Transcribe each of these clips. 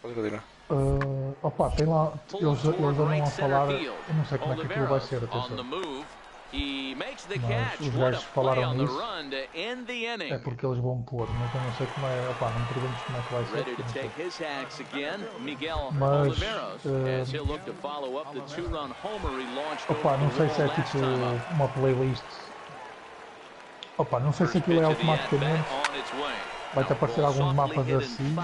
Pode continuar. Opa, tem lá, eles andam a falar, eu não sei como é que aquilo vai ser, atenção. Mas os gajos falaram nisso, é porque eles vão pôr, mas eu não sei como é, opa, não perguntes como é que vai ser, mas, opa, não sei se é tipo uma playlist, opa, não sei se aquilo é automaticamente, vai-te aparecer alguns mapas assim,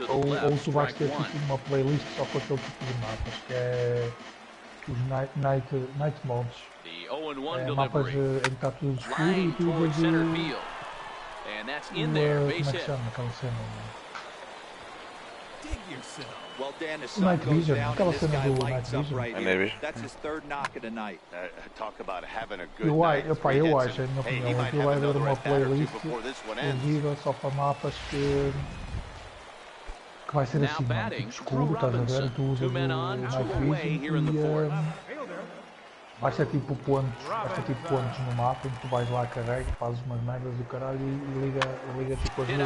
ou tu vais ter tipo uma playlist só com aquele tipo de mapas, que é os night modes. Mapas em que está tudo escuro e tu vês como é que se chama aquela cena? O Night Vision, aquela cena do Night Vision. Eu acho, é a minha opinião, aquilo vai haver uma playlist exclusiva só para mapas que vai ser assim, tipo escuro, estás a ver, tu usas o Night Vision e vai ser tipo pontos no mapa em que tu vais lá, carrega, fazes umas merdas do caralho e liga tipo as luzes.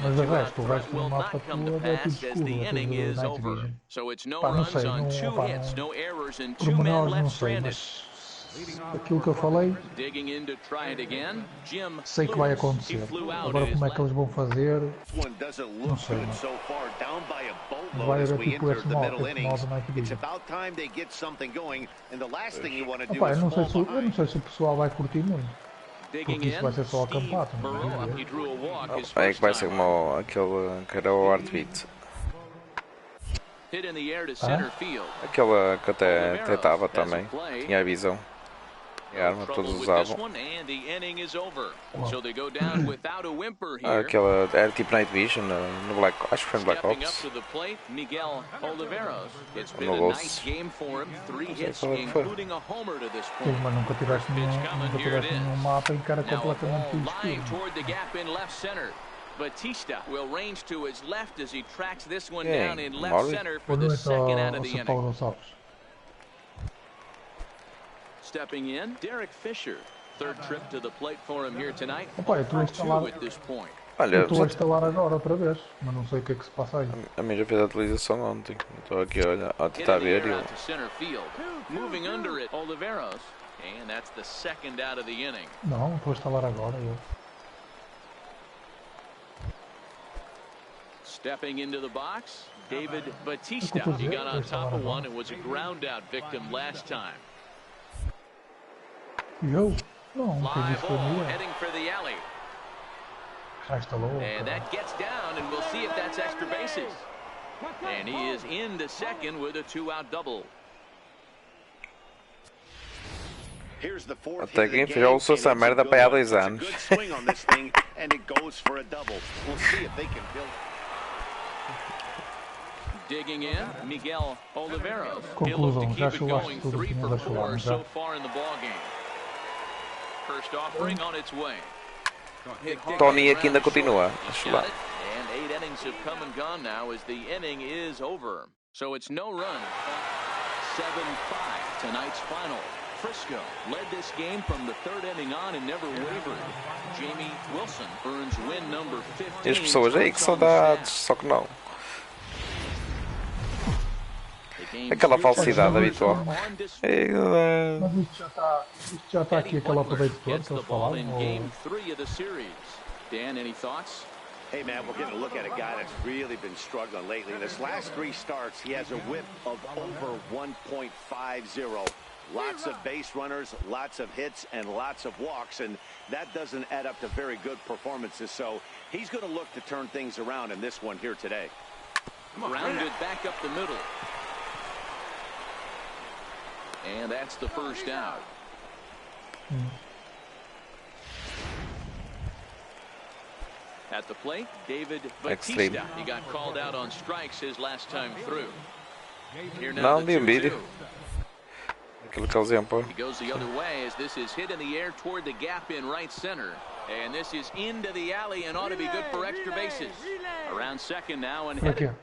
Mas o resto do mapa todo é tudo escuro, é tudo Night Vision. Pá, não sei, pormenores não sei, mas aquilo que eu falei, sei que vai acontecer. Agora como é que eles vão fazer, não sei, mas vai haver tipo esse modo Night Vision. Opa, eu não sei se o pessoal vai curtir muito. Porque isso vai ser só acampado, não é? É que vai ser como aquele que era o Heartbeat. Aquela que até estava também, tinha a visão. E a arma todos usavam. Aquela era tipo Night Vision no Black, acho que foi no Black Ops. No Ghost. Mas nunca tiveste nenhum mapa em que era completamente tudo escuro. Batista will range to his left as he tracks this one down in left center for the second out of the inning. Stepping in, Derek Fisher. Third trip to the plate for him here tonight. Opa, eu estou a instalar agora outra vez, mas não sei o que é que se passa aí. A minha já fez a atualização ontem. Estou aqui a tentar ver. Moving under it, Oliveros, and that's the second out of the inning. Não, estou a instalar agora eu. Stepping into the box, David Batista. He got on top of one and was a ground out victim last time. Não, fly ball heading for the alley. Já instalou. And that gets down, and we'll see if that's extra bases. And he is into second with a 2-out double. Até quem fez essa merda para há 2 anos. Digging in, Miguel Oliveros. Conclusão, já chulaste tudo que tinhas a chular, já? First offering on its way. Tony aqui ainda continua a chular. And 8 innings have come and gone now as the inning is over. So it's no run. 7-5 tonight's final. Frisco led this game from the third inning on and never wavered. Jamie Wilson earns win number 15. E as pessoas aí que saudades, só que não. Aquela falsidade habitual. Mas isto já está aqui aquele update todo que eles falaram? Dan, any thoughts? Hey man, we're getting a look at a guy that's really been struggling lately. In his last 3 starts, he has a whip of over 1.50. Lots of base runners, lots of hits, and lots of walks, and that doesn't add up to very good performances. So he's going to look to turn things around in this one here today. Rounded back up the middle. And that's the first out. At the plate, David Batista. He got called out on strikes his last time through. Here now the 2-2. He goes the other way as this is hit in the air toward the gap in right center. And this is into the alley and ought to be good for extra bases. Around second now and headed.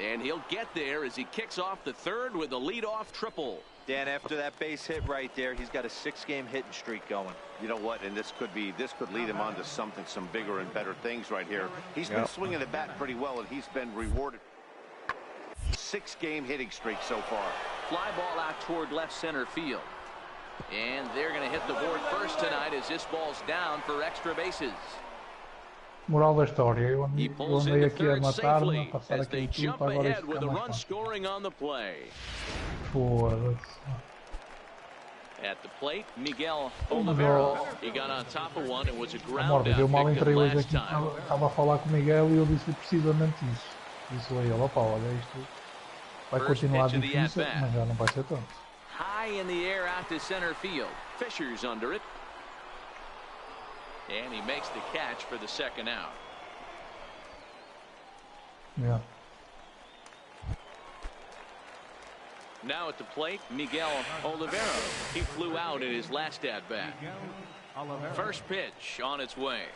And he'll get there as he kicks off the third with a leadoff triple. Dan, after that base hit right there, he's got a 6-game hitting streak going. You know what? And this could lead him on to some bigger and better things right here. He's been swinging the bat pretty well, and he's been rewarded. 6-game hitting streak so far. Fly ball out toward left center field. And they're going to hit the board first tonight as this ball's down for extra bases. Moral da história, eu andei aqui a matar-me, a passar as they aqui tudo jump para agora ahead isto with ficar a mais run fácil. scoring on the play. Foda-se. At the plate, Miguel Oliveira. He got on top of one and was a ground Amor, eu mal out entrei victim hoje last aqui, time. estava a falar com o Miguel e eu disse precisamente isso. Disse a ele, opa, olha isto vai continuar difícil, mas já não vai ser tanto. High in the air out to center field. Fisher's under it. And he makes the catch for the second out. Yeah. Now at the plate, Miguel Oliveira. He flew out in his last at-bat. First pitch on its way.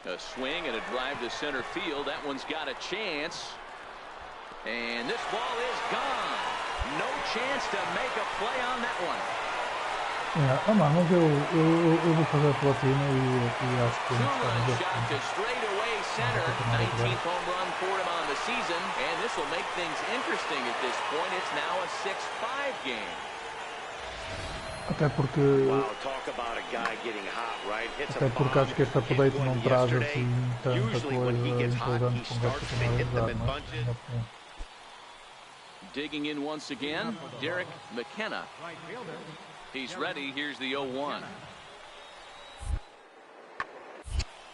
A swing and a drive to center field. That one's got a chance. And this ball is gone. No chance to make a play on that one. Mas eu vou fazer a platina e acho que Two-run shot to straightaway center. 19th home run for him on the season, and this will make things interesting at this point. It's now a 6-5 game. Até porque acho que este update não traz assim tanta coisa empolgante como vai continuar a usar, Digging in once again, Derek McKenna. He's ready. Here's the 0-1.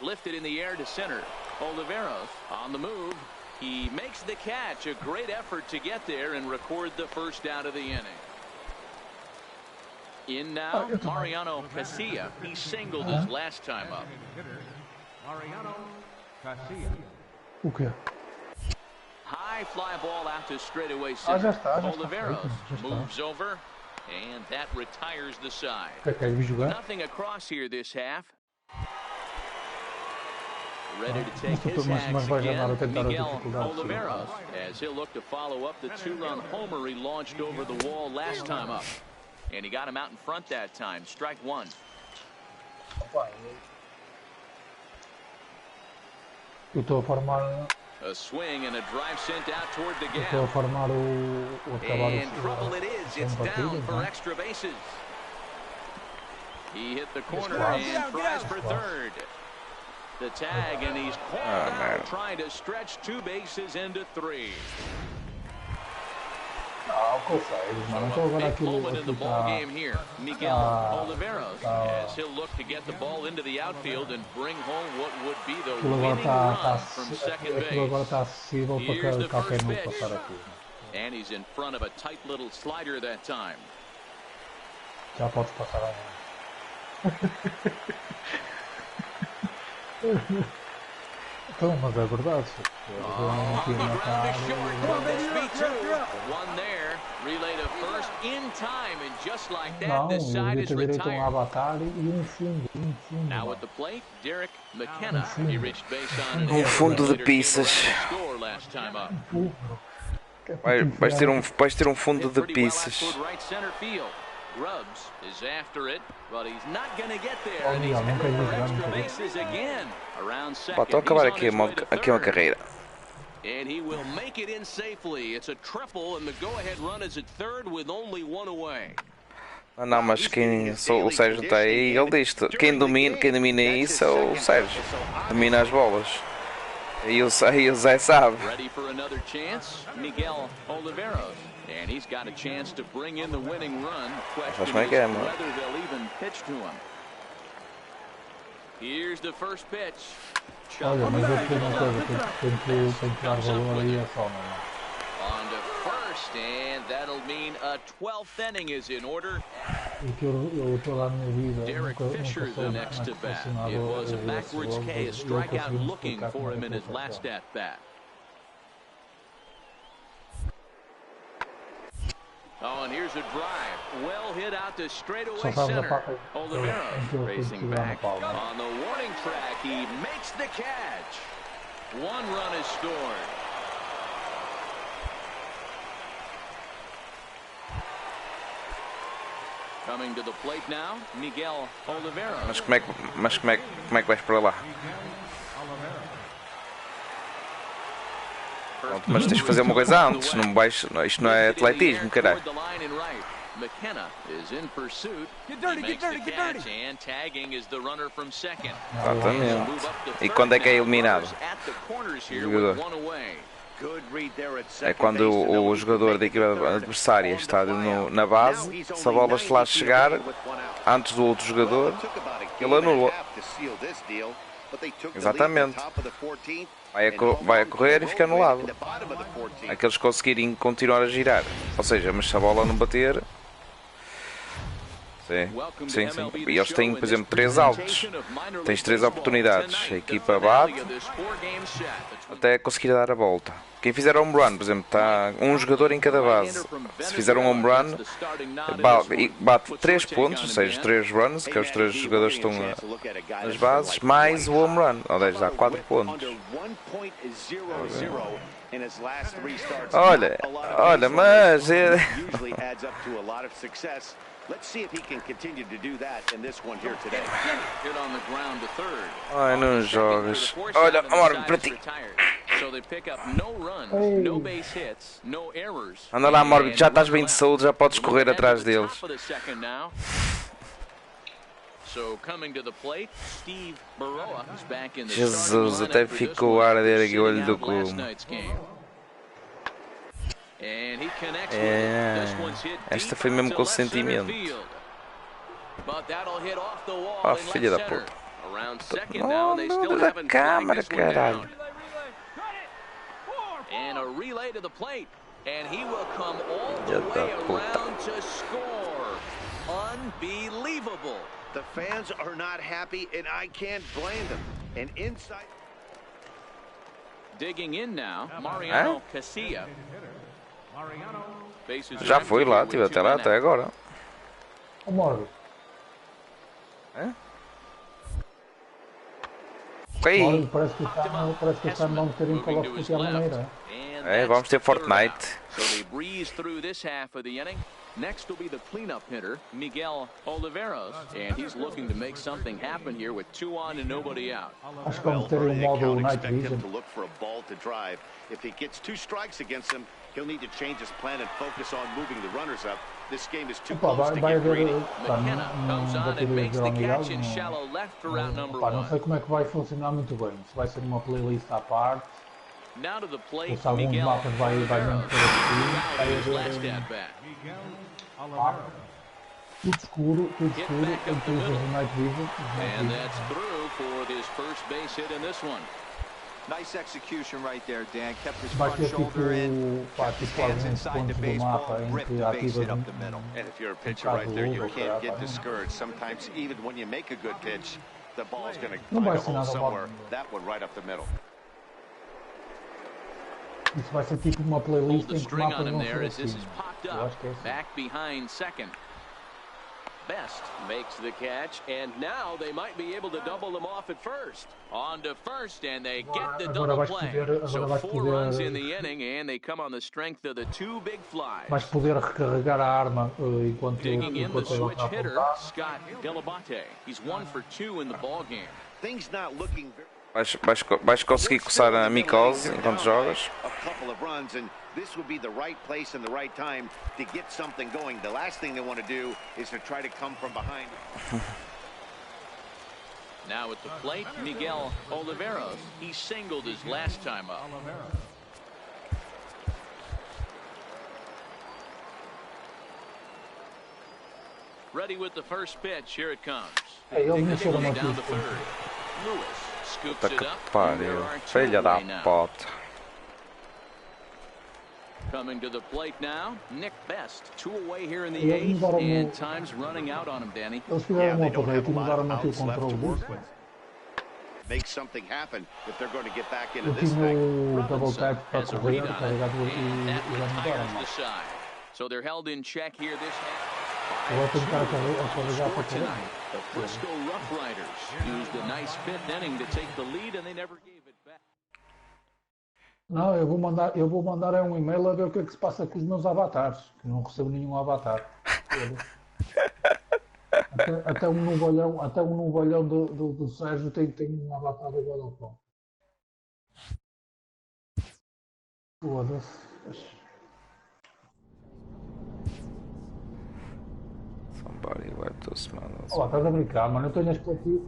Lifted in the air to center. Oliveira on the move. He makes the catch. A great effort to get there and record the first out of the inning. In now, Mariano Casilla. He singled his last time up. O quê? High fly ball out to straightaway center. Já está. Oliveira moves over, and that retires the side. Nothing across here this half. Ready to take his hacks again, Miguel Oliveira, as he'll look to follow up the 2-run homer he launched over the wall last time up. And he got him out in front that time. Strike one. Eu estou a formar. A swing and a drive sent out toward the gap. Estou a formar o acabar And trouble it is. It's down for extra bases. He hit the corner and tries for third. The tag, and he's caught out trying to stretch 2 bases into 3. Big moment in the ball game here. Miguel Oliveira, as he'll look to get the ball into the outfield and bring home what would be the winning run from second base. Here's the first pitch, and he's in front of a tight little slider that time. Já podes passar Então, mas é verdade. One there, relay to first in time, and just like that, Não, this side is retired. avatar e fundo. Now at the plate, Derek McKenna. He reached base on fundo de pizzas. Score last time up. Vais ter fundo de pizzas. Right center field. Grubbs is after it, but he's not going to get there, and he's headed for extra bases again. Around second. Estou a acabar aqui uma carreira. And he will make it in safely. It's a triple, and the go-ahead run is at third with only 1 away. Não, mas o Sérgio está aí, ele diz quem domina isso é o Sérgio. Domina as bolas. Aí o Zé sabe. Ready for another chance, Miguel Oliveira. And he's got a chance to bring in the winning run. Question is whether they'll even pitch to him. Here's the first pitch. Olha, mas eu tenho uma coisa, tem que dar valor aí a só, On to first, and that'll mean a 12th inning is in order. Eu toda a minha vida Derek Fisher the next to bat. It was a backwards K, a strikeout looking for him in his last at bat. Oh, and here's a drive. Well hit out to straightaway center. Oliveira racing back. On the warning track, he makes the catch. 1 run is scored. Coming to the plate now, Miguel Oliveira. Mas como é que vais para lá? Pronto, mas tens que fazer uma coisa antes, não vais, isto não é atletismo, caralho. McKenna is in pursuit. Get dirty, get dirty, get dirty. And tagging is the runner from second. Exatamente. E quando é que é eliminado? É quando o jogador da equipa adversária está na base, se a bola lá chegar antes do outro jogador, ele anula. Exatamente. Vai a correr e fica anulado. Aqueles conseguirem continuar a girar. Ou seja, mas se a bola não bater... Sim. E eles têm, por exemplo, 3 altos. Tens 3 oportunidades. A equipa bate até conseguir dar a volta. Quem fizer home run, por exemplo, está um jogador em cada base. Se fizer um home run, bate 3 pontos, ou seja, 3 runs, que é os 3 jogadores que estão nas bases, mais o home run, ou seja, dá 4 pontos. Olha, mas... Let's see if he can continue to do that in this one here today. Hit on the ground to third. Ai, não jogas. Olha, amor, para ti. So they pick up no runs, no base hits, no errors. Anda lá, amor, já estás bem de saúde, já podes correr atrás deles. So coming to the plate, Steve Baroa is back in the Jesus, até ficou a arder aqui o olho do cu. Esta foi mesmo com sentimento. Oh, filha da puta. Oh, meu Deus da câmara, caralho. Filha da puta. The fans are not happy and I can't blame them. And inside digging in now, Mariano Casilla. Já foi lá, estive até lá até agora. O Morgan. Ok. Parece que está a ter um Call of Duty à maneira. Vamos ter Fortnite. So they breeze through this half of the inning. Next will be the cleanup hitter, Miguel Oliveros, and he's looking to make something happen here with 2 on and nobody out. Acho que vamos ter modo Night expect him Vision. to look for a ball to drive. If he gets 2 strikes against him, he'll need to change his plan and focus on moving the runners up. This game is too close to get greedy. McKenna comes on and makes the catch in shallow left for route number 1. Não sei como é que vai funcionar muito bem. Se vai ser uma playlist à parte. Now to the plate, Ou se alguns Miguel mapas vai mesmo ter assim. last at bat. Tudo escuro, utilizas o Night Vision. And that's through for his first base hit in this one. Nice execution right there, Dan. Kept his Vai front ter shoulder in, tipo kept his hands alguns inside the pontos do baseball, mapa em ripped que the base ativas hit up the middle. And if you're a pitcher right there, you can't get discouraged. Sometimes even when you make a good pitch, the ball's going to find a hole somewhere. That one right up the middle. Isso vai ser tipo uma playlist em que String mapas on him vão there ser as this assim. is popped Eu up. acho que é assim. Back behind second. Best makes the catch, and now they might be able to double them off at first. On to first, and they get the double play. So 4 runs in the inning, and they come on the strength of the 2 big flies. Vais poder recarregar a arma enquanto Digging in the ele switch está hitter, apontado. Scott Delabate. He's 1 for 2 in the ball game. Things not looking very Vais conseguir coçar a micose enquanto jogas. a couple of runs, and this would be the right place and the right time to get something going. The last thing they want to do is to try to come from behind. Now at the plate, Miguel Oliveros. He singled his last time up. Ready with the first pitch. Here it comes. Eles mexeram Down aqui. the third. Lewis scoops Puta it que up. pariu. Filha da puta. Coming to the plate now, Nick Best. 2 away here in the Eles 8th, mudaram and o- time's running out on him, Danny. Eles fizeram uma update e mudaram aqui o controle disso. Make something happen if they're going to get back into Eu this tinha thing. o double tap para Has a correr, read on it, carregado and that e já retires mudaram. the side. So they're held in check here this half. Agora tenho que estar a carregar Score para correr. tonight. The Frisco Rough Riders used a nice 5th inning to take the lead, and they never gave it back. Não, eu vou mandar um e-mail a ver o que é que se passa com os meus avatares, que não recebo nenhum avatar. Até um novalhão do Sérgio tem uma batalha igual ao pão. Foda-se. Somebody wipe those smiles. Olá, estás a brincar, mano. Eu tenho as platinas.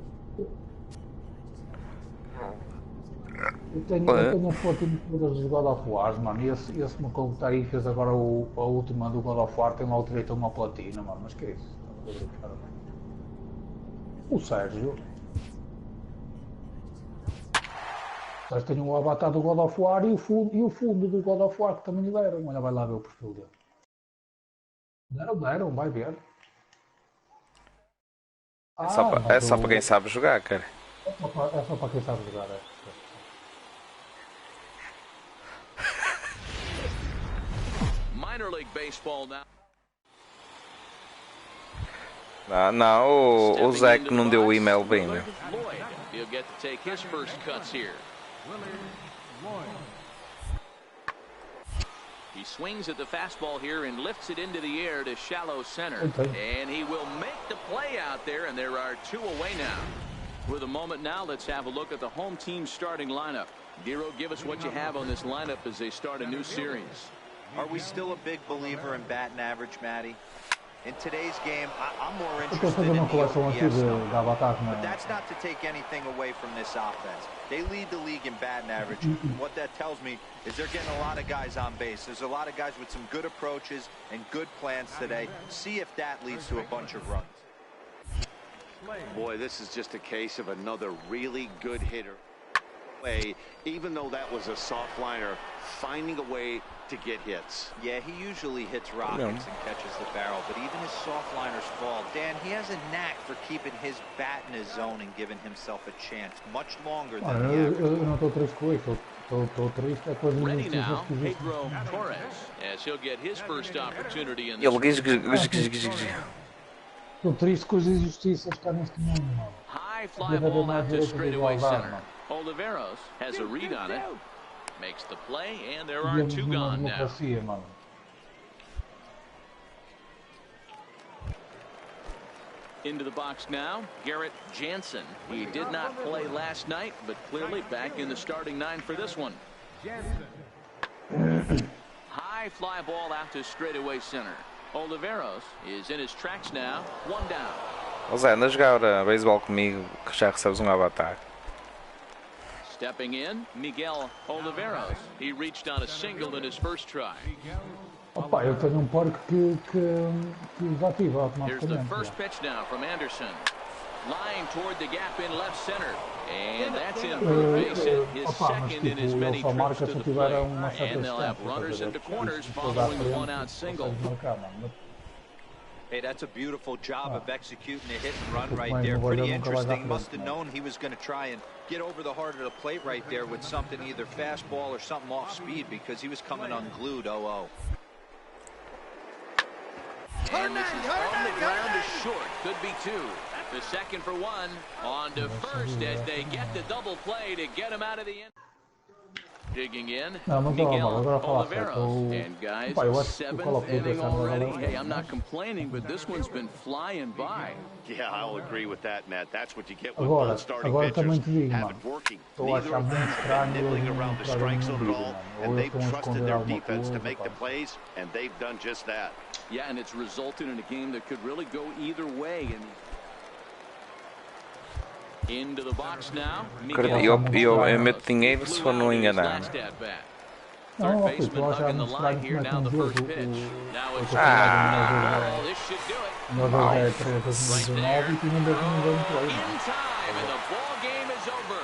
Eu tenho as platinas todas dos God of War, mano. E esse meu comentário aí fez agora a última do God of War. Tem lá o direito a uma platina, mano. Mas que é isso? Estás a brincar, mano. O Sérgio. O Sérgio tem o avatar do God of War e o fundo do God of War que também lhe deram. Olha, vai lá ver o perfil dele. Deram, vai ver. É só para quem sabe jogar, cara. É só para quem sabe jogar, é. Minor League Baseball now. Não, o Zé que não deu o e-mail bem, meu. He'll get to take his first cuts here. He swings at the fastball here and lifts it into the air to shallow center. And he will make the play out there, and there are two away now. For the moment now, let's have a look at the home team's starting lineup. Dero, give us what you have on this lineup as they start a new series. Are we still a big believer in batting average, Matty? In today's game, I'm more interested in the OPS number, but that's not to take anything away from this offense. They lead the league in batting average. What that tells me is they're getting a lot of guys on base. There's a lot of guys with some good approaches and good plans today. See if that leads to a bunch of runs. Boy, this is just a case of another really good hitter. Even though that was a soft liner, finding a way to get hits. Yeah, he usually hits rockets and catches the barrel, but even his soft liners fall. Dan, he has a knack for keeping his bat in his zone and giving himself a chance much longer than the average. Eu não estou triste com isso. Estou triste com as Ready now, Pedro Torres, as he'll get his first opportunity in Ele this. Estou triste com as injustiças que está neste mundo, mano. High fly ball out to straightaway center. Oliveros has a read on it, makes the play, and there are two gone now. Into the box now, Garrett Jansen. He did not play last night, but clearly back in the starting nine for this one. High fly ball out to straightaway center. Oliveros is in his tracks now, one down. Zé, anda a jogar beisebol comigo que já recebes avatar. Stepping in, Miguel Oliveros. He reached on a single in his first try. Opa, eu tenho porco que desativa automaticamente. Here's the first pitch now from Anderson. Line toward the gap in left center. And that's in for the base hit, his second in as many trips to the plate. And they'll have runners at the corners following the one-out single. Hey, that's a beautiful job of executing a hit and run right there. Pretty interesting. Must have known he was going to try and get over the heart of the plate right there with something, either fastball or something off speed, because he was coming unglued 0-0. And this is on the ground is short. Could be two. The second for one. On to first as they get the double play to get him out of the end. Digging in, Miguel Oliveros. And guys, seventh inning already. Hey, I'm not complaining, but this one's been flying by. Yeah, I'll agree with that, Matt. That's what you get with both starting pitchers. Have it working. Neither of them have been nibbling around the strike zone at all, and they've trusted their defense to make the plays, and they've done just that. Yeah, and it's resulted in a game that could really go either way. Into the box now. Eu meto dinheiro se for não enganar. Third baseman hugging the line here. Now the first pitch. Now it's this should do it. Right there. In time, and the ball game is over.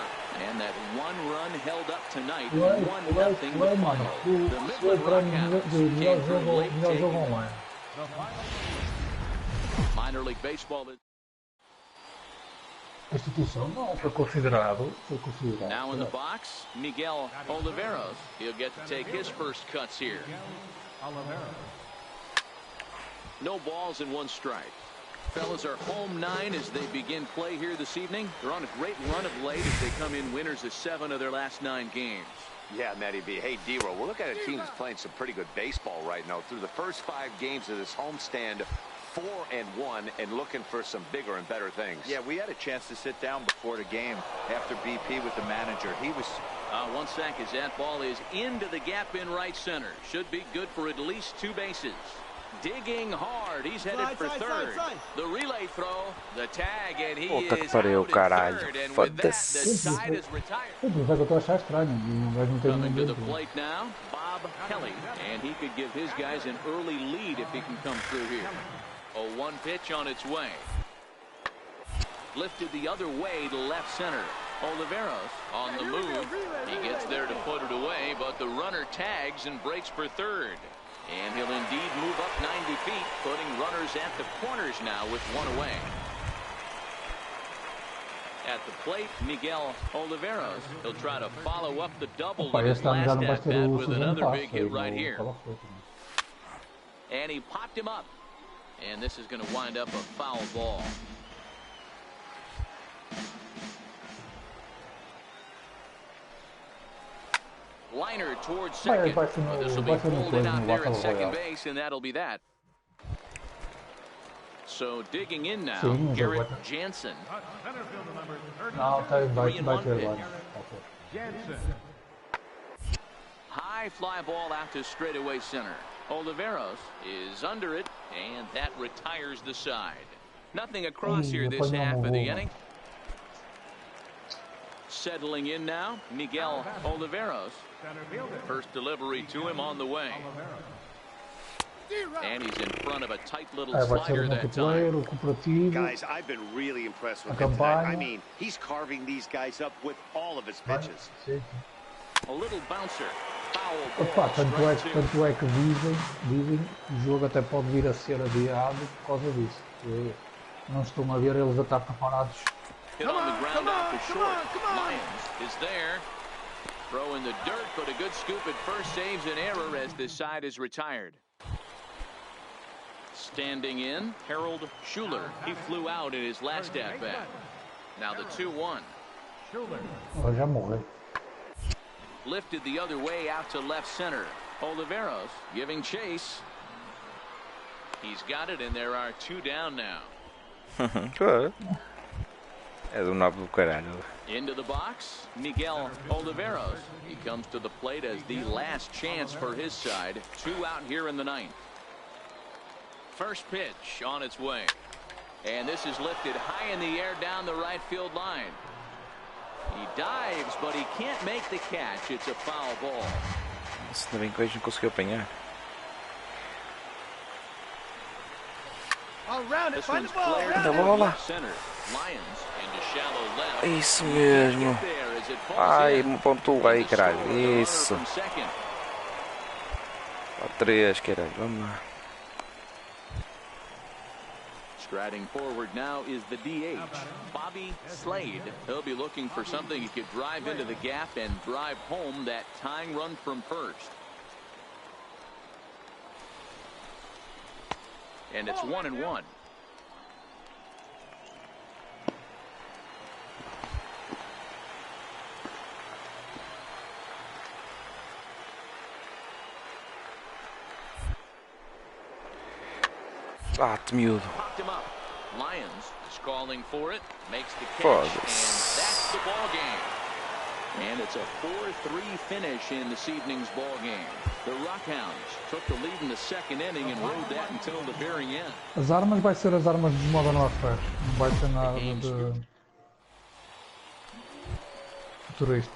And that one run held up tonight. 1-0 the final. The Midland Rockhounds came through late taking. Minor League Baseball. Não, foi considerado. Now in the box, Miguel Oliveros. He'll get to take his first cuts here. No balls and one strike. Fellas are home 9 as they begin play here this evening. They're on a great run of late as they come in winners of 7 of their last 9 games. Yeah, Matty B. Hey, Dero, we're looking at a team that's playing some pretty good baseball right now. Through the first 5 games of this homestand, 4-1 and looking for some bigger and better things. Yeah, we had a chance to sit down before the game after BP with the manager. He was... 1 sec as that ball is into the gap in right center. Should be good for at least 2 bases. Digging hard. He's headed for third. The relay throw, the tag, and he is out at third. And with that, the side is retired. Coming to the plate now, Bob Kelly. And he could give his guys an early lead if he can come through here. A 1 pitch on its way. Lifted the other way to left center. Oliveros on the move. He gets there to put it away, but the runner tags and breaks for third. And he'll indeed move up 90 feet, putting runners at the corners now with 1 away. At the plate, Miguel Oliveros. He'll try to follow up the double in his last at-bat with another big hit right here. And he popped him up. And this is going to wind up a foul ball. Liner towards second. This will be pulled in out there at second base, and that'll be that. So digging in now, Garrett Jansen. 3-1 pitch. High fly ball out to straightaway center. Oliveros is under it, and that retires the side. Nothing across here this half of the inning. Settling in now, Miguel Oliveros. First delivery to him on the way. And he's in front of a tight little slider that time. Guys, I've been really impressed with him tonight. I mean, he's carving these guys up with all of his pitches. A little bouncer. Opa, tanto é que dizem que o jogo até pode vir a ser adiado por causa disso. Não estão a ver eles a estar preparados. Hit on the ground out to short. Lyons is there. Throw in the dirt, but a good scoop at first saves an error as this side is retired. Standing in, Harold Schuler. He flew out in his last at-bat. Now the 2-1. Já morreu. Lifted the other way out to left center. Oliveros giving chase. He's got it, and there are 2 down now. Into the box, Miguel Oliveros. He comes to the plate as the last chance for his side. 2 out here in the 9th. First pitch on its way. And this is lifted high in the air down the right field line. He dives, but he can't make the catch. It's a foul ball. Ainda bem que a gente conseguiu apanhar. É isso mesmo. Ai, me pontua aí, caralho. Isso. 3, caralho. Vamos lá. Striding forward now is the DH, Bobby Slade. He'll be looking for something he could drive into the gap and drive home that tying run from first. And it's 1-1. Miúdo. Popped him up. Lyons is calling for it, makes the catch, and that's the ball game. And it's a 4-3 finish in this evening's ball game. The Rockhounds took the lead in the 2nd inning and rode that until the very end. As armas vai ser as armas de Modern Warfare, não vai ser nada de turista.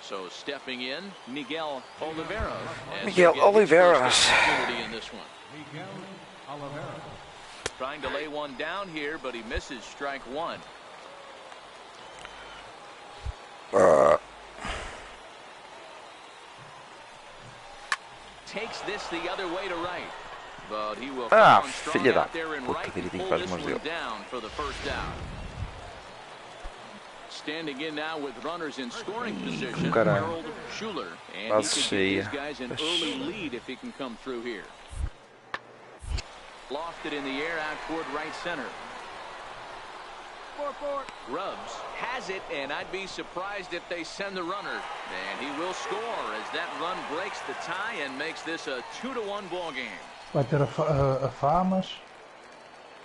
So stepping in, Miguel Oliveros. Miguel Oliveros. In this one. Trying to lay one down here, but he misses strike 1. Takes this the other way to right, but he will come on strong out there and right and pull this one down for the first down. Standing in now with runners in scoring position, Harold Schuler, and he can give his guys an early lead if he can come through here. Lofted in the air out toward right center. Rubs has it, and I'd be surprised if they send the runner. And he will score as that run breaks the tie and makes this a 2-1 ball game. Vai ter a Famas.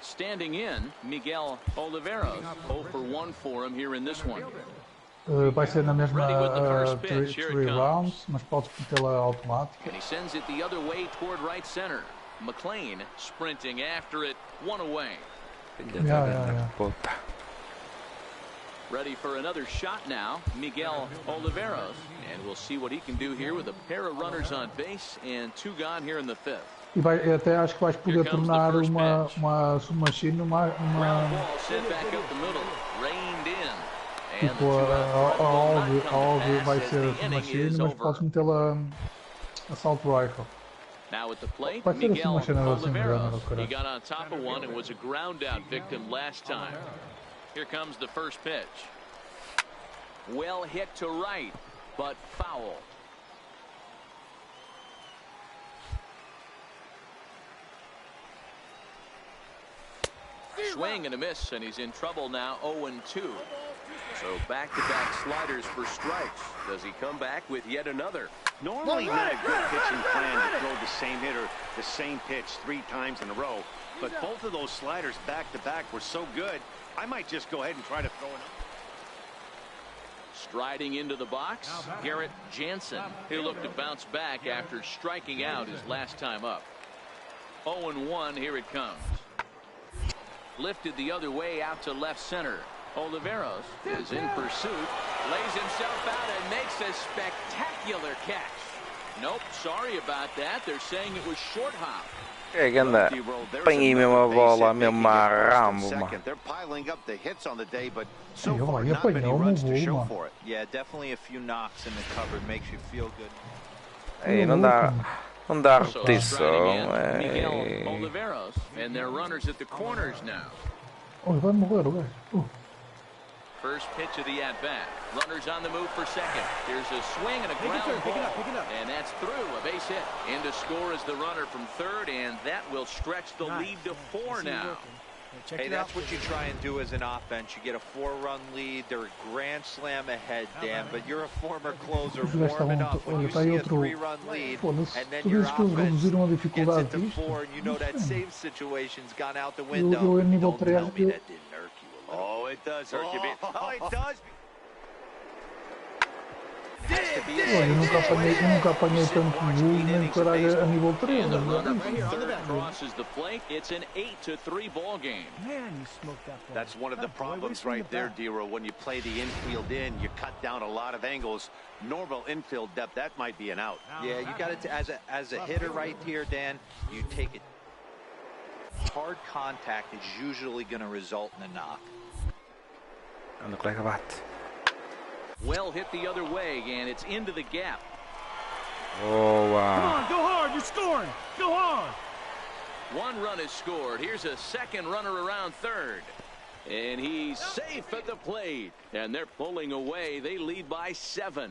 Standing in, Miguel Oliveros. 0 for 1 for him here in this one. Vai ser na mesma 3 rounds, mas podes metê-la automática. And he sends it the other way toward right center. McLean sprinting after it, 1 away. Ready for another shot now, Miguel Oliveros. And we'll see what he can do here with a pair of runners on base and 2 gone here in the 5th. E até acho que vais poder tornar uma submachine uma tipo a OG vai ser submachine, mas podes metê-la assault rifle. Now at the plate, Vai ser Miguel assim uma Oliveros. He got on top of one and was a ground out victim last time. Here comes the first pitch. Well hit to right, but foul. Swing and a miss, and he's in trouble now, 0-2. So back-to-back sliders for strikes. Does he come back with yet another? Normally not a good pitching plan to throw the same hitter, the same pitch 3 times in a row. But both of those sliders back-to-back were so good, I might just go ahead and try to throw it. Striding into the box, Garrett Jansen, who looked to bounce back after striking out his last time up. 0-1, here it comes. Lifted the other way out to left center. Oliveros is in pursuit, lays himself out and makes a spectacular catch. Nope, sorry about that. They're saying it was short hop. É ganda, apanhei mesmo a bola, mesmo a rambo. They're piling up the hits on the day, but so Olha, far not many runs to show mano. for it. Yeah, definitely a few knocks in the cupboard makes you feel good. Ei, não dá repetição. Miguel Oliveros and their runners at the corners now. Olha, vai morrer o gajo. First pitch of the at-bat. Runners on the move for second. Here's a swing and a ground ball. And that's through, a base hit. In to score is the runner from third, and that will stretch the lead to 4 now. Hey, that's what you try and do as an offense. You get a 4-run lead. They're a grand slam ahead, Dan, but you're a former closer, warming up. When you see a 3-run lead, and then your offense gets it to 4, and you know that save situation's gone out the window. Don't tell me that didn't irk you a little. Oh, it does hurt you. Oh, it does. Eu nunca apanhei tanto gol nem caralho a nível 3. And the runner from third crosses the plate. It's an 8-3 ball game. Man, you smoked that ball. That's one of the problems right there, Dero. When you play the infield in, you cut down a lot of angles. Normal infield depth, that might be an out. Yeah, you got it as a hitter right here, Dan. You take it. Hard contact is usually going to result in a knock. Ando colega bate. Well hit the other way, and it's into the gap. Oh, wow. Come on, go hard, you're scoring. Go hard. 1 run is scored. Here's a second runner around third. And he's safe at the plate. And they're pulling away. They lead by 7.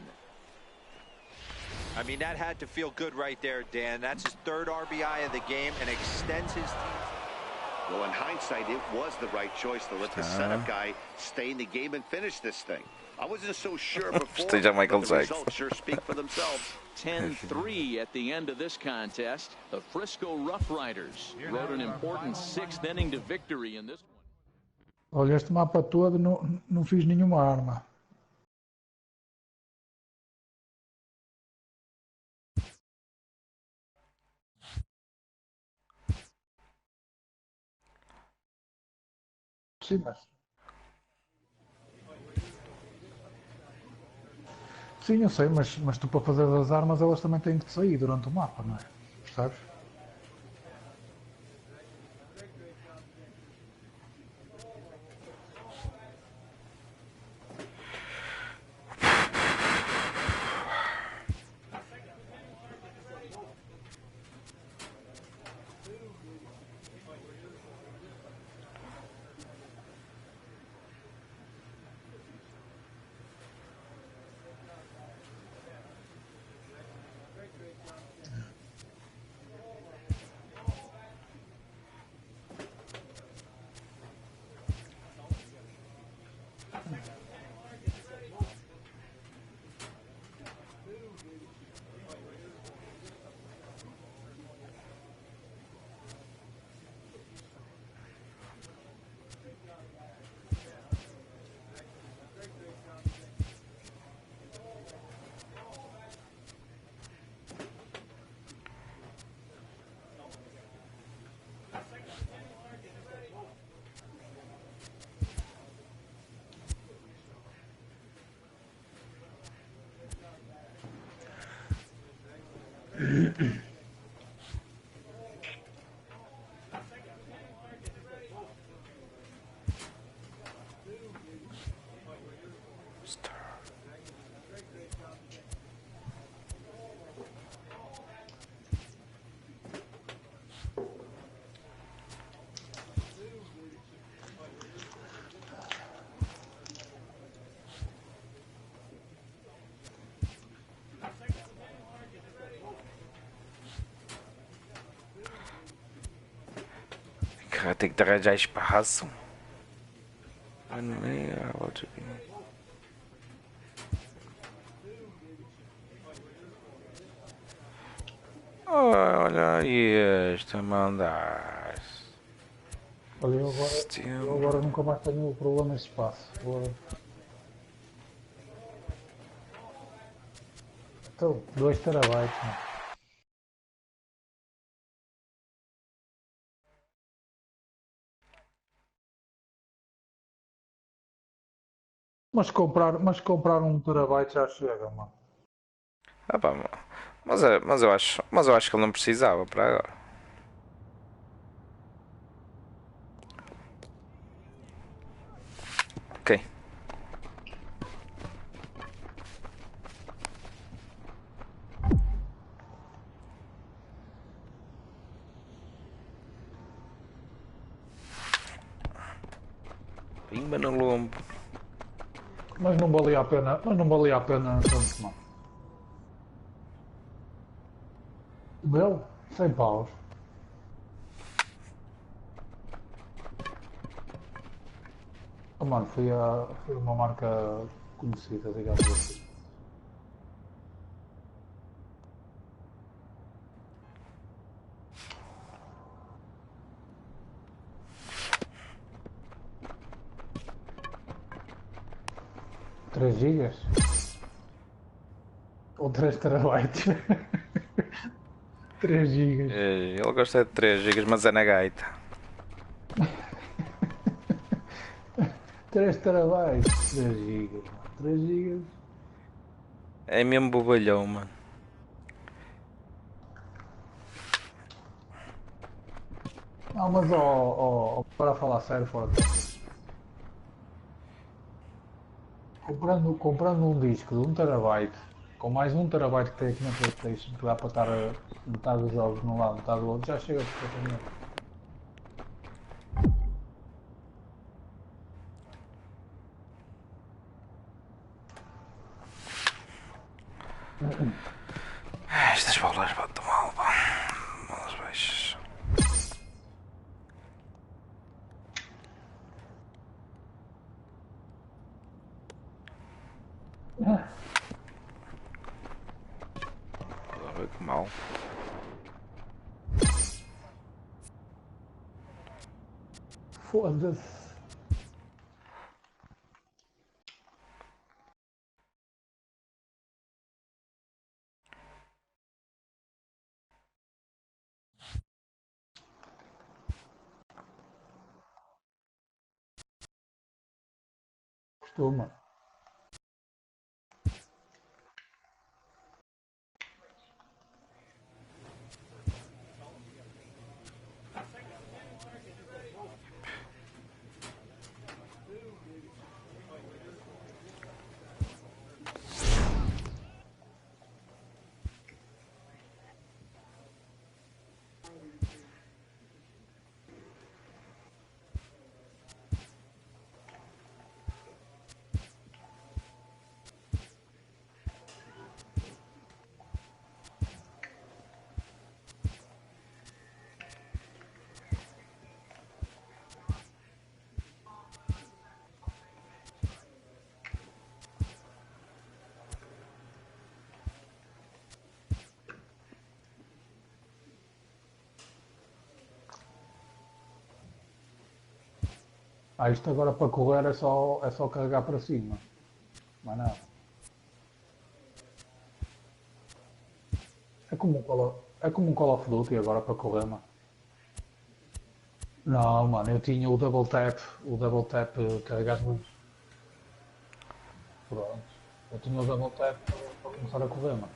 I mean, that had to feel good right there, Dan. That's his 3rd RBI of the game and extends his team. Well, in hindsight, it was the right choice to let the setup guy stay in the game and finish this thing. I wasn't so sure before, but the results sure speak for themselves. 10-3 at the end of this contest. The Frisco Rough Riders rode an important 6th inning to victory in this one. Olha, este mapa todo não fiz nenhuma arma. Sim, mas... Sim, eu sei, mas tu para fazer as armas elas também têm que sair durante o mapa, não é? Percebes? Cara, tem que arranjar espaço. Olha aí esta mandar. Olha, eu agora nunca mais tenho problemas de espaço. Agora... Então, 2 terabytes, né? Mas comprar 1 terabyte já chega, mano. Ah, pá, mas eu acho que ele não precisava para agora. Ok. Pimba no lombo. Mas não valia a pena tanto, não. O meu? 100 paus. Oh, mano, foi uma marca conhecida, digamos assim. Três gigas? Ou 3 terabytes? 3 gigas. Ele gosta de 3 GB, mas é na gaita. 3 terabytes? 3 gigas, mano. 3 gigas. É mesmo bobalhão, mano. Não, mas para falar sério, fora de comprando um disco de 1 terabyte, com mais 1 terabyte que tem aqui na PlayStation, que dá para estar metade dos jogos num lado, metade do outro, já chega perfeitamente. Estas bolas batem mal, pá. Bolas baixas. Olha que mal. Foda-se. Costuma. Isto agora para correr é só carregar para cima. Mais nada. É como um Call of Duty agora para correr, mano. Não, mano, eu tinha o double tap carregar muito. Pronto. Eu tinha o double tap para começar a correr, mano.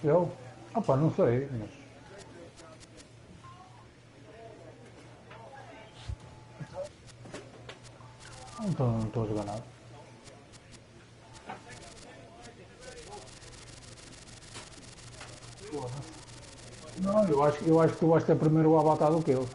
Eu? Opa, não sei, mas... Não estou a jogar nada. Não, eu acho que tu vais ter primeiro o avatar do que eu.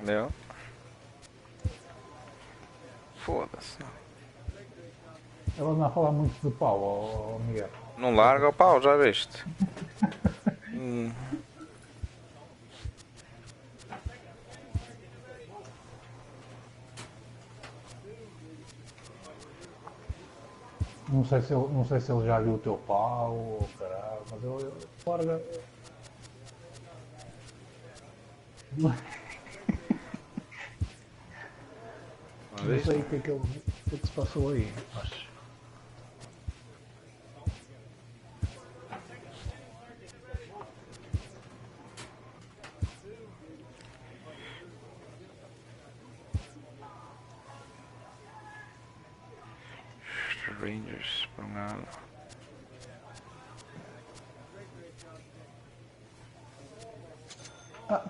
Entendeu? Foda-se. Ela anda a falar muito de pau, Miguel. Não larga o pau, já viste? Não sei se ele já viu o teu pau, ou caralho, mas ele larga. Não sei o que é que se passou aí, mas... Rangers, por um lado.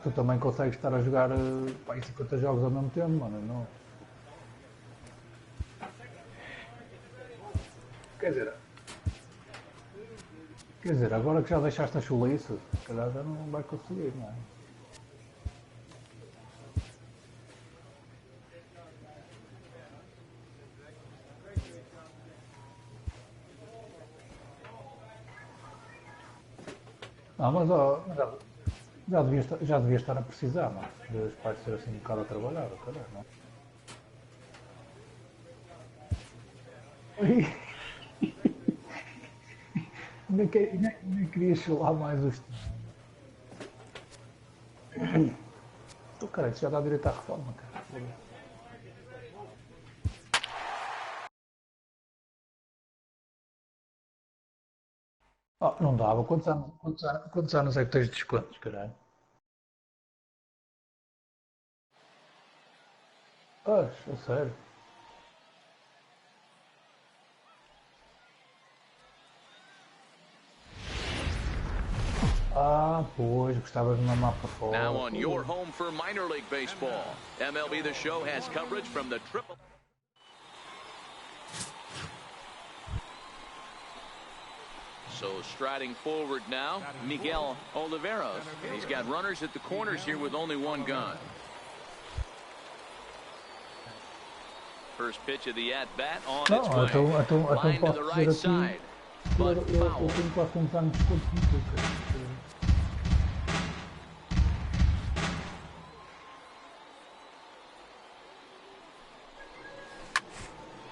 Tu também consegues estar a jogar 50 jogos ao mesmo tempo, mano, não? Quer dizer, agora que já deixaste a chulice, se calhar já não vai conseguir, não é? Não, mas já devia estar a precisar, não é? Os pais ser assim um bocado a trabalhar, caralho, não é? Nem queria chular mais os... Oh, cara, isso já dá direito à reforma, cara. Oh, não dava. Quantos anos é que tens de descontos, caralho? Pois, é sério. Ah, pois, gostavas de mamar para fora. Now on your home for minor league baseball. MLB The Show has coverage from the triple. So striding forward now, Miguel Oliveros. He's got runners at the corners here with only one gun. First pitch of the at-bat on its way. Line to the right side. But foul. Eu tenho quase tantos anos de desconto, cara.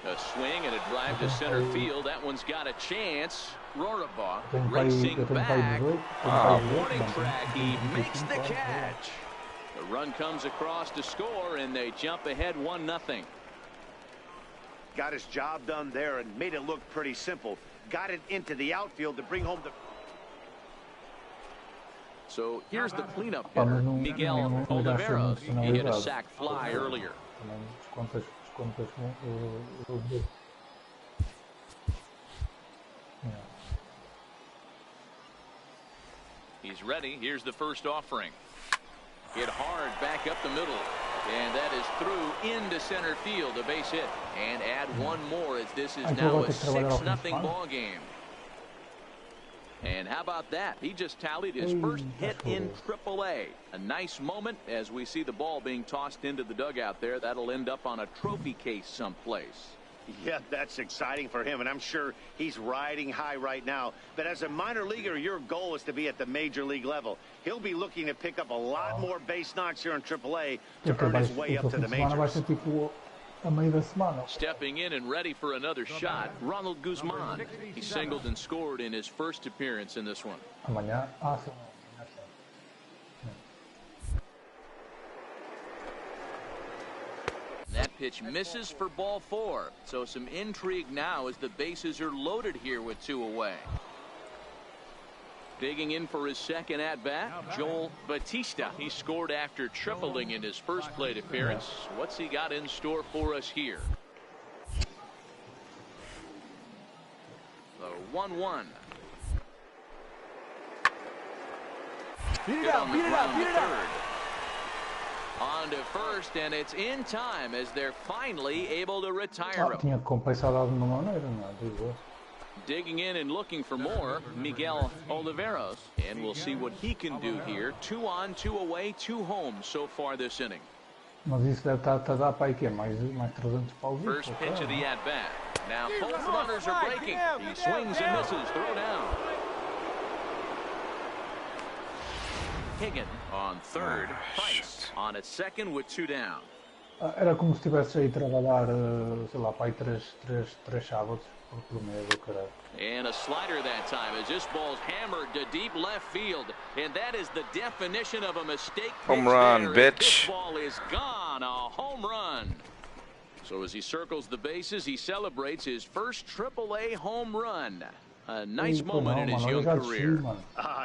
A swing and a drive to center field. That one's got a chance. Rorabaugh racing back. Warning track. He makes the catch. The run comes across to score, and they jump ahead 1-0. Got his job done there and made it look pretty simple. Got it into the outfield to bring home the... So here's the cleanup hitter, Miguel Oliveros. He hit a sac fly earlier. He's ready. Here's the first offering. Hit hard back up the middle. And that is through into center field, a base hit. And add one more as this is now a 6-0 ball game. And how about that? He just tallied his first hit in AAA. A nice moment as we see the ball being tossed into the dugout there. That'll end up on a trophy case someplace. Yeah, that's exciting for him, and I'm sure he's riding high right now. But as a minor leaguer, your goal is to be at the major league level. He'll be looking to pick up a lot more base knocks here in AAA to earn his way up to the majors. Stepping in and ready for another shot, Ronald Guzman. He singled and scored in his first appearance in this one. That pitch misses for ball 4. So some intrigue now as the bases are loaded here with 2 away. Digging in for his second at-bat, Joel Batista. He scored after tripling in his first plate appearance. What's he got in store for us here? The 1-1. Beat it out, beat it out, beat it out. On to first, and it's in time as they're finally able to retire him. Digging in and looking for more, Miguel Oliveros. And we'll see what he can do here. 2 on, 2 away, 2 home so far this inning. First pitch of the at-bat. Now both runners are breaking. He swings and misses. Throw down. Higgin on third. Price on at second with 2 down. Era como se estivesse aí a trabalhar, sei lá, para aí 3 sábados por mês, caralho. And a slider that time as this ball's hammered to deep left field. And that is the definition of a mistake. Home run, bitch. This ball is gone. A home run. So as he circles the bases, he celebrates his first AAA home run. A nice moment in his young career.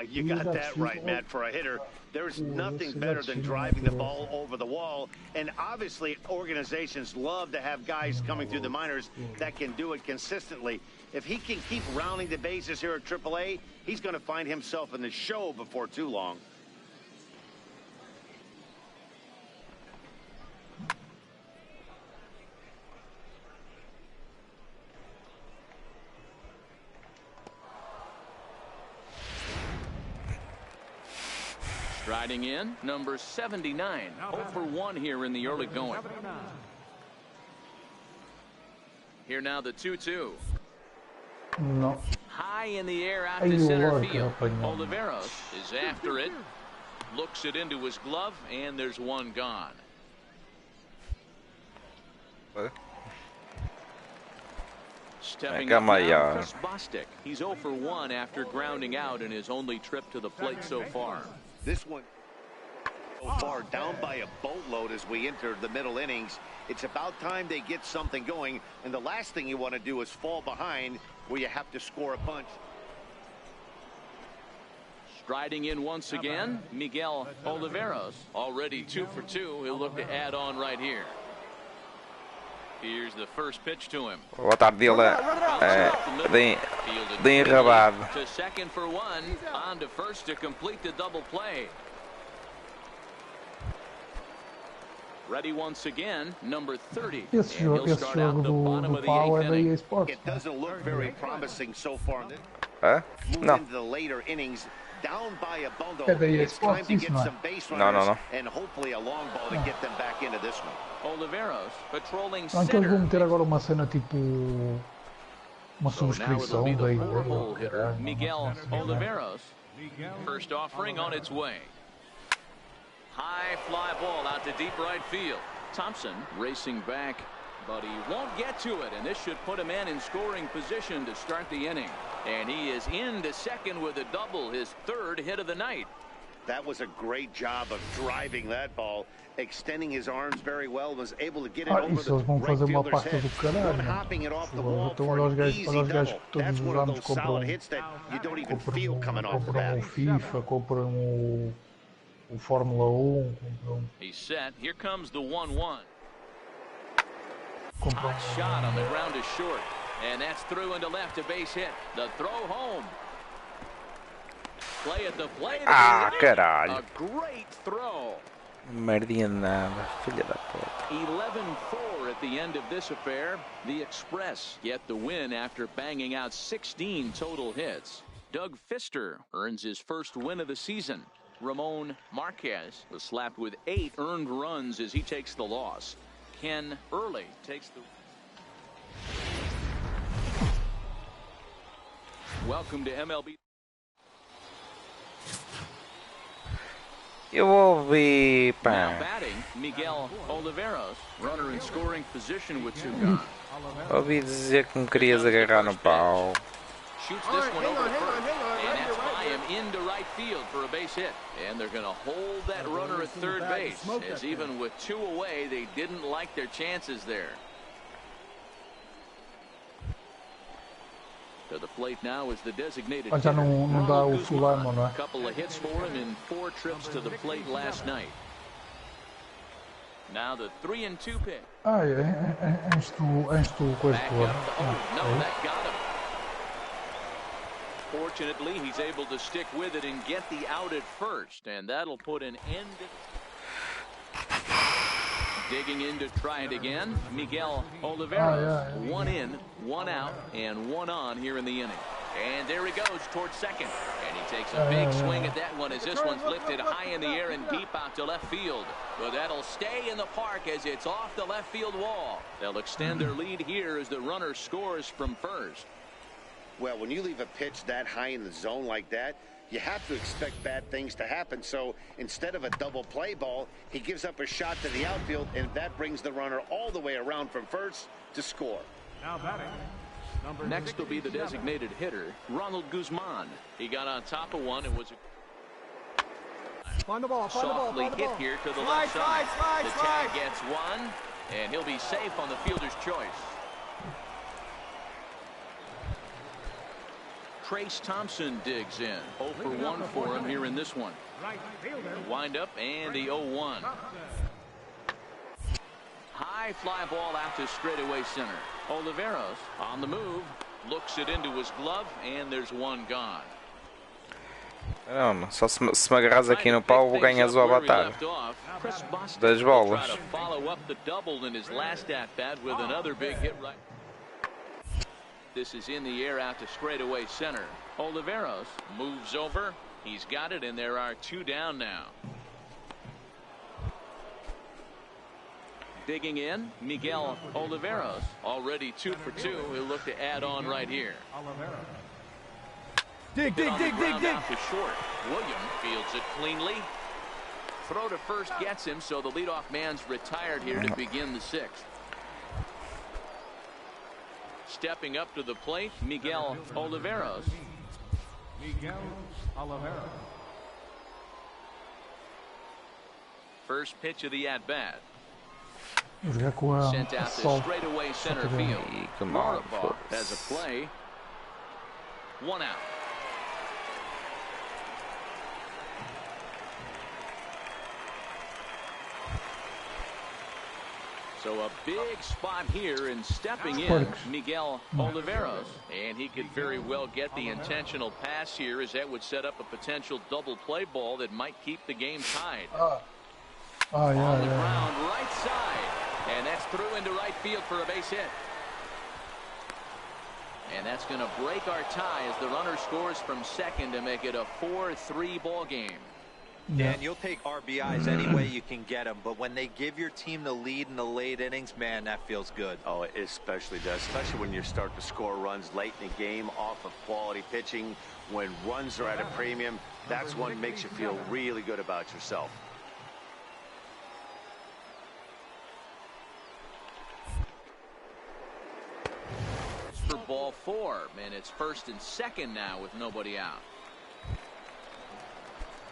You got that right, Matt. For a hitter, there's nothing better than driving the ball over the wall. And obviously, organizations love to have guys coming through the minors that can do it consistently. If he can keep rounding the bases here at AAA, he's going to find himself in the show before too long. Striding in, number 79. 0 for 1 here in the early going. Here now the 2-2. No. High in the air out to center field. Oliveros is after it. Looks it into his glove, and there's one gone. Stepping up now, Chris Bostic. He's 0 for 1 after grounding out in his only trip to the plate so far. This one so far down by a boatload as we enter the middle innings. It's about time they get something going, and the last thing you want to do is fall behind where you have to score a bunch. Striding in once again, Miguel Oliveros. Already 2 for 2. He'll look to add on right here. Here's the first pitch to him. O ataque dele de enrabado. To second for 1. On to first to complete the double play. Ready once again, number 30. Esse jogo do pau é da EA Sports. It doesn't look very promising so far. No. Into the later innings, down by a bundle. É da EA It's time Sports, to get isso, some base No, no, runners no. and hopefully a long ball to get them back into this one. Oliveros patrolling Não, que eles vão center. meter agora uma cena tipo uma So now it'll subscrição be da the EA. 4-hole hitter, Miguel Oliveros. First offering on its way. High fly ball out to deep right field. Thompson racing back, but he won't get to it, and this should put him in scoring position to start the inning. And he is into second with a double, his 3rd hit of the night. That was a great job of driving that ball, extending his arms very well, was able to get it over Isso, eles the vão right fazer uma fielder's pasta head. do caralho. One hopping it off the wall Então for olha os an gajos, easy olha os gajos double. que todos That's os one of anos those solid compram hits that you don't even feel coming off the compram bat. o FIFA, compram o Fórmula 1, compram He's set. Here comes the 1-1. compram Hot shot on the ground is short, and that's through into left, a base hit. The throw home. Play at the plate. Caralho. A great throw. Merdinha nada, filha da puta. 11-4 at the end of this affair. The Express get the win after banging out 16 total hits. Doug Fister earns his first win of the season. Ramon Marquez was slapped with 8 earned runs as he takes the loss. Ken Early takes the... Welcome to MLB. Eu ouvi, Now pá. batting, Miguel Oliveros, runner in scoring position with 2 gone. Ouvi dizer que me querias agarrar no pau. Shoots this one over to first, and that's by him into right field for a base hit. And they're going to hold that runner at third base, as even with 2 away, they didn't like their chances there. To the plate now is the designated Mas já não dá o full armor, não é? A couple of hits for him in 4 trips to the plate last night. Now the 3-2 pitch. Enches tu coisa Back toda. up. Oh, no, that got him. Fortunately, he's able to stick with it and get the out at first, and that'll put an end to... Digging in to try it again, Miguel Oliveros. 1 in, 1 out, and 1 on here in the inning. And there he goes towards second. And he takes a big swing at that one as this one's lifted high in the air and deep out to left field. But that'll stay in the park as it's off the left field wall. They'll extend their lead here as the runner scores from first. Well, when you leave a pitch that high in the zone like that, you have to expect bad things to happen. So instead of a double play ball, he gives up a shot to the outfield, and that brings the runner all the way around from first to score. Now batting. Next will be the designated hitter, Ronald Guzman. He got on top of one and was Find the ball, softly hit here to the left side. The tag gets 1, and he'll be safe on the fielder's choice. Trace Thompson digs in. 0 for 1 for him here in this one. Wind up and the 0-1. High fly ball out to straightaway center. Oliveros on the move, looks it into his glove, and there's 1 gone. Não, só se me agarras aqui no pau vou ganhar o avatar das bolas. Follow up the double in his last at bat with another big hit right. This is in the air out to straightaway center. Oliveros moves over. He's got it, and there are 2 down now. Digging in, Miguel Oliveros, already 2 for 2. He'll look to add on right here. Dig. Out to short. William fields it cleanly. Throw to first gets him, so the leadoff man's retired here to begin the 6th. Stepping up to the plate, Miguel Oliveros. First pitch of the at-bat. Sent out to straightaway center field. Moribov has a play. 1 out. So a big spot here, and stepping in, Miguel Oliveros. And he could very well get the intentional pass here, as that would set up a potential double play ball that might keep the game tied. On the ground, right side. And that's through into right field for a base hit. And that's going to break our tie as the runner scores from second to make it a 4-3 ball game. Yeah, and you'll take RBIs any way you can get them, but when they give your team the lead in the late innings, man, that feels good. Oh, it especially does, especially when you start to score runs late in the game off of quality pitching. When runs are at a premium, that's what makes you feel really good about yourself. For ball 4, and it's first and second now with nobody out.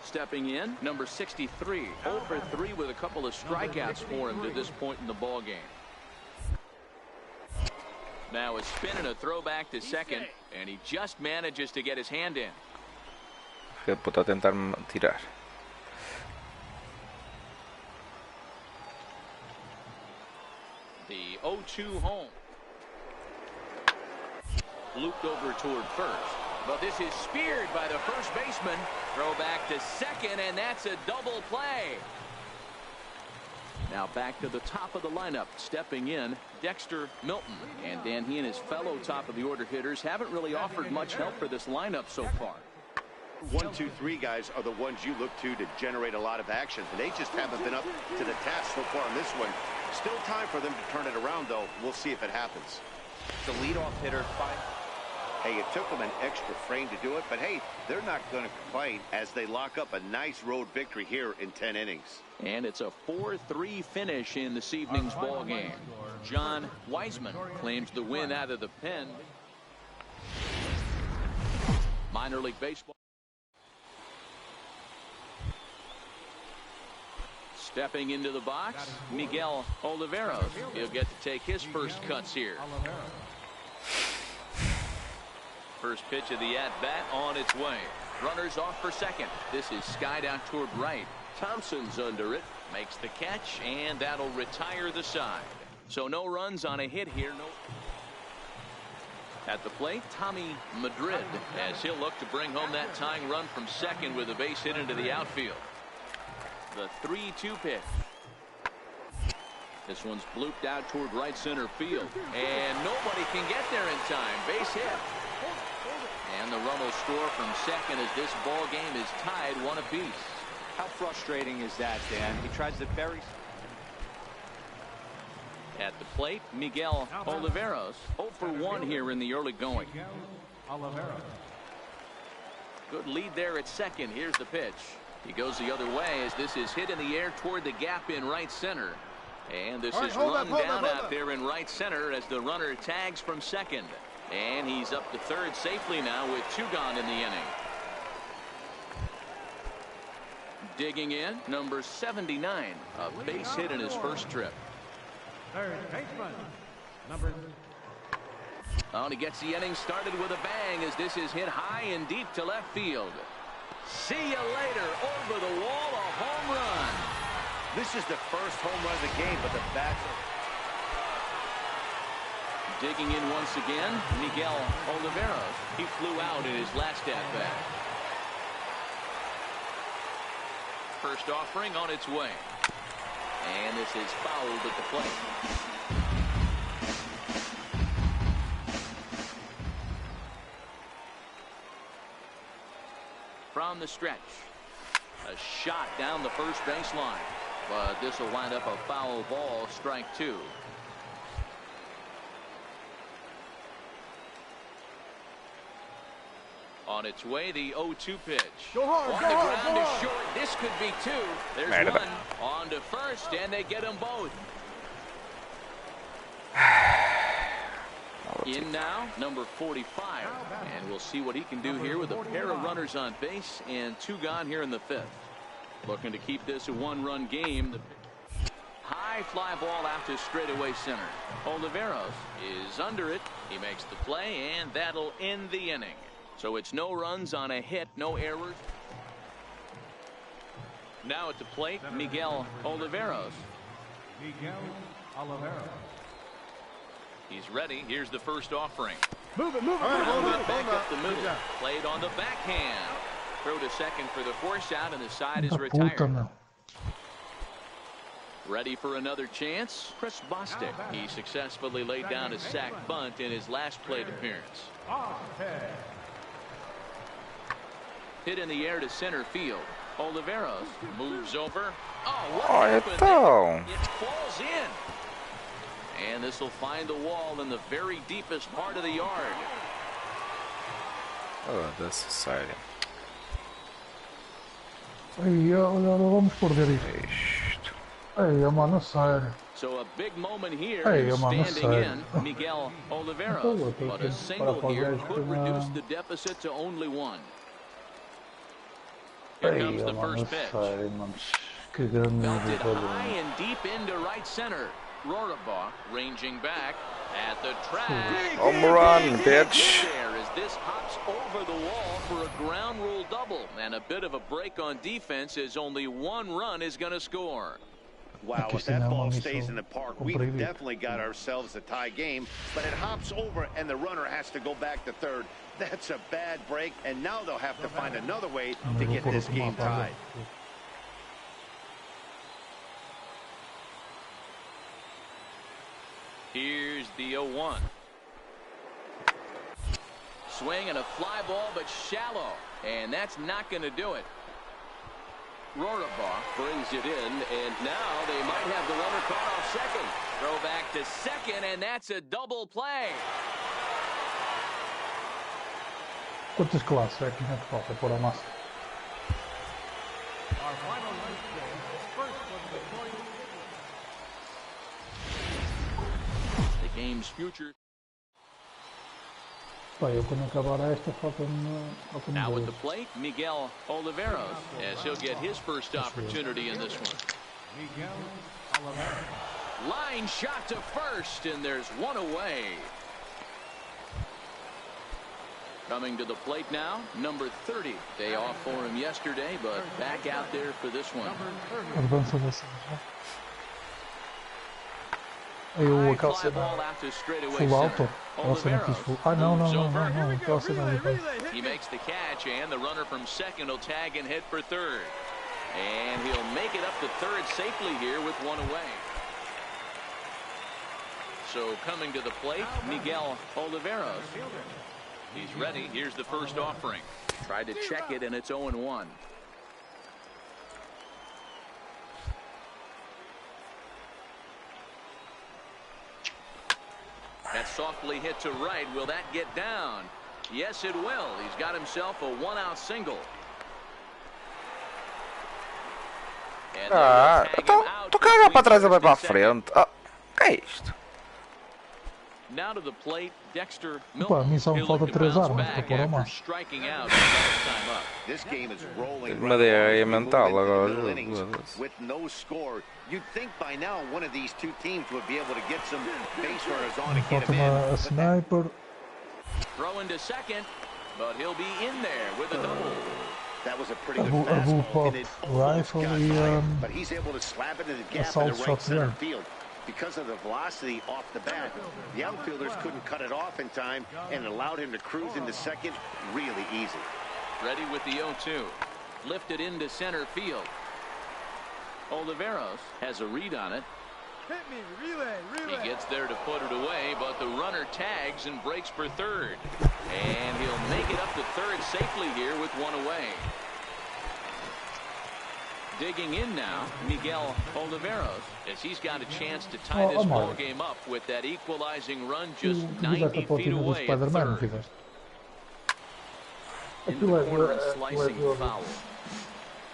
Stepping in, number 63, 0 for 3 with a couple of strikeouts for him to this point in the ball game. Now a spin and a throwback to second, and he just manages to get his hand in. Puta, tentar tirar. The 0-2 home. Looped over toward first. But this is speared by the first baseman. Throw back to second, and that's a double play. Now back to the top of the lineup, stepping in, Dexter Milton. And Dan, he and his fellow top of the order hitters haven't really offered much help for this lineup so far. 1, 2, 3 guys are the ones you look to generate a lot of action. They just haven't been up to the task so far in this one. Still time for them to turn it around, though. We'll see if it happens. The leadoff hitter. Hey, it took them an extra frame to do it, but hey, they're not going to complain as they lock up a nice road victory here in 10 innings. And it's a 4-3 finish in this evening's ball game. John Weisman claims the win out of the pen. Minor League Baseball. Stepping into the box, Miguel Oliveros. He'll get to take his first cuts here. First pitch of the at-bat on its way. Runners off for second. This is skied out toward right. Thompson's under it. Makes the catch, and that'll retire the side. So no runs on a hit here. At the plate, Tommy Madrid, as he'll look to bring home that tying run from second with a base hit into the outfield. The 3-2 pitch. This one's blooped out toward right center field. And nobody can get there in time. Base hit. And the run will score from second as this ball game is tied 1 apiece. How frustrating is that, Dan? He tries to bury. At the plate, Miguel Oliveros. 0 for 1 here in the early going. Good lead there at second. Here's the pitch. He goes the other way as this is hit in the air toward the gap in right center. And this is run down out there in right center as the runner tags from second. And he's up to third safely now with 2 gone in the inning. Digging in, number 79, a base hit in his first trip. Third baseman, number. Oh, and he gets the inning started with a bang as this is hit high and deep to left field. See you later. Over the wall, a home run. This is the first home run of the game, but the bats are... Digging in once again, Miguel Oliveros. He flew out in his last at-bat. First offering on its way. And this is fouled at the plate. From the stretch. A shot down the first baseline. But this will wind up a foul ball, strike 2. On its way, the 0-2 pitch. Go hard, on go the hard, ground go is hard. short. This could be 2. There's one. On to first, and they get them both. In now, number 45. And we'll see what he can do here with a pair of runners on base and 2 gone here in the 5th. Looking to keep this a 1-run game. The high fly ball out to straightaway center. Oliveros is under it. He makes the play, and that'll end the inning. So it's no runs on a hit, no errors. Now at the plate, Miguel Oliveros. Miguel Oliveros. He's ready. Here's the first offering. Move it, move it, Back up the middle. Played on the backhand. Throw to second for the force out, and the side is retired. Ready for another chance? Chris Bostic. He successfully laid down a sac bunt in his last plate appearance. Hit in the air to center field. Oliveros moves over. Oh, what happened there? It falls in. And this will find the wall in the very deepest part of the yard. Oh, that's exciting. Olha, vamos perder isto. Ei, mano, sério. So a big moment here. Hey, standing in, Miguel Oliveros. But a single here could reduce the deficit to only 1. Here comes the first pitch. Belted high and deep into right center. Rohrabaugh ranging back at the track. Home run, bitch. There as this hops over the wall for a ground rule double. And a bit of a break on defense as only 1 run is going to score. Wow, if that ball stays in the park, we've definitely got ourselves a tie game. But it hops over, and the runner has to go back to third. That's a bad break, and now they'll have to find another way to get this game tied. the 0-1. Swing and a fly ball, but shallow. And that's not going to do it. Rorabaugh brings it in, and now they might have the runner caught off second. Throw back to second, and that's a double play. Quantas classes é que ainda falta por a massa? The game's future. Pá, eu quando acabar esta falta-me Now at the dois. plate, Miguel Oliveros, as he'll get his first opportunity in this one. Line shot to first, and there's one away. Coming to the plate now, number 30. Day off for him yesterday, but back out there for this one. Avança você. Aí o aquela Fly cena ball out to straightaway full center. alto. Aquela cena que fiz full. Ah, não, não, não, não, não. Aquela cena ali. He makes the catch, and the runner from second will tag and head for third. And he'll make it up to third safely here with one away. So coming to the plate, Miguel Oliveros. He's ready. Here's the first offering. Tried to check it, and it's 0-1. That's softly hit to right. Will that get down? Yes, it will. He's got himself a one-out single. And they will tag him out Tu caga para trás e vai between para a first and frente. Ah, que é isto? Now to the plate, Dexter Pá, a mim só me He'll falta look to 3 bounce armas para back pôr a after massa. striking out in that time up. This game is rolling Mas é right mental along as we agora. move into the middle innings with no score. You'd think by now one of these two teams would be able to get some base runners on and get Falta-me them in. a But that sniper. Throw into second, but he'll be in there with a double. That was a pretty A good bullpup fastball, and it almost rifle got e by him, but he's able to slap it in the gap in assault the right center shotgun. field. Because of the velocity off the bat, the outfielders couldn't cut it off in time and allowed him to cruise into second really easy. Ready with the 0-2. Lifted into center field. Oliveros has a read on it. Hit me, relay, relay. He gets there to put it away, but the runner tags and breaks for third. And he'll make it up to third safely here with one away. Digging in now, Miguel Oliveros, as he's got a chance to tie this ball game up with that equalizing run just Tu 90 fizeste a feet pontinha do away at Spider-Man, não third. fizeste? In the corner and slicing foul.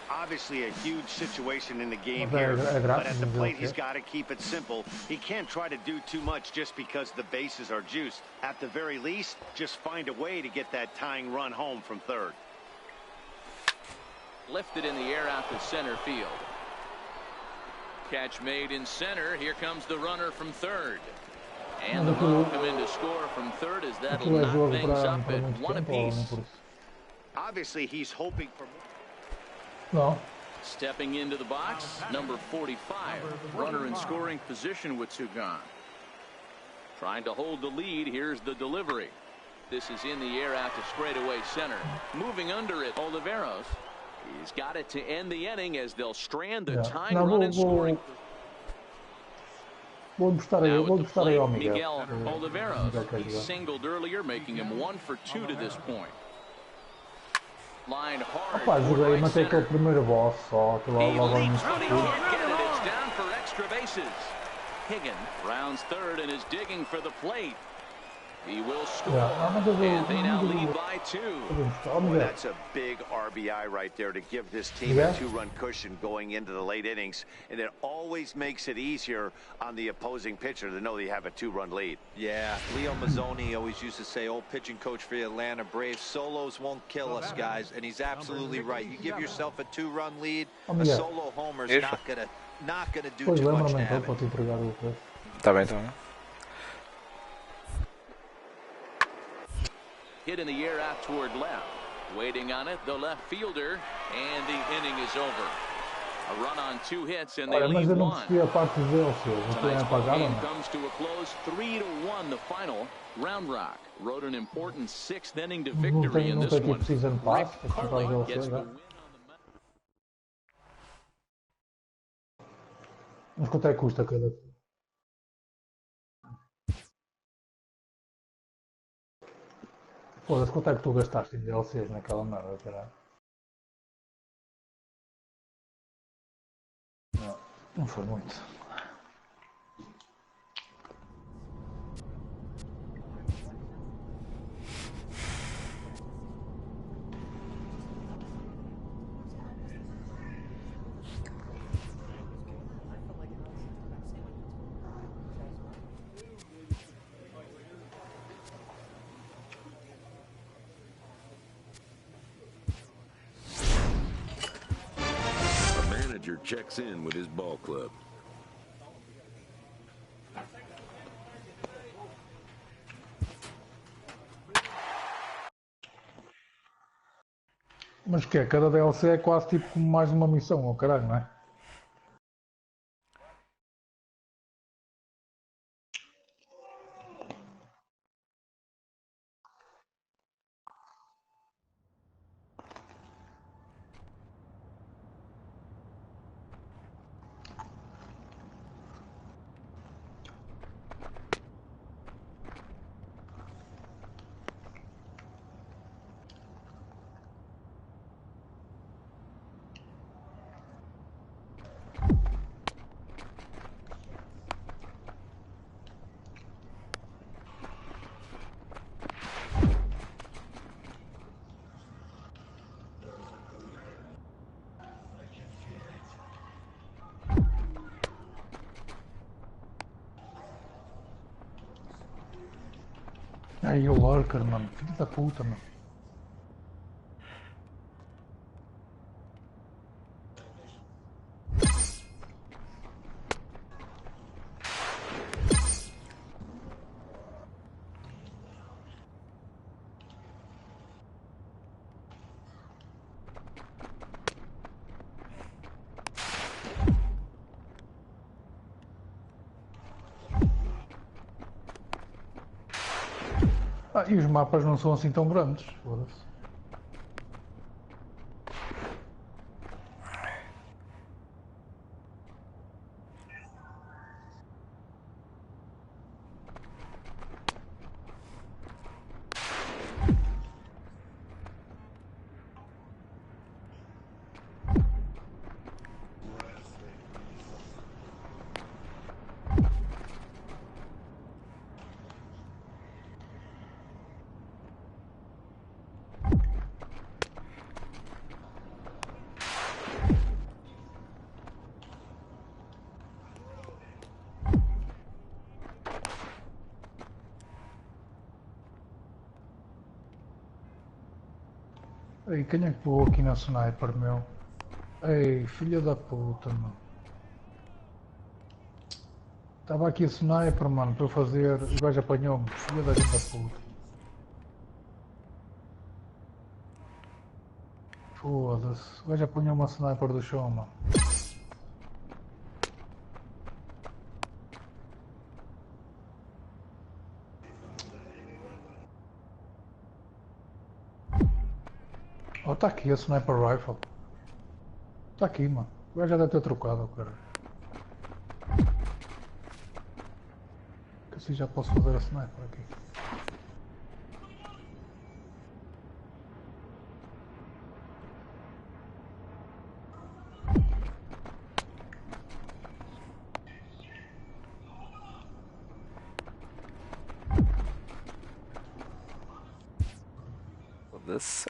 Obviously a huge situation in the game Mas here, é but grátis, at the mas plate é he's ok. got to keep it simple. He can't try to do too much just because the bases are juiced. At the very least, just find a way to get that tying run home from third. Lifted in the air out to center field. Catch made in center. Here comes the runner from third. And the run will come in to score from third as that'll Aquilo é knock jogo things para up at muito one tempo ou nem apiece. por isso? Obviously, he's hoping for Não. Stepping into the box, number 45. Runner in scoring position with two gone. Trying to hold the lead. Here's the delivery. This is in the air out to straightaway center. Moving under it, Oliveros. He's got it to end the inning as they'll strand the tying Não, run in scoring. Vou encostar aí, Now vou at the encostar aí ao plate, Miguel. Miguel Oliveros. Miguel quer He jogar. singled earlier, making him 1 for 2 to this point. Line hard. Opa, toward joguei, right matei center. aquele primeiro boss só, que He logo no leaps when he escuro. can't get it. It's down for extra bases. Higgin rounds third and is digging for the plate. He will score. mas eu vou- And they now eu vou- lead by 2. Vou encostar ao Boy, Miguel. that's a big RBI right there to give this team Yeah. a two-run cushion going into the late innings, and it always makes it easier on the opposing pitcher to know they have a two-run lead. Yeah, Leo Mazzoni always used to say, old pitching coach for the Atlanta Braves, solos won't kill us, guys, and he's absolutely right. You give yourself a two-run lead, a Miguel. solo homer's Isso. not gonna do Pois too much lembra-me então damage. para te entregar o preço. Tá bem, tá bem. Hit in the air out toward left. Waiting on it, the left fielder, and the inning is over. A run on 2 hits, and they Olha, mas lead eu não 1. percebi a parte dele, senhor. Não foi Tonight's ball apagado ou game não? comes to a close, 3-1 the final. Round Rock wrote an important 6th inning to Não victory tem, in não this tem one. tipo season Rick pass, para comprar Carling ele gets the chega. win on the Mas quanto é que custa cada? Foda-se, quanto é que tu gastaste em DLCs naquela merda, caralho? Não foi muito. Checks in with his ball club. Mas que é? Cada DLC é quase tipo como mais uma missão, ou caralho, não é? Aí o Lurker, mano, filho da puta, mano. Ah, e os mapas não são assim tão grandes, foda-se. Ei, quem é que pôs aqui na sniper, meu? Ei, filha da puta, mano. Estava aqui a sniper, mano, para eu fazer... O gajo apanhou-me, filha da puta. Foda-se, o gajo apanhou uma sniper do chão, mano. Oh, tá aqui a sniper rifle. Tá aqui, mano. O gajo já deve ter trocado, cara. Que assim já posso fazer a sniper aqui. Foda-se.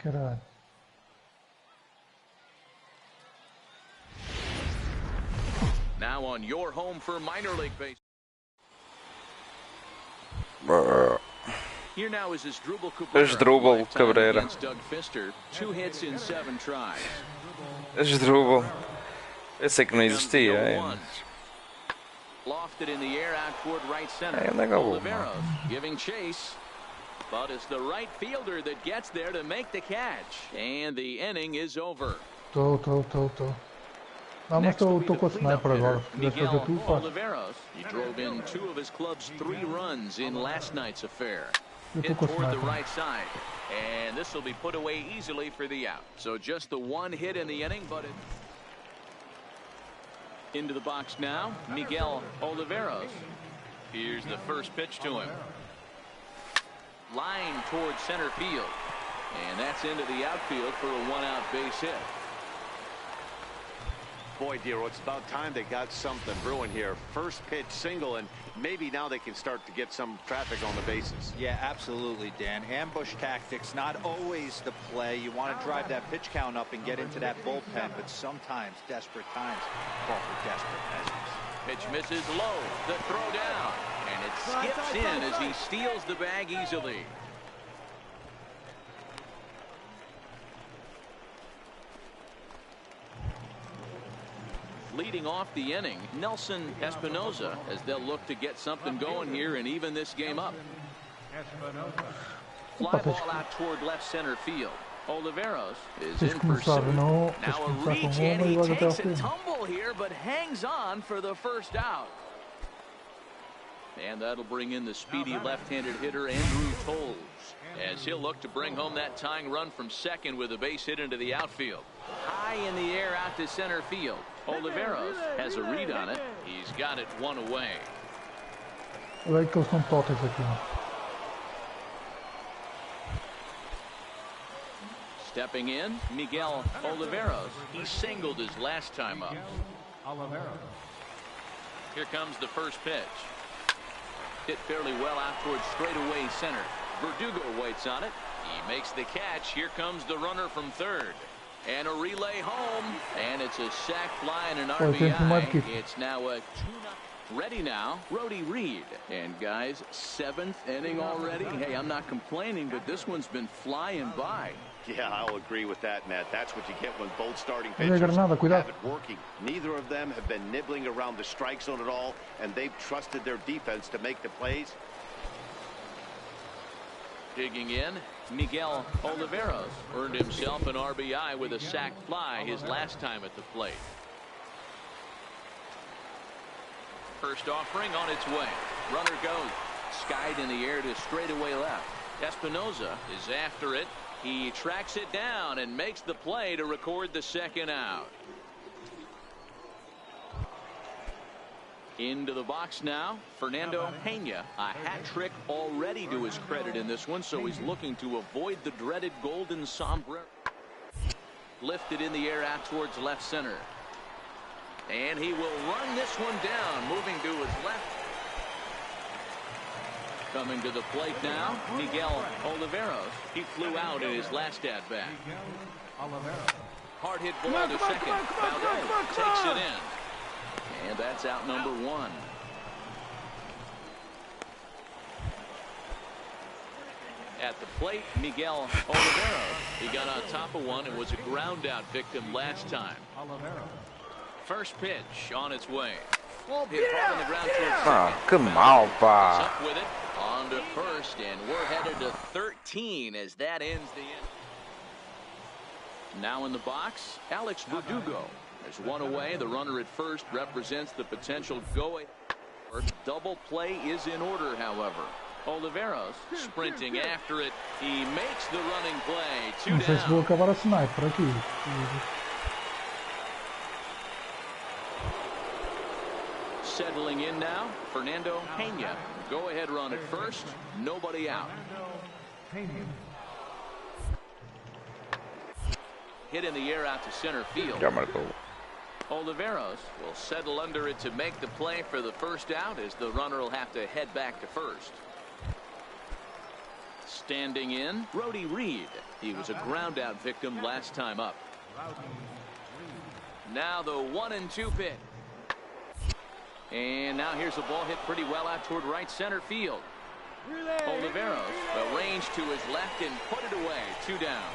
Caralho. Now on your home for minor league baseball. Here now is Asdrubal Cabrera. Doug Fister, 2 hits in 7 tries. Asdrubal. Eu sei que não existia, é. Lofted in the air out toward right center. É legal. Oliveros giving chase. But it's the right fielder that gets there to make the catch. And the inning is over. Tô. Não, mas estou com a sniper agora. Se quiseres fazer tu, faz. Oliveros. He drove in 2 of his club's 3 runs in last night's affair. Eu Hit estou com a toward the sniper. right side. And this will be put away easily for the out. So just the 1 hit in the inning, but into the box now, Miguel Oliveros. Here's the first pitch to him. Line towards center field. And that's into the outfield for a 1-out base hit. Boy, Dero, it's about time they got something brewing here. First pitch single, and maybe now they can start to get some traffic on the bases. Yeah, absolutely, Dan. Ambush tactics, not always the play. You want to drive that pitch count up and get into that bullpen, but sometimes desperate times call for desperate measures. Pitch misses low. The throw down. And it skips in as he steals the bag easily. Leading off the inning, Nelson Espinoza, as they'll look to get something going here and even this game up. Fly ball out toward left center field. Oliveros is in pursuit. Now a reach, and he takes a tumble here, but hangs on for the first out. And that'll bring in the speedy left-handed hitter Andrew Tolles, as he'll look to bring home that tying run from second with a base hit into the outfield. High in the air out to center field. Oliveros has a read on it. He's got it 1 away. Olha aí que eles são totas aqui, mano. Stepping in, Miguel Oliveros. He singled his last time up. Here comes the first pitch. Hit fairly well out towards straightaway center. Verdugo waits on it. He makes the catch. Here comes the runner from third. And a relay home. And it's a sac fly and an RBI. It's now a 2-0. Ready now, Rody Reed. And guys, 7th inning already. Hey, I'm not complaining, but this one's been flying by. Yeah, I'll agree with that, Matt. That's what you get when both starting pitchers have it working. Neither of them have been nibbling around the strike zone at all, and they've trusted their defense to make the plays. Digging in, Miguel Oliveros earned himself an RBI with a sac fly his last time at the plate. First offering on its way. Runner goes. Skied in the air to straightaway left. Espinoza is after it. He tracks it down and makes the play to record the second out. Into the box now, Fernando Pena. A hat trick already to his credit in this one, so he's looking to avoid the dreaded golden sombrero. Lifted in the air out towards left center. And he will run this one down, moving to his left. Coming to the plate now, Miguel Oliveros. He flew out in his last at-bat. Hard hit ball to second. Valdez takes it in. And that's out number 1. At the plate, Miguel Oliveros. He got on top of one and was a ground out victim last time. First pitch on its way. Hit hard on the ground towards second. Que mal, pá. Up with it on to first, and we're headed to 13 as that ends the inning. Now in the box, Alex Verdugo. There's one away. The runner at first represents the potential go. Double play is in order, however. Oliveros sprinting after it. He makes the running play. 2 down. Não sei se vou acabar a sniper aqui. Settling in now, Fernando Pena. Go ahead run at first. Nobody out. Hit in the air out to center field. Oliveros will settle under it to make the play for the first out, as the runner will have to head back to first. Standing in, Rody Reed. He was a ground out victim last time up. Now the 1-2 pitch. And now here's a ball hit pretty well out toward right center field. Oliveros arranged to his left and put it away. 2 down.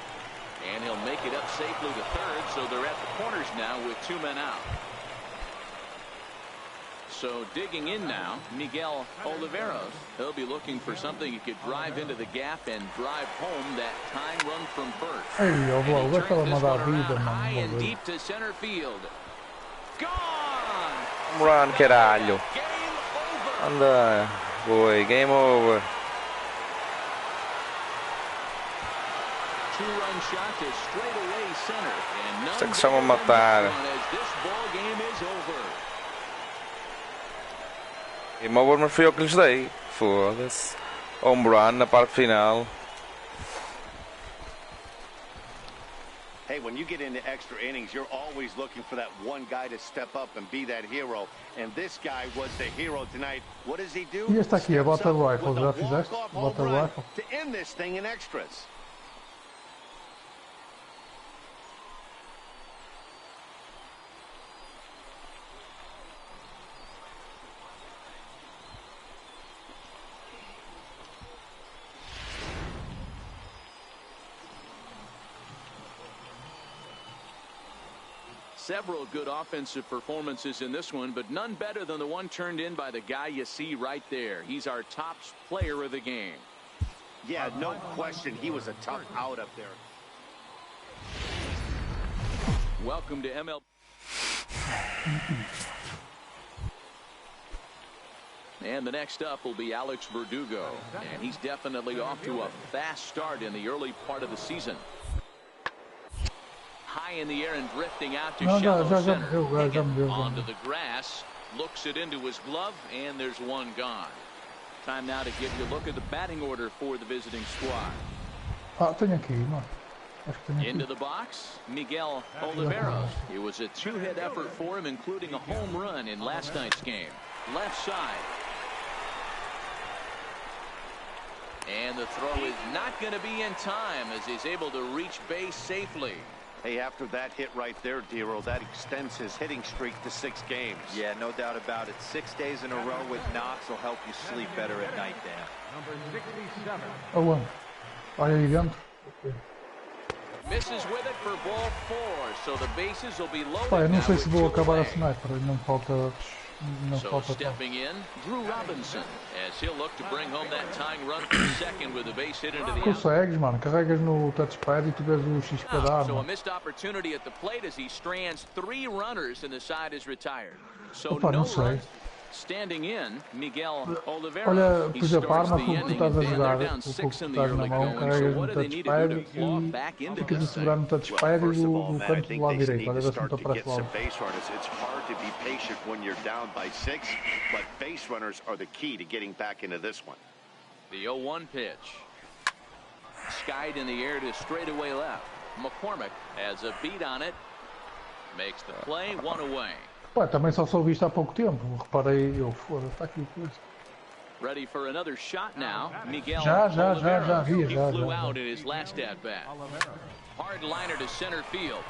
And he'll make it up safely to third, so they're at the corners now with 2 men out. So digging in now, Miguel Oliveros. He'll be looking for something he could drive into the gap and drive home that tying run from first. Ei, ó, And he Vlau, turns deixa ela this mandar one a vida, around high mano. and deep to center field. Gone! Home run, caralho. Game over. Anda. Boy, game over. Two-run shot to straightaway center. And none Isto é que chama better than matar. this one as this ball game is over. Game over, mas foi eu que lhes dei. Foda-se. Home run na parte final. Hey, when you get into extra innings, you're always looking for that one guy to step up and be that hero. And this guy was the hero tonight. What does he do? E este aqui, a bota rifle, já With a fizeste? walk-off Bota home run rifle. to end this thing in extras. Several good offensive performances in this one, but none better than the one turned in by the guy you see right there. He's our top player of the game. Yeah, no question. He was a tough out up there. Welcome to ML. And the next up will be Alex Verdugo. And he's definitely off to a fast start in the early part of the season. High in the air and drifting out to shallow center. Onto the grass, looks it into his glove, and there's one gone. Time now to give you a look at the batting order for the visiting squad. Ah, tenho aqui, mano. Acho que tenho Into aqui. the box, Miguel Oliveros. It was a two-hit effort for him, including a home run in last night's game. Left side. And the throw is not going to be in time as he's able to reach base safely. Hey, after that hit right there, Dero, that extends his hitting streak to 6 games. Yeah, no doubt about it. 6 days in a row with knocks will help you sleep better at night, Dan. Number 67. Aonde? Olha aí dentro. Misses with it for ball 4, so the bases will be loaded. Pá, eu não now sei se with vou two acabar a away. sniper. Não falta. Não So falta tanto. stepping in, Drew Robinson, as he'll look to bring home that tying run for second with a base hit into the out. Consegues, mano. Carregas no touchpad e tu vês o X que dá, So a mano. missed opportunity at the plate as he strands 3 runners and the side is retired. So Opa, no não sei. runs. Standing in, Miguel Oliveros. Olha, He por exemplo, a starts arma the que tu inning estás a and they're jogar, down o que 6 tu in the estás na early mão, going. So carregas what no do they need to do touchpad to claw e back into ficas a this segurar thing? no touchpad e First of do all, man, I canto do think lado they direito. need Olha, to vê se não start te to aparece get logo. some base runners. It's hard to be patient when you're down by 6, but base runners are the key to getting back into this one. The 0-1 pitch. Skied in the air to straightaway left. McCormick has a beat on it. Makes the play, 1 away. Pá, também só soube isto há pouco tempo. Reparei, eu foda, está aqui coisa. Ready for another shot now. Miguel Já vi, Oliveros. He já. flew out in his last at-bat. Hard liner to center field.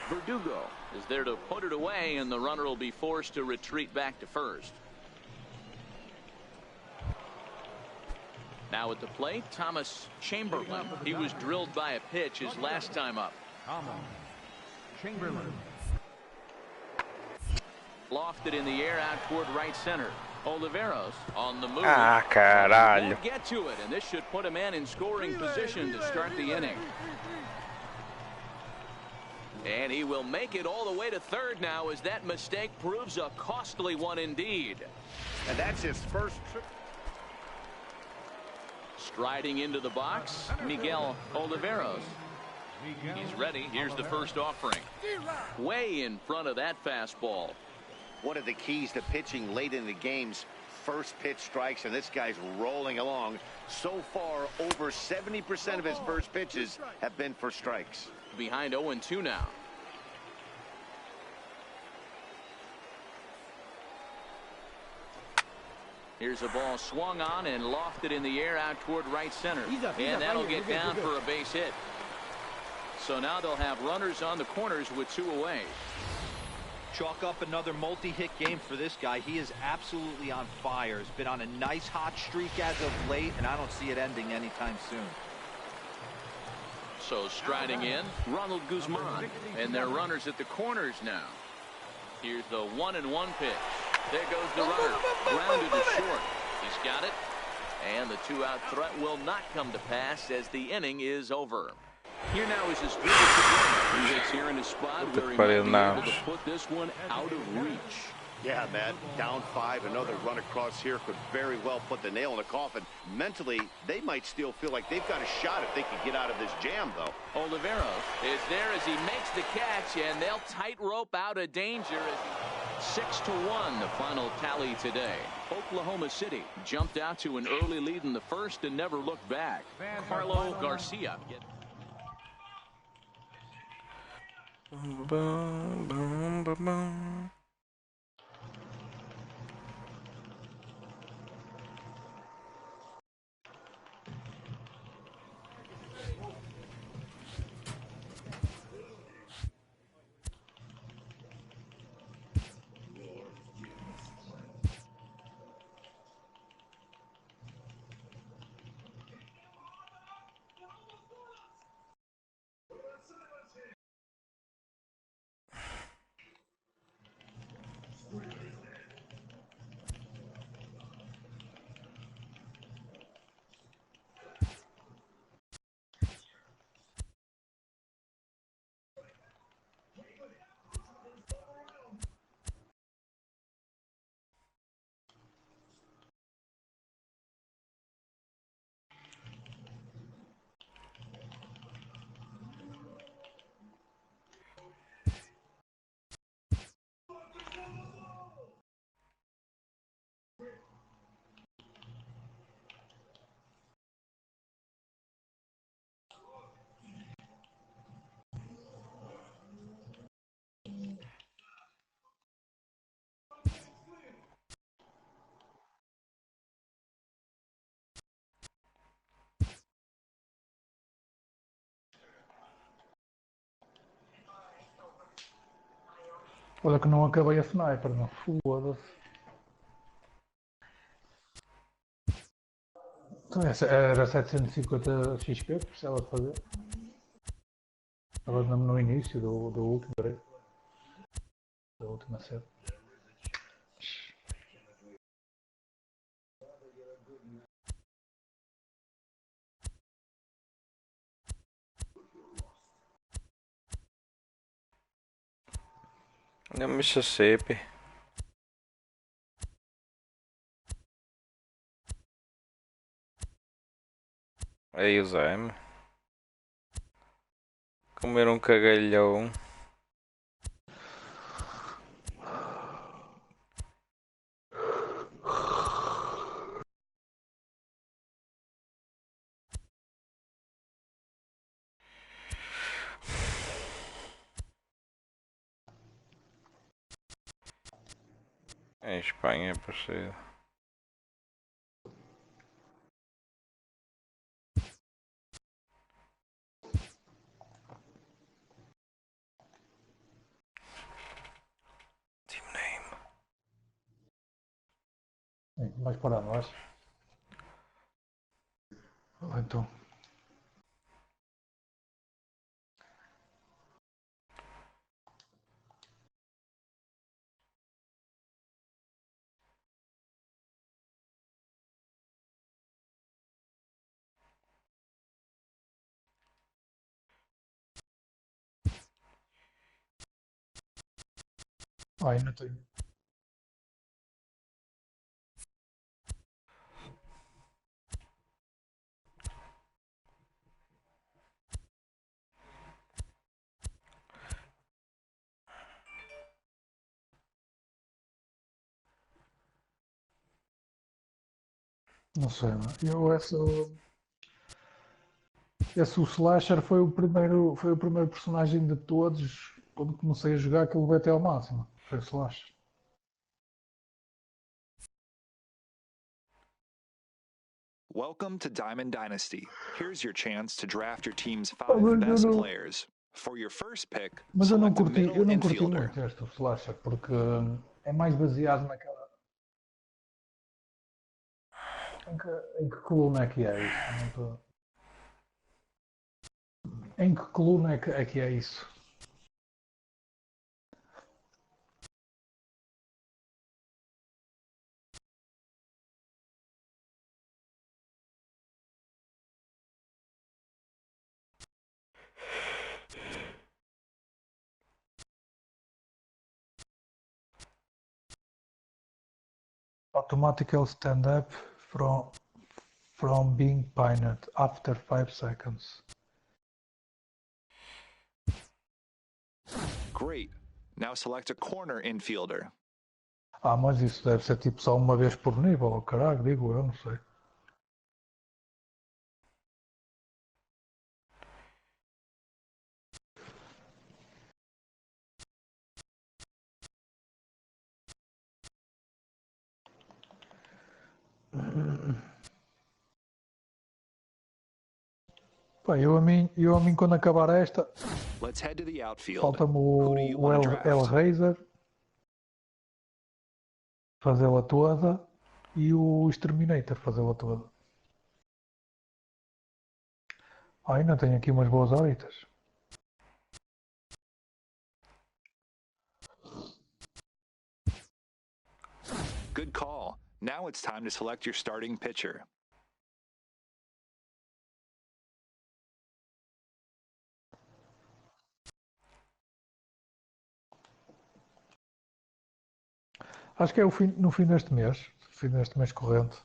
Verdugo is there to put it away, and the runner will be forced to retreat back to first. Now at the plate, Thomas Chamberlain. He was drilled by a pitch his last time up. Chamberlain. Lofted in the air out toward right center. Oliveros on the move. Ah, caralho. Won't get to it, and this should put a man in scoring position to start the inning. And he will make it all the way to third now as that mistake proves a costly one indeed. And that's his first trip. Striding into the box, Miguel Oliveros. He's ready. Here's the first offering. Way in front of that fastball. One of the keys to pitching late in the game's first pitch strikes, and this guy's rolling along. So far, over 70% of his first pitches have been for strikes. Behind 0-2 now. Here's a ball swung on and lofted in the air out toward right center. And that'll get down for a base hit. So now they'll have runners on the corners with 2 away. Chalk up another multi-hit game for this guy. He is absolutely on fire. He's been on a nice hot streak as of late, and I don't see it ending anytime soon. So striding in, Ronald Guzman. And they're runners at the corners now. Here's the 1-1 pitch. There goes the runner. Grounded to short. He's got it. And the two-out threat will not come to pass as the inning is over. Here now is his field again. He hits here in a spot where he might be able to put this one out of reach. Yeah, man, down 5, another run across here could very well put the nail in the coffin. Mentally, they might still feel like they've got a shot if they can get out of this jam, though. Oliveros is there as he makes the catch, and they'll tightrope out of danger. 6-1, the final tally today. Oklahoma City jumped out to an early lead in the first and never looked back. Carlo Garcia. Boom, boom, boom, boom. Olha que não acabei a sniper, não. Foda-se. Então era 750 XP que precisava de fazer. Estava no início do último, da última série. No Mississippi. Aí o Zé. Comer um cagalhão. Em Espanha é parecido. Team name. Mais para nós. Então. Ainda tenho. Não sei, eu esse o Slasher foi o primeiro personagem de todos quando comecei a jogar que eu levei até ao máximo. Foi o Slasher. Welcome to Diamond Dynasty. Here's your chance to draft your team's 5 best players. For your first pick, mas eu não select a curti, middle eu não curti infielder. muito este o Slasher porque é mais baseado naquela. Em que coluna é que é isso? Não tô... Em que coluna é que é isso? Automatical stand up from being pinned after 5 seconds. Great. Now select a corner infielder. Ah, mas isso deve ser tipo só uma vez por nível, oh, caralho, digo eu, não sei. Pá, eu a mim quando acabar esta, Let's head to the outfield. falta-me Who do you o want to draft? Hellraiser, fazê-la toda, e o Exterminator, fazê-la toda. Ah, ainda tenho aqui umas boas horitas. Good call. Now it's time to select your starting pitcher. Acho que é no fim deste mês corrente.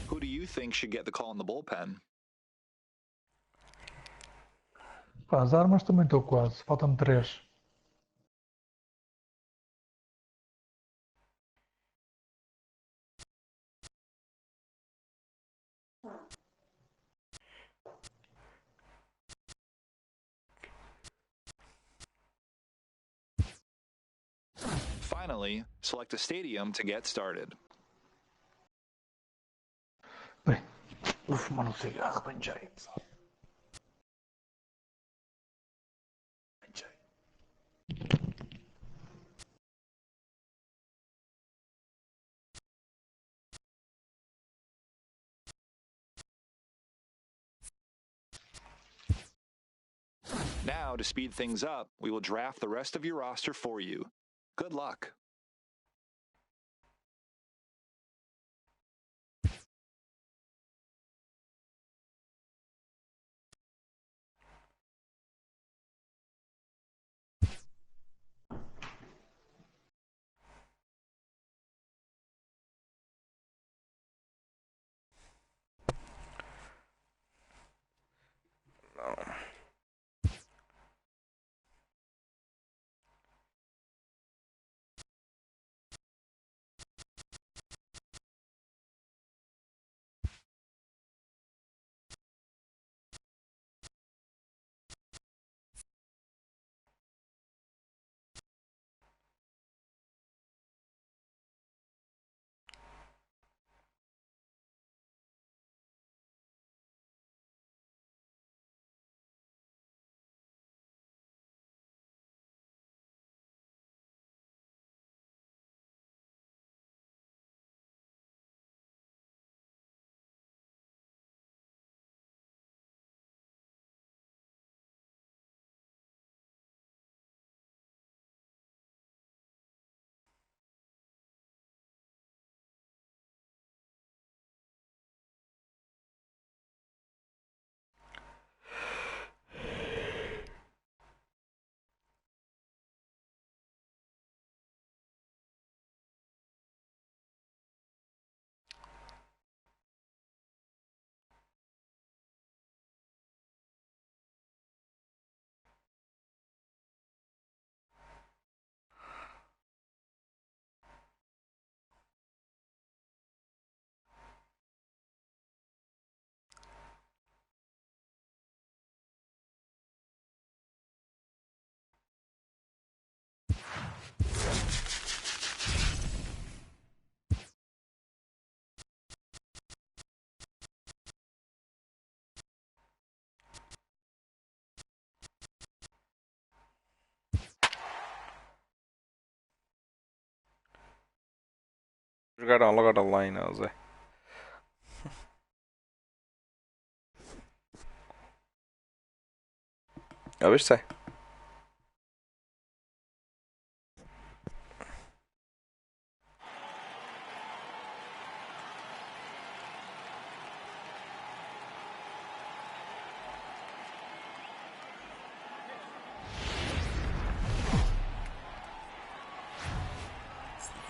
Who do you think should get the call in the bullpen? Pá, as armas também estou quase, faltam-me 3. Finally, select a stadium to get started. Bem, vou fumar um cigarro, bem jeito. Now, to speed things up, we will draft the rest of your roster for you. Good luck. Jogaram logo a lane, Zé. Ja, visst sei.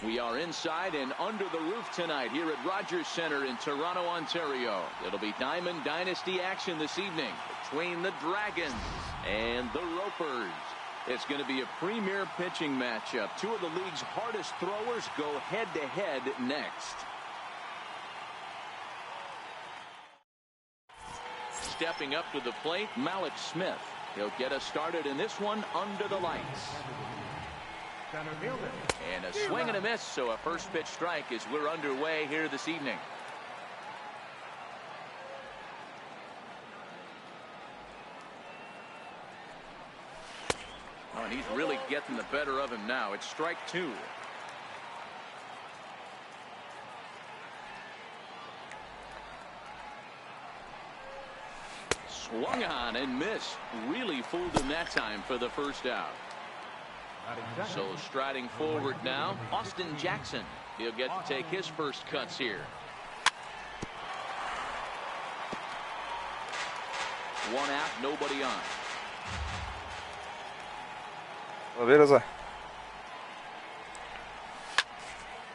We are inside and under the roof tonight here at Rogers Center in Toronto, Ontario. It'll be Diamond Dynasty action this evening between the Dragons and the Ropers. It's going to be a premier pitching matchup. Two of the league's hardest throwers go head-to-head next. Stepping up to the plate, Malik Smith. He'll get us started in this one under the lights. And a swing and a miss, so a first pitch strike as we're underway here this evening. Oh, and he's really getting the better of him now. It's strike two. Swung on and missed. Really fooled him that time for the first out. So striding forward now, Austin Jackson. He'll get to take his first cuts here. One out, nobody on.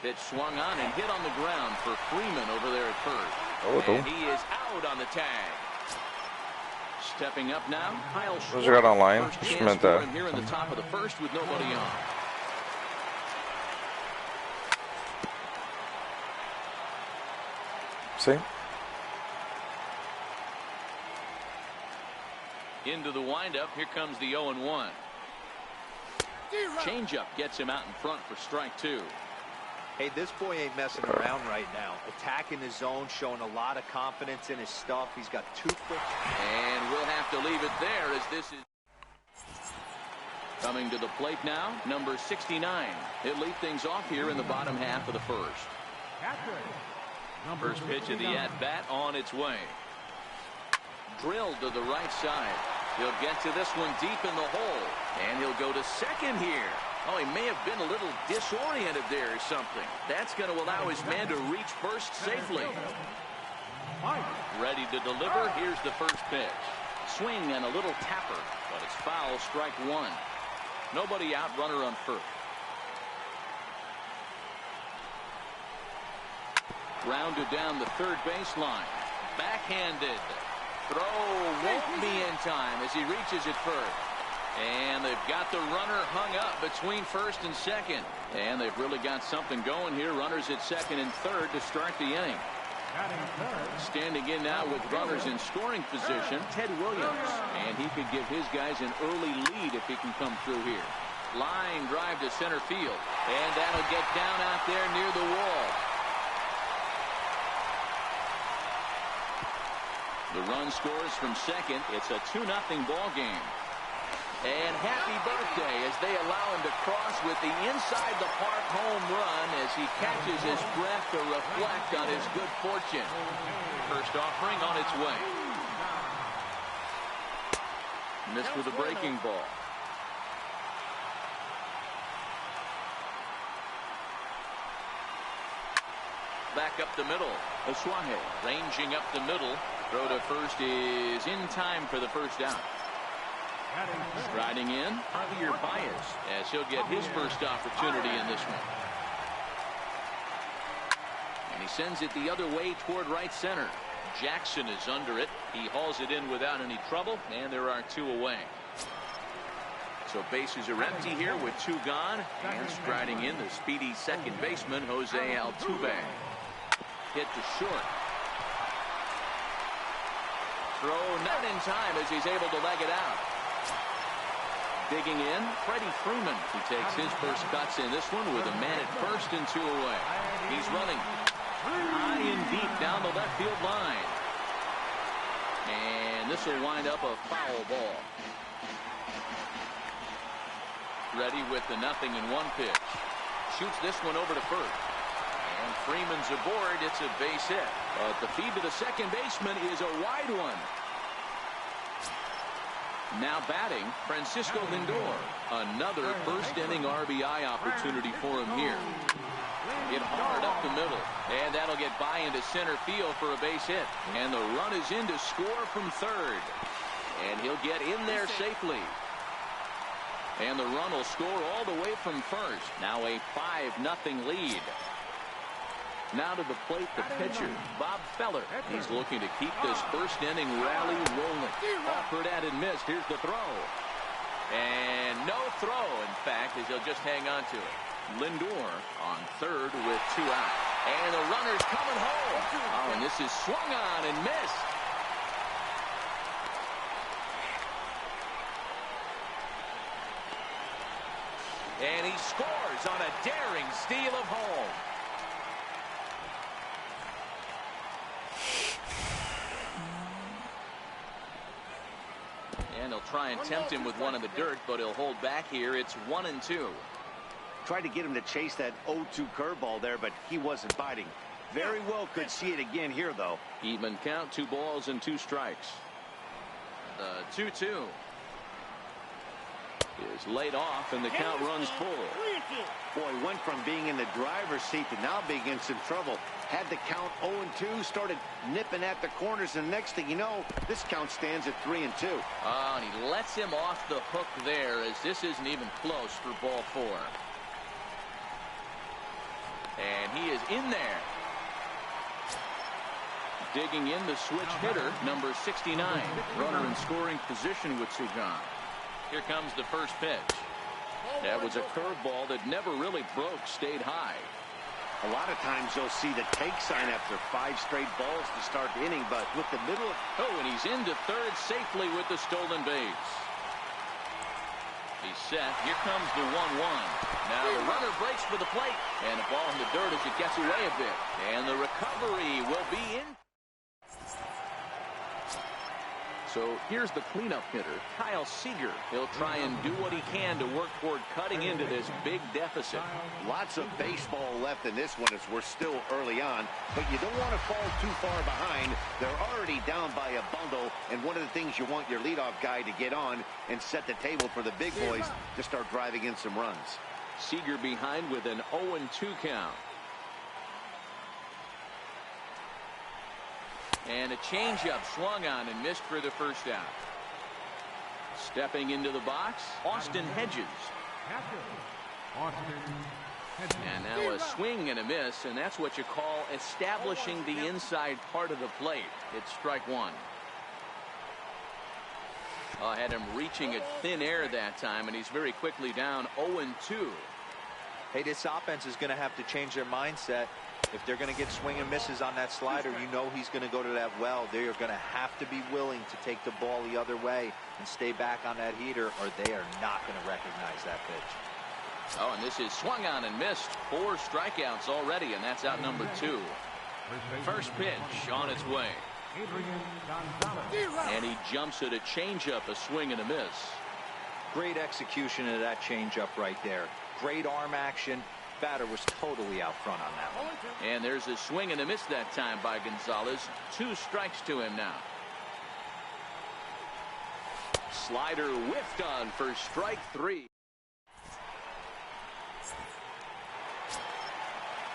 Pitch swung on and hit on the ground for Freeman over there at first. And he is out on the tag. Stepping up now, Kyle Schwarber. Jogar online, First chance for him here in the top of the first with nobody on. See? Into the windup, here comes the 0-1. Changeup gets him out in front for strike two. Hey, this boy ain't messing around right now. Attacking the zone, showing a lot of confidence in his stuff. He's got two quick. And we'll have to leave it there as this is coming to the plate now, number 69. He'll lead things off here in the bottom half of the first. First pitch of the at-bat on its way. Drilled to the right side. He'll get to this one deep in the hole. And he'll go to second here. Oh, he may have been a little disoriented there or something. That's going to allow his man to reach first safely. Ready to deliver. Here's the first pitch. Swing and a little tapper, but it's foul, strike one. Nobody out, runner on first. Grounded down the third baseline. Backhanded. Throw won't be in time as he reaches it first. And they've got the runner hung up between first and second. And they've really got something going here. Runners at second and third to start the inning. Standing in now with runners in scoring position, Ted Williams. And he could give his guys an early lead if he can come through here. Line drive to center field. And that'll get down out there near the wall. The run scores from second. It's a 2-0 ball game. And happy birthday as they allow him to cross with the inside the park home run as he catches his breath to reflect on his good fortune. First offering on its way. Missed with a breaking ball. Back up the middle. Asuaje ranging up the middle. Throw to first is in time for the first out. Striding in, Javier Baez, as he'll get his first opportunity in this one. And he sends it the other way toward right center. Jackson is under it. He hauls it in without any trouble, and there are two away. So bases are empty here with two gone, and striding in the speedy second baseman, Jose Altuve. Hit to short. Throw not in time as he's able to leg it out. Digging in, Freddie Freeman. He takes his first cuts in this one with a man at first and two away. He's running high and deep down the left field line. And this will wind up a foul ball. Ready with the 0-1 pitch. Shoots this one over to first. And Freeman's aboard. It's a base hit. But the feed to the second baseman is a wide one. Now batting, Francisco Lindor. Another first-inning RBI opportunity for him here. Hit hard up the middle, and that'll get by into center field for a base hit. And the run is in to score from third. And he'll get in there safely. And the run will score all the way from first. Now a 5-0 lead. Now to the plate, the pitcher, Bob Feller. He's looking to keep this first-inning rally rolling. Offered at and missed. Here's the throw. And no throw, in fact, as he'll just hang on to it. Lindor on third with 2 out. And the runner's coming home. Oh, and this is swung on and missed. And he scores on a daring steal of home. And they'll try and tempt him with one in the dirt, but he'll hold back here. It's 1-2. Tried to get him to chase that 0-2 curveball there, but he wasn't biting. Very well could see it again here, though. Even count, 2 balls and 2 strikes. The 2-2 is laid off, and the count runs full. Boy, went from being in the driver's seat to now being in some trouble. Had the count 0-2, started nipping at the corners, and next thing you know, this count stands at 3-2. Oh, and he lets him off the hook there, as this isn't even close for ball 4. And he is in there. Digging in the switch hitter, number 69. Runner in scoring position with Sugan. Here comes the first pitch. That was a curveball that never really broke, stayed high. A lot of times you'll see the take sign after 5 straight balls to start the inning, but with the middle of... Oh, and he's into third safely with the stolen base. He's set. Here comes the 1-1. Now the runner breaks for the plate, and a ball in the dirt as it gets away a bit. And the recovery will be in. So here's the cleanup hitter, Kyle Seager. He'll try and do what he can to work toward cutting into this big deficit. Lots of baseball left in this one as we're still early on, but you don't want to fall too far behind. They're already down by a bundle, and one of the things you want your leadoff guy to get on and set the table for the big boys to start driving in some runs. Seager behind with an 0-2 count. And a changeup swung on and missed for the first out. Stepping into the box, Austin Hedges. And now a swing and a miss, and that's what you call establishing the inside part of the plate. It's strike 1. I had him reaching at thin air that time, and he's very quickly down 0-2. Hey, this offense is going to have to change their mindset. If they're going to get swing and misses on that slider, you know he's going to go to that well. They are going to have to be willing to take the ball the other way and stay back on that heater, or they are not going to recognize that pitch. Oh, and this is swung on and missed. 4 strikeouts already, and that's out number 2. First pitch on its way. And he jumps at a changeup, a swing and a miss. Great execution of that changeup right there. Great arm action. Batter was totally out front on that one. And there's a swing and a miss that time by Gonzalez. 2 strikes to him now. Slider whiffed on for strike 3.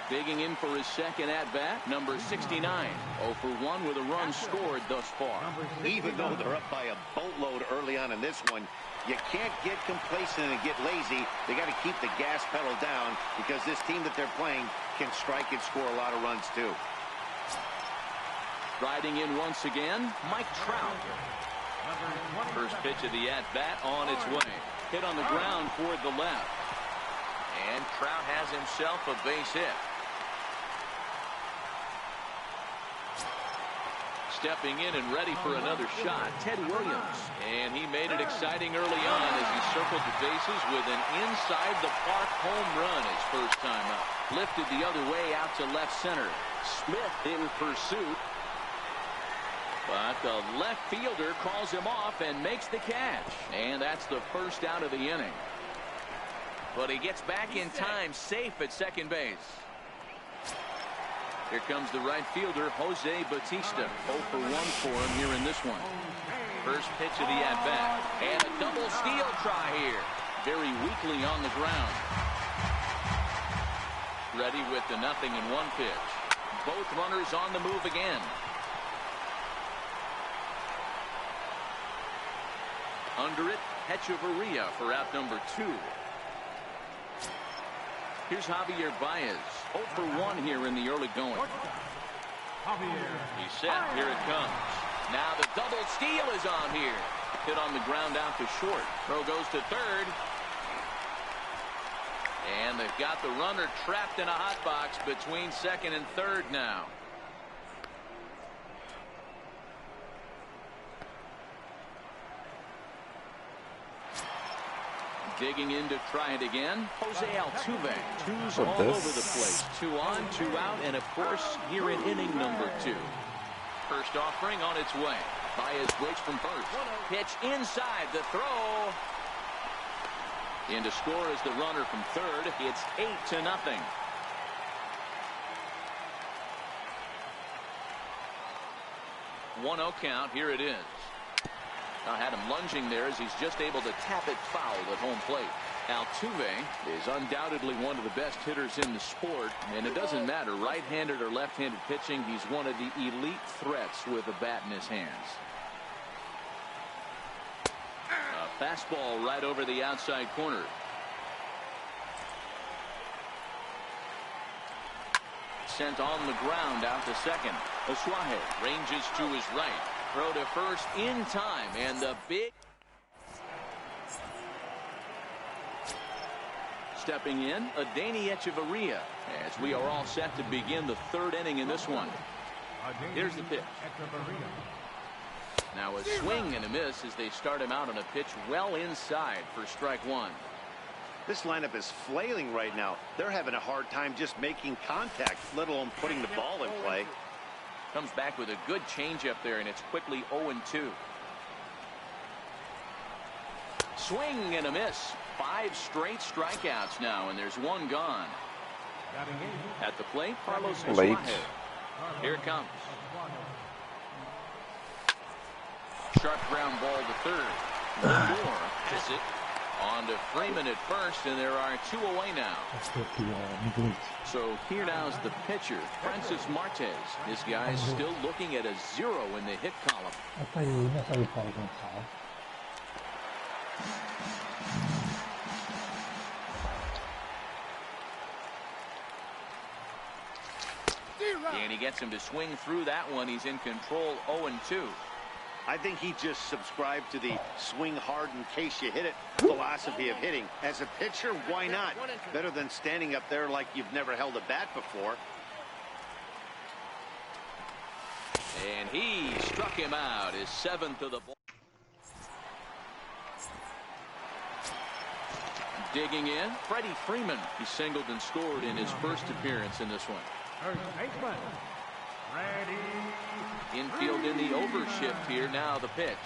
Digging in for his second at-bat, number 69. 0 for 1 with a run scored thus far. Even though they're up by a boatload early on in this one, you can't get complacent and get lazy. They got to keep the gas pedal down because this team that they're playing can strike and score a lot of runs too. Riding in once again, Mike Trout. First pitch of the at-bat on its way. Hit on the ground toward the left. And Trout has himself a base hit. Stepping in and ready for another shot, Ted Williams. And he made it exciting early on as he circled the bases with an inside-the-park home run his first time up. Lifted the other way out to left center. Smith in pursuit. But the left fielder calls him off and makes the catch. And that's the first out of the inning. But he gets back in time, safe at second base. Here comes the right fielder, Jose Bautista. 0 for 1 for him here in this one. First pitch of the at-bat. And a double steal try here. Very weakly on the ground. Ready with the 0-1 pitch. Both runners on the move again. Under it, Hechavarria for out number 2. Here's Javier Baez. 0 for 1 here in the early going. He's set. Here it comes. Now the double steal is on here. Hit on the ground out to short. Throw goes to third. And they've got the runner trapped in a hot box between second and third now. Digging in to try it again, Jose Altuve. Twos all over the place. 2 on, 2 out, and of course, here in inning number 2. First offering on its way. Baez breaks from first. Pitch inside the throw. In to score is the runner from third. It's 8-0. One-0 count. Here it is. I had him lunging there as he's just able to tap it foul at home plate. Altuve is undoubtedly one of the best hitters in the sport, and it doesn't matter right-handed or left-handed pitching. He's one of the elite threats with a bat in his hands. A fastball right over the outside corner. Sent on the ground out to second. Asuaje ranges to his right. Throw to first in time, and the big stepping in, Adeiny Hechavarria, as we are all set to begin the third inning in this one. Here's the pitch. Now a swing and a miss as they start him out on a pitch well inside for strike 1. This lineup is flailing right now. They're having a hard time just making contact, let alone putting the ball in play. Comes back with a good changeup there, and it's quickly 0-2. Swing and a miss. 5 straight strikeouts now, and there's 1 gone. At the plate, Carlos Asuaje. Here it comes. Sharp ground ball to third. Lindor has it. On to Freeman at first, and there are 2 away now. So here now's the pitcher, Francis Martes. This guy's still looking at a 0 in the hit column. And he gets him to swing through that one. He's in control, 0-2. I think he just subscribed to the swing hard in case you hit it philosophy of hitting. As a pitcher, why not? Better than standing up there like you've never held a bat before. And he struck him out, his 7th of the ball. Digging in, Freddie Freeman. He singled and scored in his first appearance in this one. Infield in the overshift here. Now the pitch.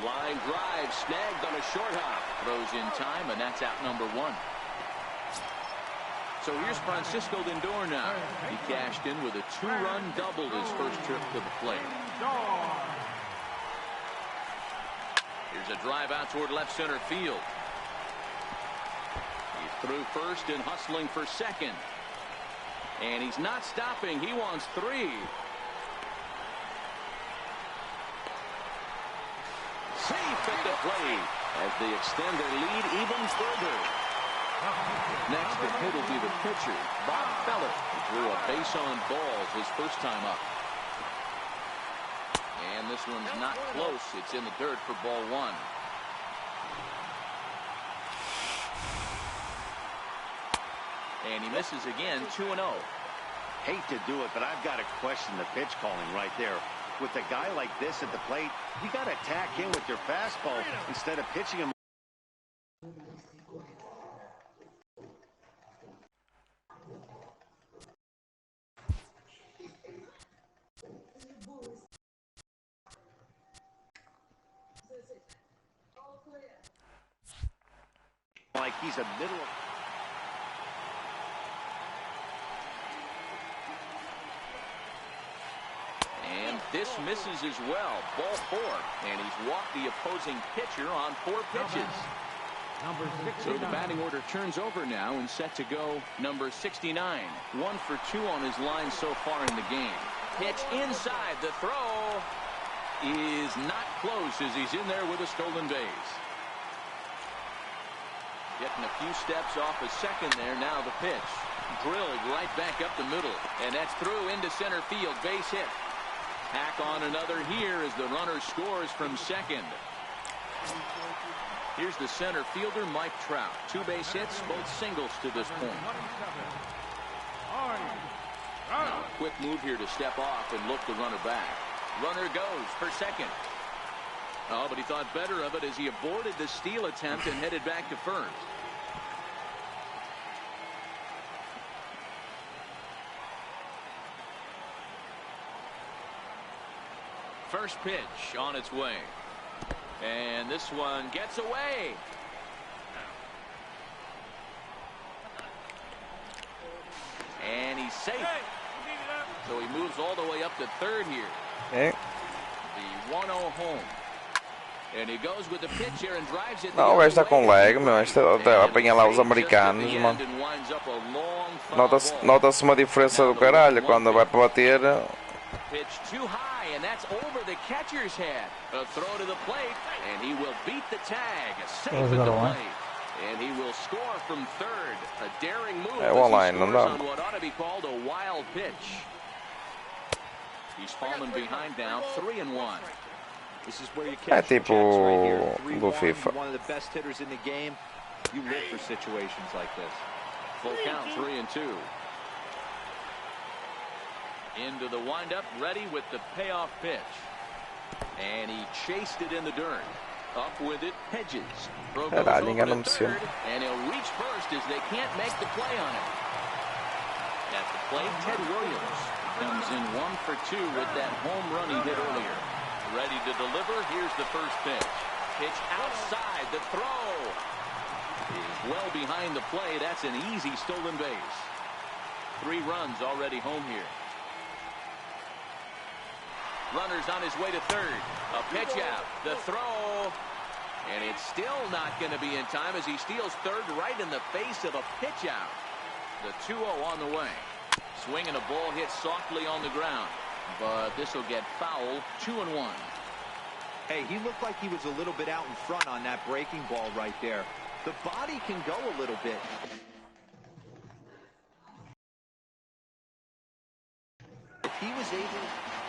Line drive snagged on a short hop. Throws in time, and that's out number 1. So here's Francisco Lindor now. He cashed in with a 2-run double his first trip to the plate. Here's a drive out toward left center field. He's through first and hustling for second. And he's not stopping. He wants 3. Safe at the plate as they extend their lead even further. Next to hit will be the pitcher, Bob Feller, who threw a base on balls his first time up. And this one's not close. It's in the dirt for ball 1. And he misses again, 2-0. Hate to do it, but I've got to question the pitch calling right there. With a guy like this at the plate, you got to tack in with your fastball instead of pitching him. Like he's a middle of... And This misses as well. Ball 4. And he's walked the opposing pitcher on 4 pitches. So the batting order turns over now and set to go number 69. 1 for 2 on his line so far in the game. Pitch inside. The throw is not close as he's in there with a stolen base. Getting a few steps off a second there. Now the pitch. Drilled right back up the middle. And that's through into center field. Base hit. Hack on another here as the runner scores from second. Here's the center fielder, Mike Trout. 2 base hits, both singles to this point. Now a quick move here to step off and look the runner back. Runner goes for second. Oh, but he thought better of it as he aborted the steal attempt and headed back to first. First pitch on its way. And this one gets away. And he's safe. So he moves all the way up to third here. Okay. The 1-0 home. And he goes with the pitch here and drives it. Não, o gajo está com lag, meu. Está a apanhar lá os americanos, mano. Nota-se uma diferença do caralho quando vai para bater. Pitch too high, and that's over the catcher's head. A throw to the plate, and he will beat the tag. Safe at the plate. And he will score from third. A daring move as he scores on what ought to be called a wild pitch. He's fallen behind now, 3-1. This is where you catch the checks right here. 3-1, one of the best hitters in the game. You live for situations like this. Full count, 3-2. Into the windup, ready with the payoff pitch. And he chased it in the dirt. Up with it, Hedges. Throw goes over to third, and he'll reach first as they can't make the play on it. At the plate, Ted Williams comes in 1 for 2 with that home run he hit earlier. Ready to deliver, here's the first pitch. Pitch outside, the throw is well behind the play. That's an easy stolen base. 3 runs already home here. Runner's on his way to third. A pitch out. The throw. And it's still not going to be in time as he steals third right in the face of a pitch out. The 2-0 on the way. Swinging a ball hit softly on the ground. But this will get foul. 2-1. Hey, he looked like he was a little bit out in front on that breaking ball right there. The body can go a little bit. If he was able...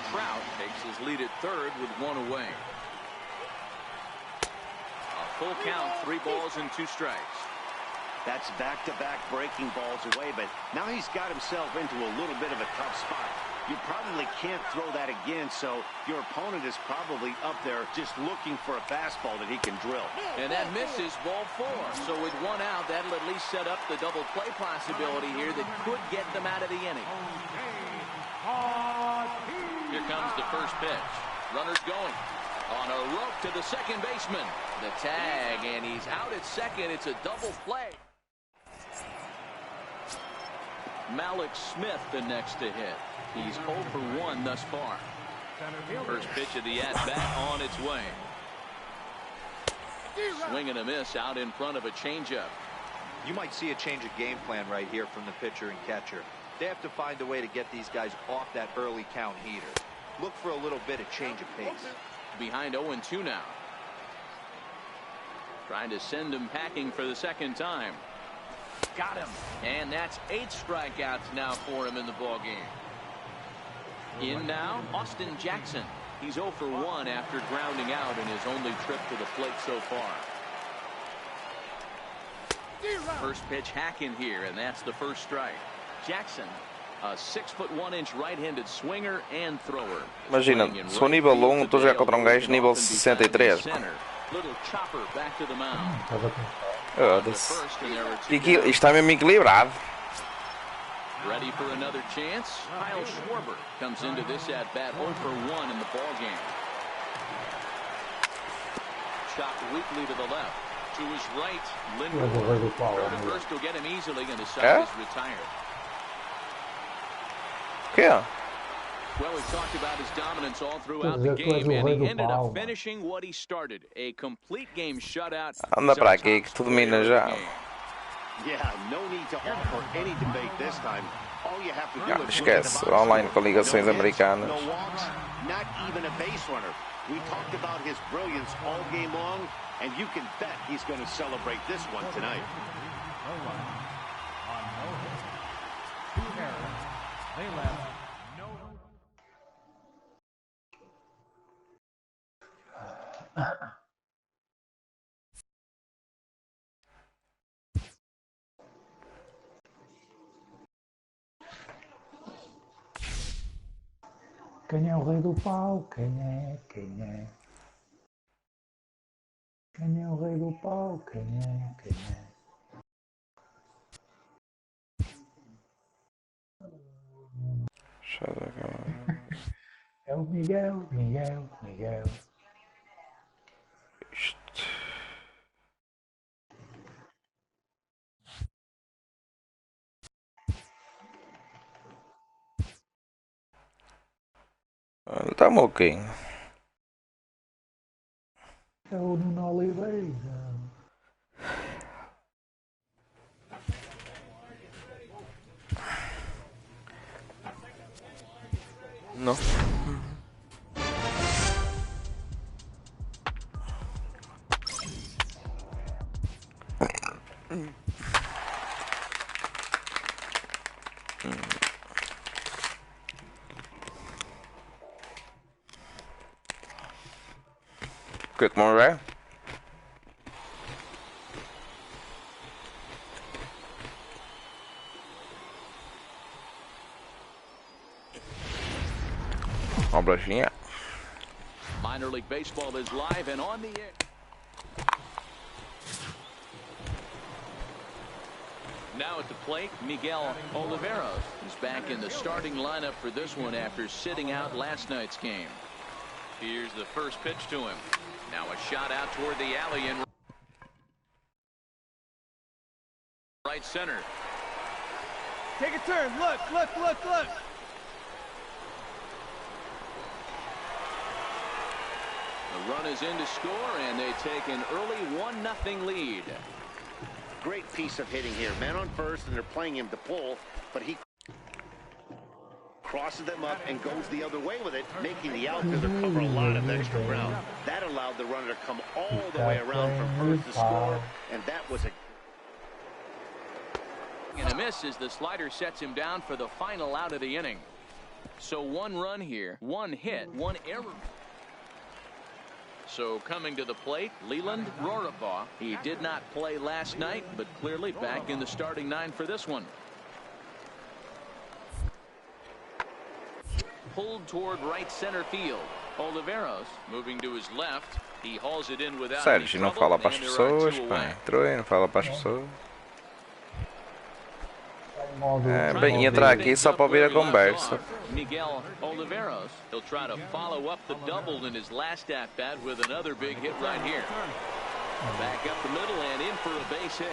Trout takes his lead at third with 1 away. A full count, 3 balls and 2 strikes. That's back-to-back breaking balls away, but now he's got himself into a little bit of a tough spot. You probably can't throw that again, so your opponent is probably up there just looking for a fastball that he can drill. And that misses, ball 4. So with 1 out, that'll at least set up the double play possibility here that could get them out of the inning. Here comes the first pitch. Runner's going. On a rope to the second baseman. The tag, and he's out at second. It's a double play. Malik Smith the next to hit. He's 0 for 1 thus far. First pitch of the at-bat on its way. Swing and a miss out in front of a changeup. You might see a change of game plan right here from the pitcher and catcher. They have to find a way to get these guys off that early count heater. Look for a little bit of change of pace. Behind 0-2 now. Trying to send him packing for the second time. Got him. And that's 8 strikeouts now for him in the ballgame. In now, Austin Jackson. He's 0 for 1 after grounding out in his only trip to the plate so far. First pitch hack in here, and that's the first strike. Jackson, a 6'1" right-handed swinger and thrower. Imagina, sou nível 1, estou a jogar contra um gajo nível 63. Little chopper back to the mound. Isto está mesmo equilibrado. Ready for another chance. Kyle Schwarber comes into this at bat 0 for 1 in the ball game. Chopped weakly to the left. To his right, Lindor. Throw to first will get him easily, and his side is retired. Que? Well, we've talked about his dominance all throughout the game, and he ended up finishing what he started. A complete game shutout. Anda para aqui que tu domina já. Yeah, no need to offer any debate this time. All you have to do is esquece, online com ligações americanas. No walks, not even a base runner. We talked about his brilliance all game long, and you can bet he's going to celebrate this one tonight. Quem é o rei do pau? Quem é? Quem é? Quem é o rei do pau? Quem é? Quem é? É o Miguel, Miguel, Miguel. Tá ok. É o Nuno Oliveira. Não. Quick more rare. Uma brechinha. Minor League Baseball is live and on the air. Now at the plate, Miguel Oliveros is back in the starting lineup for this one after sitting out last night's game. Here's the first pitch to him. Now a shot out toward the alley in right center. Take a turn. Look, look, look, look. The run is in to score, and they take an early 1-0 lead. Great piece of hitting here. Man on first, and they're playing him to pull, but he crosses them up and goes the other way with it, making the outfielder cover a lot of extra ground. That allowed the runner to come all the way around from first to score, and that was a... And a miss as the slider sets him down for the final out of the inning. So one run here, one hit, one error. So coming to the plate, Leland Roribaugh. He did not play last night, but clearly back in the starting nine for this one. Pulled toward right center field. Oliveros moving to his left. He hauls it in without any Sérgio, não trouble, fala para as and there are pessoas, two pá. away. Entrou e não fala para as pessoas. Bem, entrar aqui só para ouvir a conversa. Miguel Oliveros, he'll try to follow up the double in his last at bat with another big hit right here. Back up the middle and in for a base hit.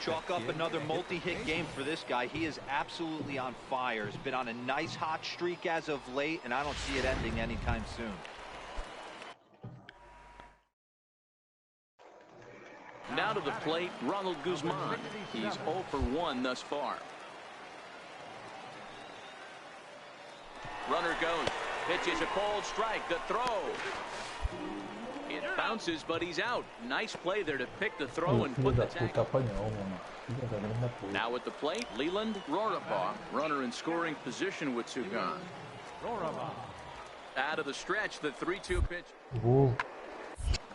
Chalk up another multi-hit game for this guy. He is absolutely on fire. He's been on a nice hot streak as of late, and I don't see it ending anytime soon. Now to the plate, Ronald Guzman. He's 0 for 1 thus far. Runner goes. Pitches a cold strike. The throw. It bounces, but he's out. Nice play there to pick the throw and put the tackle. Now at the plate, Leland Roribaugh. Runner in scoring position with two gone. Out of the stretch, the 3-2 pitch.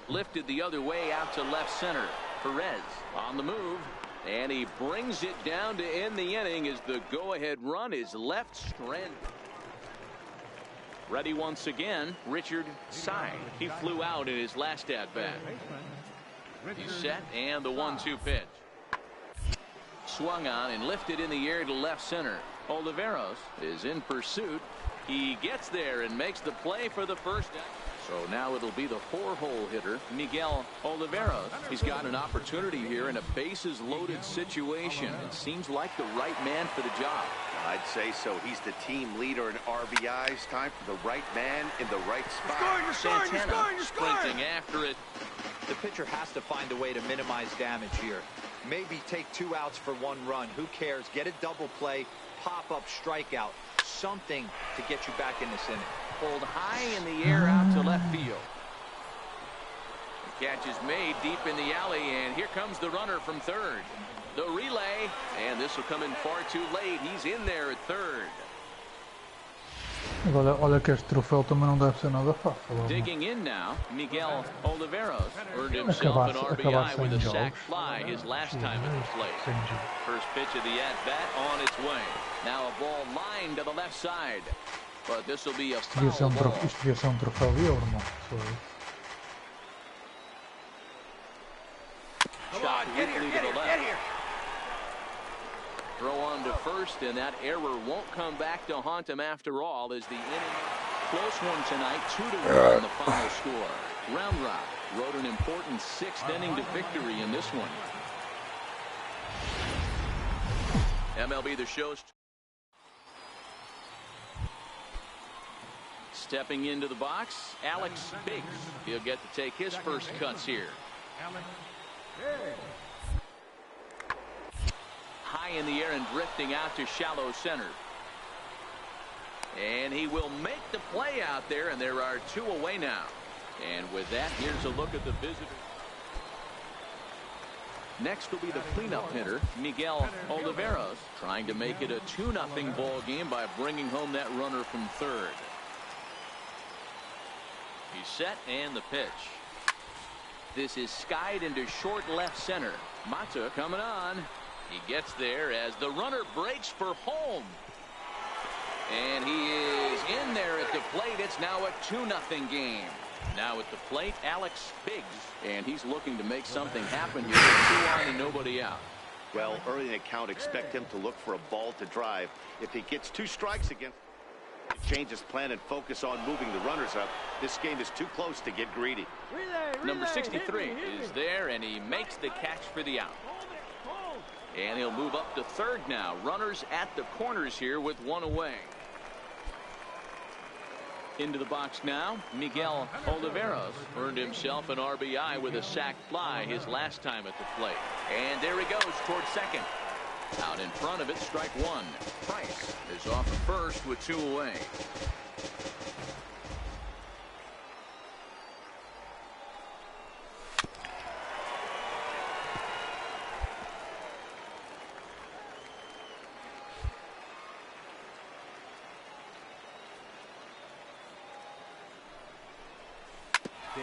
Lifted the other way out to left center. Perez on the move, and he brings it down to end the inning as the go-ahead run is left stranded. Ready once again, Richard Sy. He flew out in his last at-bat. He's set, and the 1-2 pitch. Swung on and lifted in the air to left center. Oliveros is in pursuit. He gets there and makes the play for the first down. So now it'll be the 4-hole hitter, Miguel Oliveros. He's got an opportunity here in a bases-loaded situation. It seems like the right man for the job. I'd say so. He's the team leader in RBIs. Time for the right man in the right spot. Santana sprinting after it. The pitcher has to find a way to minimize damage here. Maybe take 2 outs for 1 run. Who cares? Get a double play, pop-up strikeout. Something to get you back in this inning. Pulled high in the air out to left field. The catch is made deep in the alley, and here comes the runner from third. The relay, and this will come in far too late. He's in there at third. Olha que este troféu também não deve ser nada fácil. Digging in now, Miguel Oliveros earned himself an RBI with a sac fly his last time at the plate. First pitch of the at-bat on its way. Now a ball lined to the left side. But this will be a foul ball. Isto devia ser troféu de ouro, irmão. Shot weakly to the left. Throw on to first, and that error won't come back to haunt him after all as the inning. Close one tonight, 2-1 in the final score. Round Rock wrote an important 6th inning to victory in this one. MLB The Show's stepping into the box, Alex Biggs. He'll get to take his first cuts here. High in the air and drifting out to shallow center. And he will make the play out there, and there are 2 away now. And with that, here's a look at the visitor. Next will be the cleanup hitter, Miguel Oliveros, trying to make it a 2-0 ball game by bringing home that runner from third. He's set, and the pitch. This is skied into short left center. Mata coming on. He gets there as the runner breaks for home. And he is in there at the plate. It's now a 2-0 game. Now at the plate, Alex Biggs. And he's looking to make something happen here with 2 on and nobody out. Well, early in the count, expect him to look for a ball to drive. If he gets 2 strikes against, change his plan and focus on moving the runners up. This game is too close to get greedy. Number 63 is there, and he makes the catch for the out. And he'll move up to third now. Runners at the corners here with 1 away. Into the box now, Miguel Oliveros earned himself an RBI with a sac fly his last time at the plate. And there he goes towards second. Out in front of it, strike 1. Price is off at first with 2 away.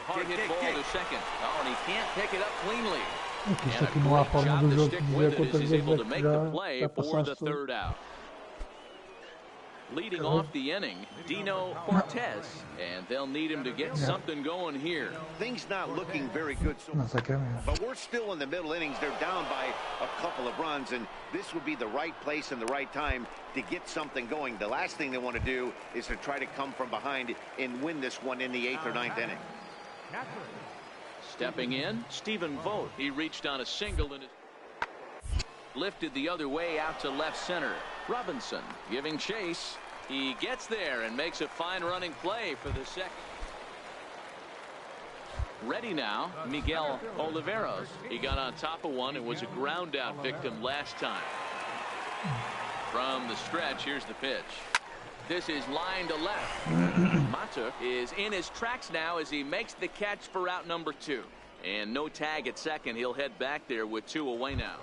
Hard hit ball to second. Oh, and he can't pick it up cleanly. Isto aqui não há forma do jogo de dizer quantas vezes able é to que make the já play for the passaste. third out. Leading off the inning, Dino Cortez, and they'll need him to get something going here. Things not looking very good so Não sei quem é. but we're still in the middle innings. They're down by a couple of runs, and this would be the right place and the right time to get something going. The last thing they want to do is to try to come from behind and win this one in the 8th or 9th inning. Stepping in, Stephen Vogt. He reached on a single and lifted the other way out to left center. Robinson giving chase. He gets there and makes a fine running play for the second. Ready now, Miguel Oliveros. He got on top of one and was a ground out victim last time. From the stretch, here's the pitch. This is line to left. Mata is in his tracks now as he makes the catch for out number 2. And no tag at second. He'll head back there with 2 away now.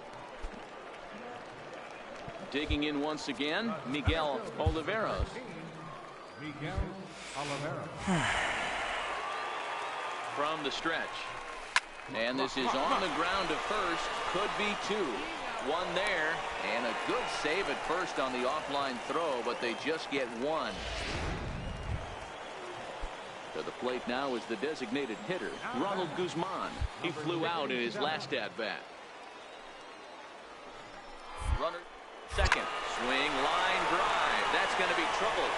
Digging in once again, Miguel Oliveros. From the stretch. And this is on the ground to first. Could be 2. 1 there, and a good save at first on the offline throw, but they just get 1. To the plate now is the designated hitter, Ronald Guzman. He flew out in his last at-bat. Runner, second, swing, line drive. That's going to be trouble.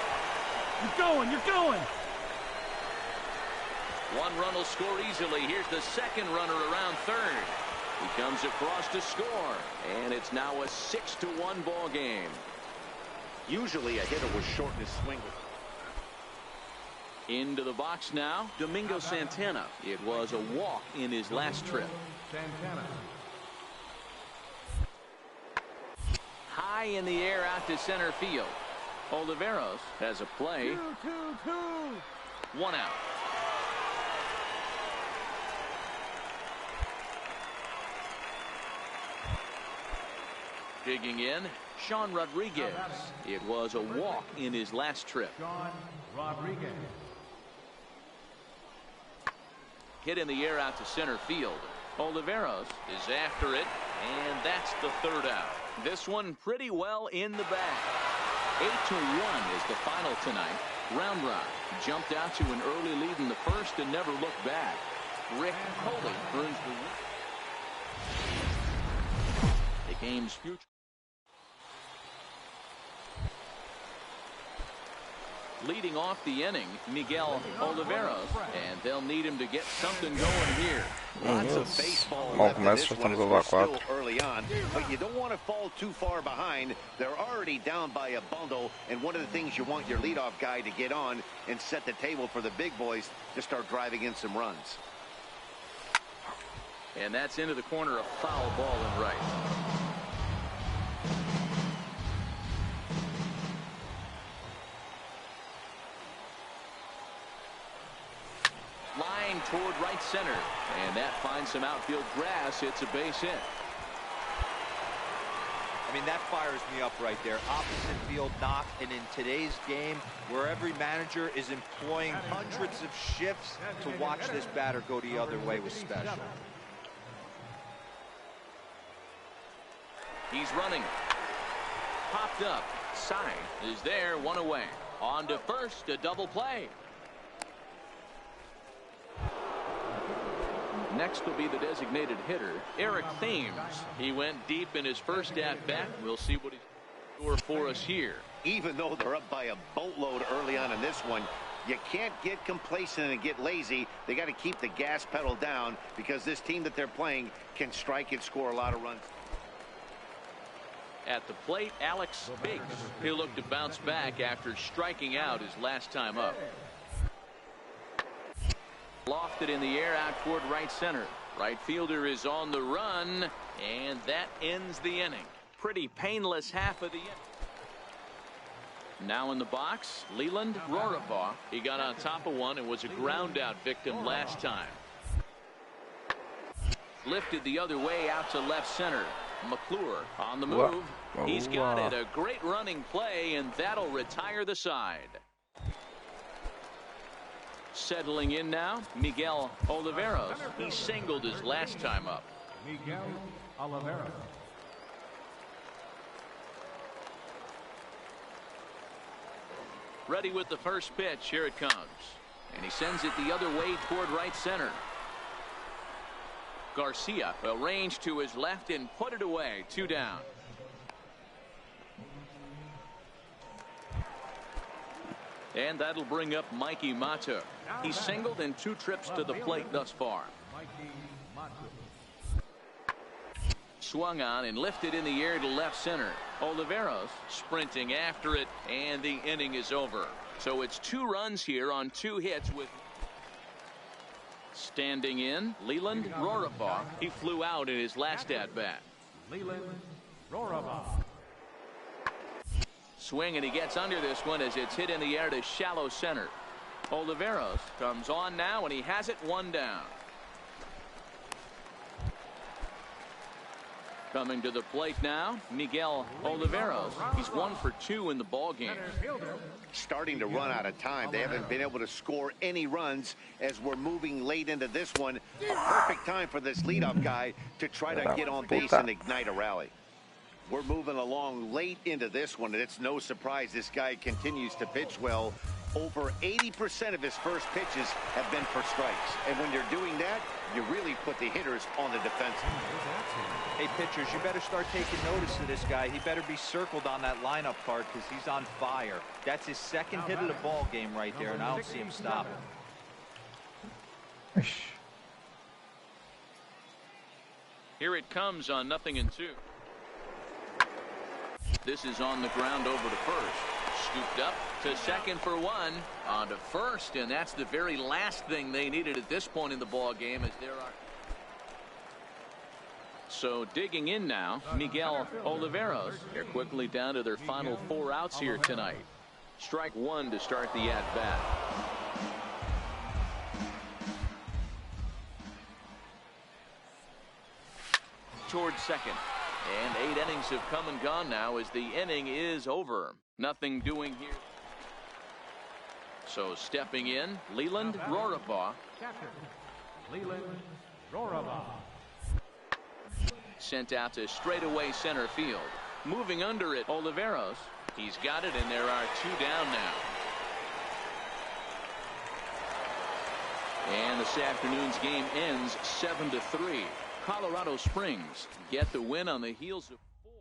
You're going, you're going. One run will score easily. Here's the second runner around third. He comes across to score, and it's now a 6-1 ball game. Usually a hitter would shorten his swing. Into the box now, Domingo Santana. It was a walk in his last trip. High in the air out to center field. Oliveros has a play. 1 out. Digging in, Sean Rodriguez. It was a walk in his last trip. Hit in the air out to center field. Oliveros is after it, and that's the 3rd out. This one pretty well in the bag. 8-1 is the final tonight. Round jumped out to an early lead in the first and never looked back. Rick Coley earns the game's future. Leading off the inning, Miguel Oliveros, and they'll need him to get something going here. Lots of baseball left in this one. We're still early on, but you don't want to fall too far behind. They're already down by a bundle, and one of the things you want your leadoff guy to get on and set the table for the big boys to start driving in some runs. And that's into the corner, a foul ball and right. Line toward right center, and that finds some outfield grass. It's a base hit. I mean, that fires me up right there. Opposite field knock, and in today's game, where every manager is employing hundreds of shifts to watch this batter go the other way was special. He's running. Popped up. Side is there, 1 away. On to first, a double play. Next will be the designated hitter, Eric Thames. He went deep in his first at-bat. We'll see what he's scored for us here. Even though they're up by a boatload early on in this one, you can't get complacent and get lazy. They got to keep the gas pedal down because this team that they're playing can strike and score a lot of runs. At the plate, Alex Biggs. He'll look to bounce back after striking out his last time up. Lofted in the air out toward right center. Right fielder is on the run, and that ends the inning. Pretty painless half of the inning. Now in the box, Leland Roribaugh. He got on top of one and was a ground out victim last time. Lifted the other way out to left center. McClure on the move. He's got it. A great running play, and that'll retire the side. Settling in now, Miguel Oliveros. He singled his last time up. Miguel Oliveros. Ready with the first pitch. Here it comes. And he sends it the other way toward right center. Garcia will range to his left and put it away. 2 down. And that'll bring up Mikey Mato. He's singled in 2 trips to the plate thus far. Swung on and lifted in the air to left center. Oliveros sprinting after it, and the inning is over. So it's 2 runs here on 2 hits with standing in Leland Roribaugh. He flew out in his last at-bat. Leland Roribaugh. Swing, and he gets under this one as it's hit in the air to shallow center. Oliveros comes on now, and he has it 1 down. Coming to the plate now, Miguel Oliveros. He's 1 for 2 in the ball game. Starting to run out of time. They haven't been able to score any runs as we're moving late into this one. A perfect time for this leadoff guy to try to get on base and ignite a rally. We're moving along late into this one, and it's no surprise this guy continues to pitch well. Over 80% of his first pitches have been for strikes. And when you're doing that, you really put the hitters on the defensive. Hey, pitchers, you better start taking notice of this guy. He better be circled on that lineup card because he's on fire. That's his 2nd hit of the ball game right there, and I don't see him stopping. Here it comes on 0-2. This is on the ground over to first. Scooped up to second for one. On to first, and that's the very last thing they needed at this point in the ball game, as there are. So digging in now, Miguel Oliveros. They're quickly down to their final 4 outs here tonight. Strike one to start the at-bat. Towards second. And 8 innings have come and gone now as the inning is over. Nothing doing here. So stepping in, Leland Rorabaugh. Leland Rorabaugh. Sent out to straightaway center field. Moving under it, Oliveros. He's got it, and there are 2 down now. And this afternoon's game ends 7-3. Colorado Springs get the win on the heels of 4.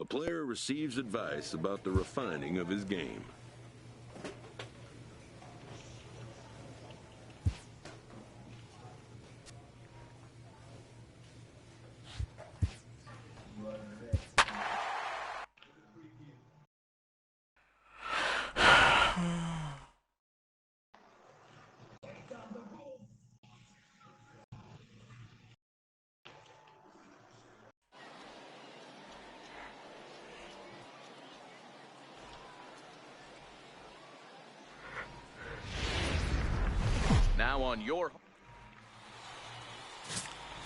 A player receives advice about the refining of his game. Now on your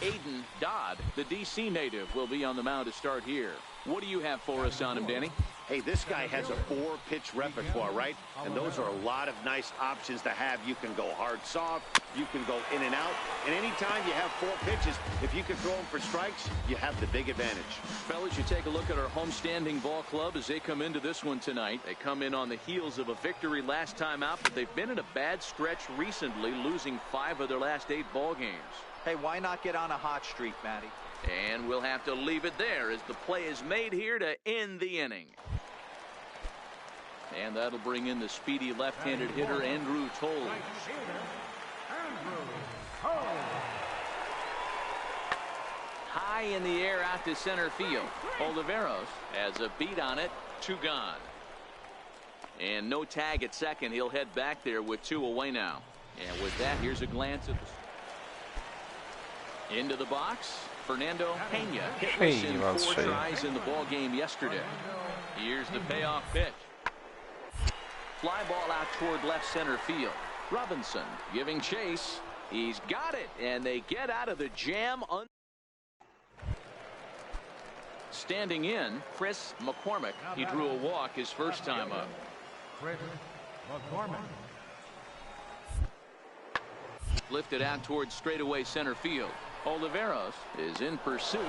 Aiden Dodd, the D.C. native, will be on the mound to start here. What do you have for us on him, Danny? Hey, this guy has a 4-pitch repertoire, right? And those are a lot of nice options to have. You can go hard, soft. You can go in and out. And anytime you have 4 pitches, if you can throw them for strikes, you have the big advantage. Fellas, you take a look at our homestanding ball club as they come into this one tonight. They come in on the heels of a victory last time out, but they've been in a bad stretch recently, losing 5 of their last 8 ball games. Hey, why not get on a hot streak, Matty? And we'll have to leave it there as the play is made here to end the inning. And that'll bring in the speedy left-handed hitter, Andrew Toll. High in the air out to center field. Oliveros has a beat on it. 2 gone. And no tag at second. He'll head back there with 2 away now. And with that, here's a glance at the into the box. Fernando Pena hit in 4 tries in the ball game yesterday. Here's the payoff pitch. Fly ball out toward left center field. Robinson giving chase. He's got it, and they get out of the jam. Standing in, Chris McCormick. He drew a walk his first time up. Chris McCormick. Lifted out towards straightaway center field. Oliveros is in pursuit,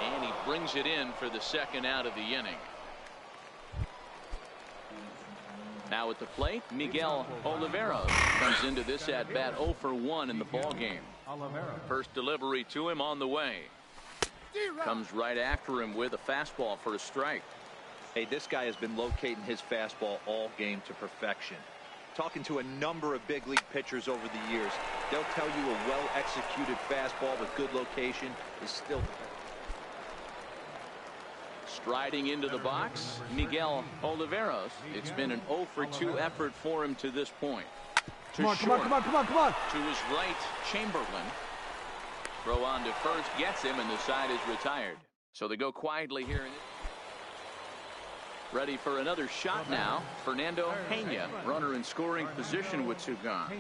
and he brings it in for the 2nd out of the inning. Now at the plate, Miguel Oliveros comes into this at-bat 0 for 1 in the ball game. First delivery to him on the way. Comes right after him with a fastball for a strike. Hey, this guy has been locating his fastball all game to perfection. Talking to a number of big league pitchers over the years, they'll tell you a well-executed fastball with good location is still. Striding into the box, Miguel Oliveros. It's been an 0 for 2 effort for him to this point. Come on. To his right, Chamberlain. Throw on to first, gets him, and the side is retired. So they go quietly here. Ready for another shot now. Fernando Pena, runner in scoring position with 2 gone.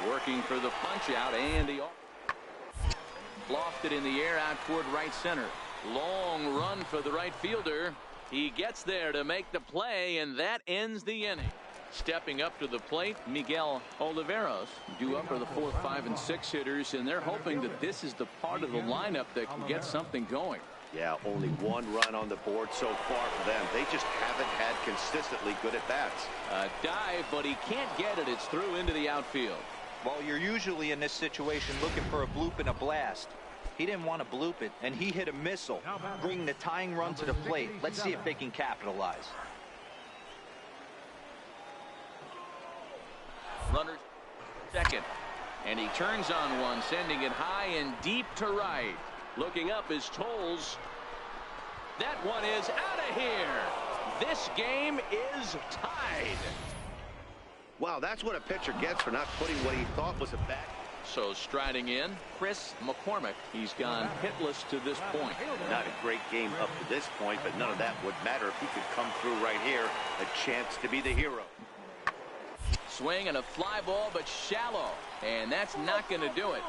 Working for the punch out, and he lofted in the air out toward right center. Long run for the right fielder. He gets there to make the play, and that ends the inning. Stepping up to the plate, Miguel Oliveros, due up for the 4th, 5, and 6 hitters, and they're hoping that this is the part of the lineup that can get something going. Yeah, only one run on the board so far for them. They just haven't had consistently good at-bats. A dive, but he can't get it. It's through into the outfield. Well, you're usually in this situation looking for a bloop and a blast. He didn't want to bloop it, and he hit a missile, bringing the tying run to the plate. Let's see if they can capitalize. Runner second, and he turns on one, sending it high and deep to right. Looking up is Tolles. That one is out of here. This game is tied. Wow, that's what a pitcher gets for not putting what he thought was a bat. So striding in, Chris McCormick. He's gone hitless to this point. Not a great game up to this point, but none of that would matter if he could come through right here. A chance to be the hero. Swing and a fly ball, but shallow. And that's not going to do it.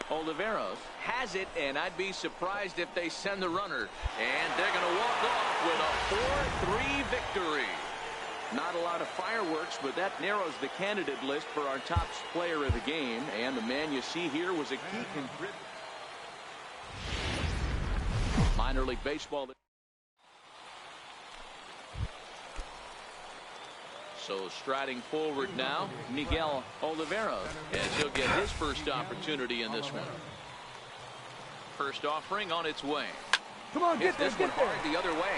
Oliveros has it, and I'd be surprised if they send the runner. And they're going to walk off with a 4-3 victory. Not a lot of fireworks, but that narrows the candidate list for our top player of the game. And the man you see here was a key contributor. Minor League Baseball. So striding forward now, Miguel Oliveros, as he'll get his first opportunity in this one. First offering on its way. Come on, get this there, one hard the other way.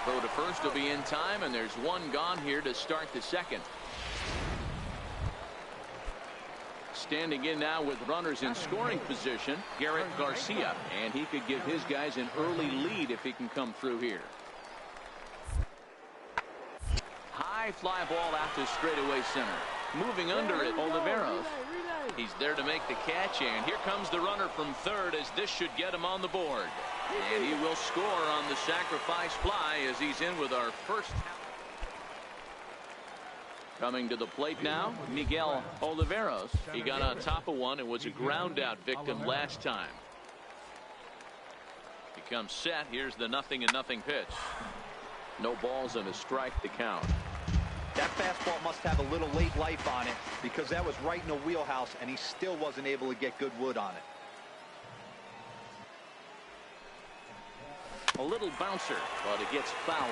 Throw to first will be in time, and there's one gone here to start the second. Standing in now with runners in scoring position, Garrett Garcia, and he could give his guys an early lead if he can come through here. High fly ball out to straightaway center. Moving under it, Oliveros. He's there to make the catch, and here comes the runner from third, as this should get him on the board. And he will score on the sacrifice fly as he's in with our first. Coming to the plate now, Miguel Oliveros. He got on top of one and was a ground out victim last time. He comes set. Here's the 0-0 pitch. No balls and a strike to count. That fastball must have a little late life on it, because that was right in the wheelhouse, and he still wasn't able to get good wood on it. A little bouncer, but it gets foul.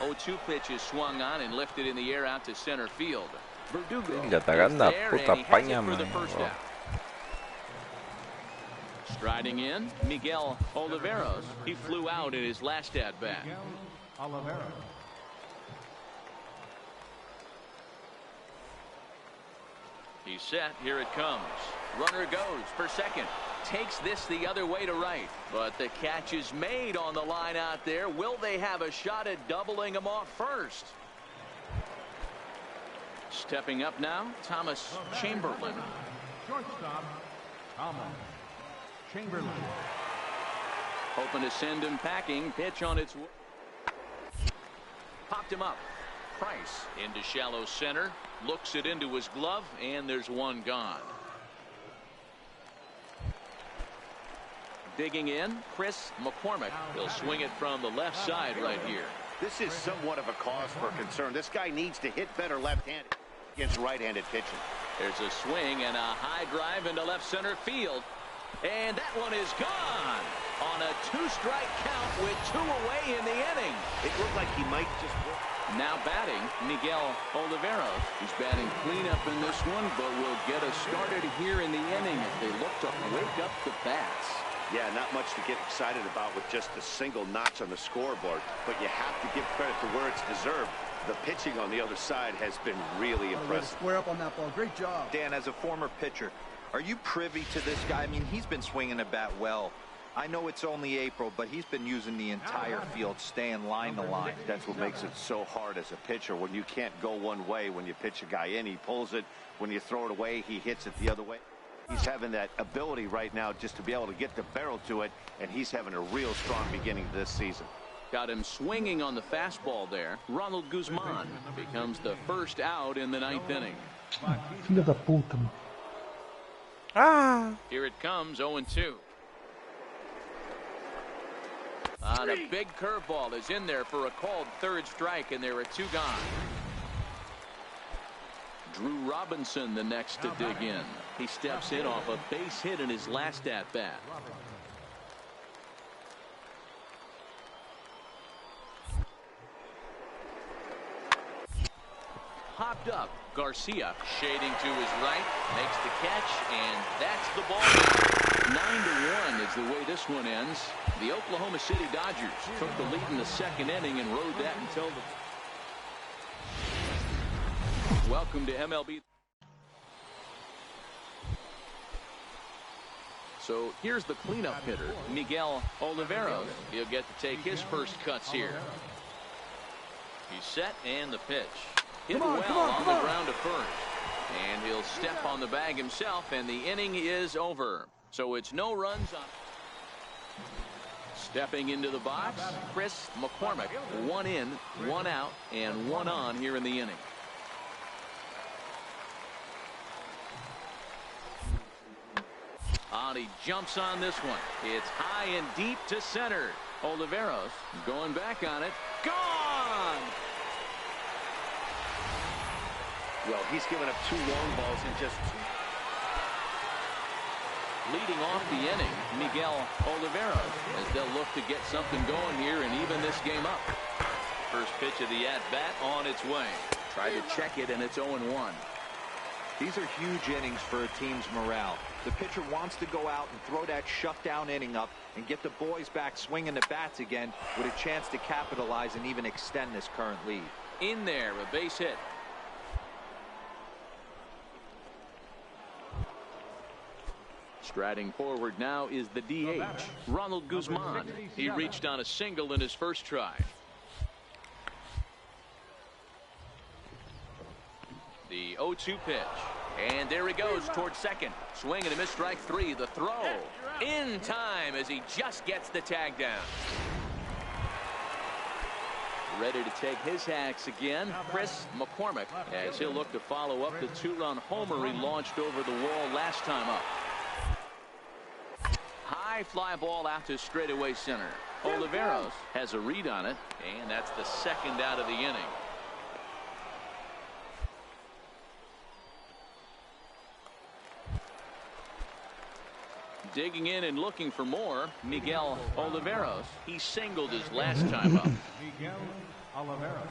Oh, 2 pitches swung on and lifted in the air out to center field. Verdugo Ya está ganando, puta paña, man. Striding in, Miguel Oliveros. He flew out in his last at-bat. He's set. Here it comes. Runner goes for second. Takes this the other way to right. But the catch is made on the line out there. Will they have a shot at doubling him off first? Stepping up now, Thomas Chamberlain. Shortstop, Thomas Chamberlain. Hoping to send him packing. Pitch on its way. Popped him up. Price into shallow center. Looks it into his glove, and there's one gone. Digging in, Chris McCormick. He'll swing it from the left side right here. This is somewhat of a cause for concern. This guy needs to hit better left-handed against right-handed pitching. There's a swing and a high drive into left center field. And that one is gone on a 2-strike count with 2 away in the inning. It looked like he might just... Now batting, Miguel Oliveros. He's batting cleanup in this one, but will get us started here in the inning as they look to wake up the bats. Yeah, not much to get excited about with just a single notch on the scoreboard, but you have to give credit to where it's deserved. The pitching on the other side has been really impressive. Square up on that ball. Great job. Dan, as a former pitcher, are you privy to this guy? I mean, he's been swinging the bat well. I know it's only April, but he's been using the entire field, staying line to line. That's what makes it so hard as a pitcher, when you can't go one way. When you pitch a guy in, he pulls it. When you throw it away, he hits it the other way. He's having that ability right now just to be able to get the barrel to it, and he's having a real strong beginning to this season. Got him swinging on the fastball there. Ronald Guzman becomes the first out in the 9th inning. Filha da puta, mano. Here it comes, 0-2. On a big curveball is in there for a called third strike, and there are 2 gone. Drew Robinson the next to dig in. He steps in off a base hit in his last at-bat. Popped up. Garcia shading to his right, makes the catch, and that's the ball. 9-1 is the way this one ends. The Oklahoma City Dodgers took the lead in the second inning and rode that until the... Welcome to MLB. So here's the cleanup hitter, Miguel Oliveros. He'll get to take his first cuts here. He's set, and the pitch. Hit well on the ground to first. And he'll step on the bag himself, and the inning is over. So it's no runs on. Stepping into the box, Chris McCormick. 1 in, 1 out, and 1 on here in the inning. He jumps on this one. It's high and deep to center. Oliveros going back on it. Gone! Well, he's given up 2 long balls in just 2. Leading off the inning, Miguel Oliveros, as they'll look to get something going here and even this game up. First pitch of the at-bat on its way. Tried to check it, and it's 0-1. These are huge innings for a team's morale. The pitcher wants to go out and throw that shutdown inning up and get the boys back swinging the bats again with a chance to capitalize and even extend this current lead. In there, a base hit. Striding forward now is the DH, Ronald Guzman. He reached on a single in his first try. The 0-2 pitch. And there he goes towards second. Swing and a miss, strike 3. The throw in time as he just gets the tag down. Ready to take his hacks again, Chris McCormick, as he'll look to follow up the 2-run homer he launched over the wall last time up. High fly ball out to straightaway center. Oliveros has a read on it, and that's the second out of the inning. Digging in and looking for more, Miguel Oliveros. He singled his last time up. Miguel Oliveros.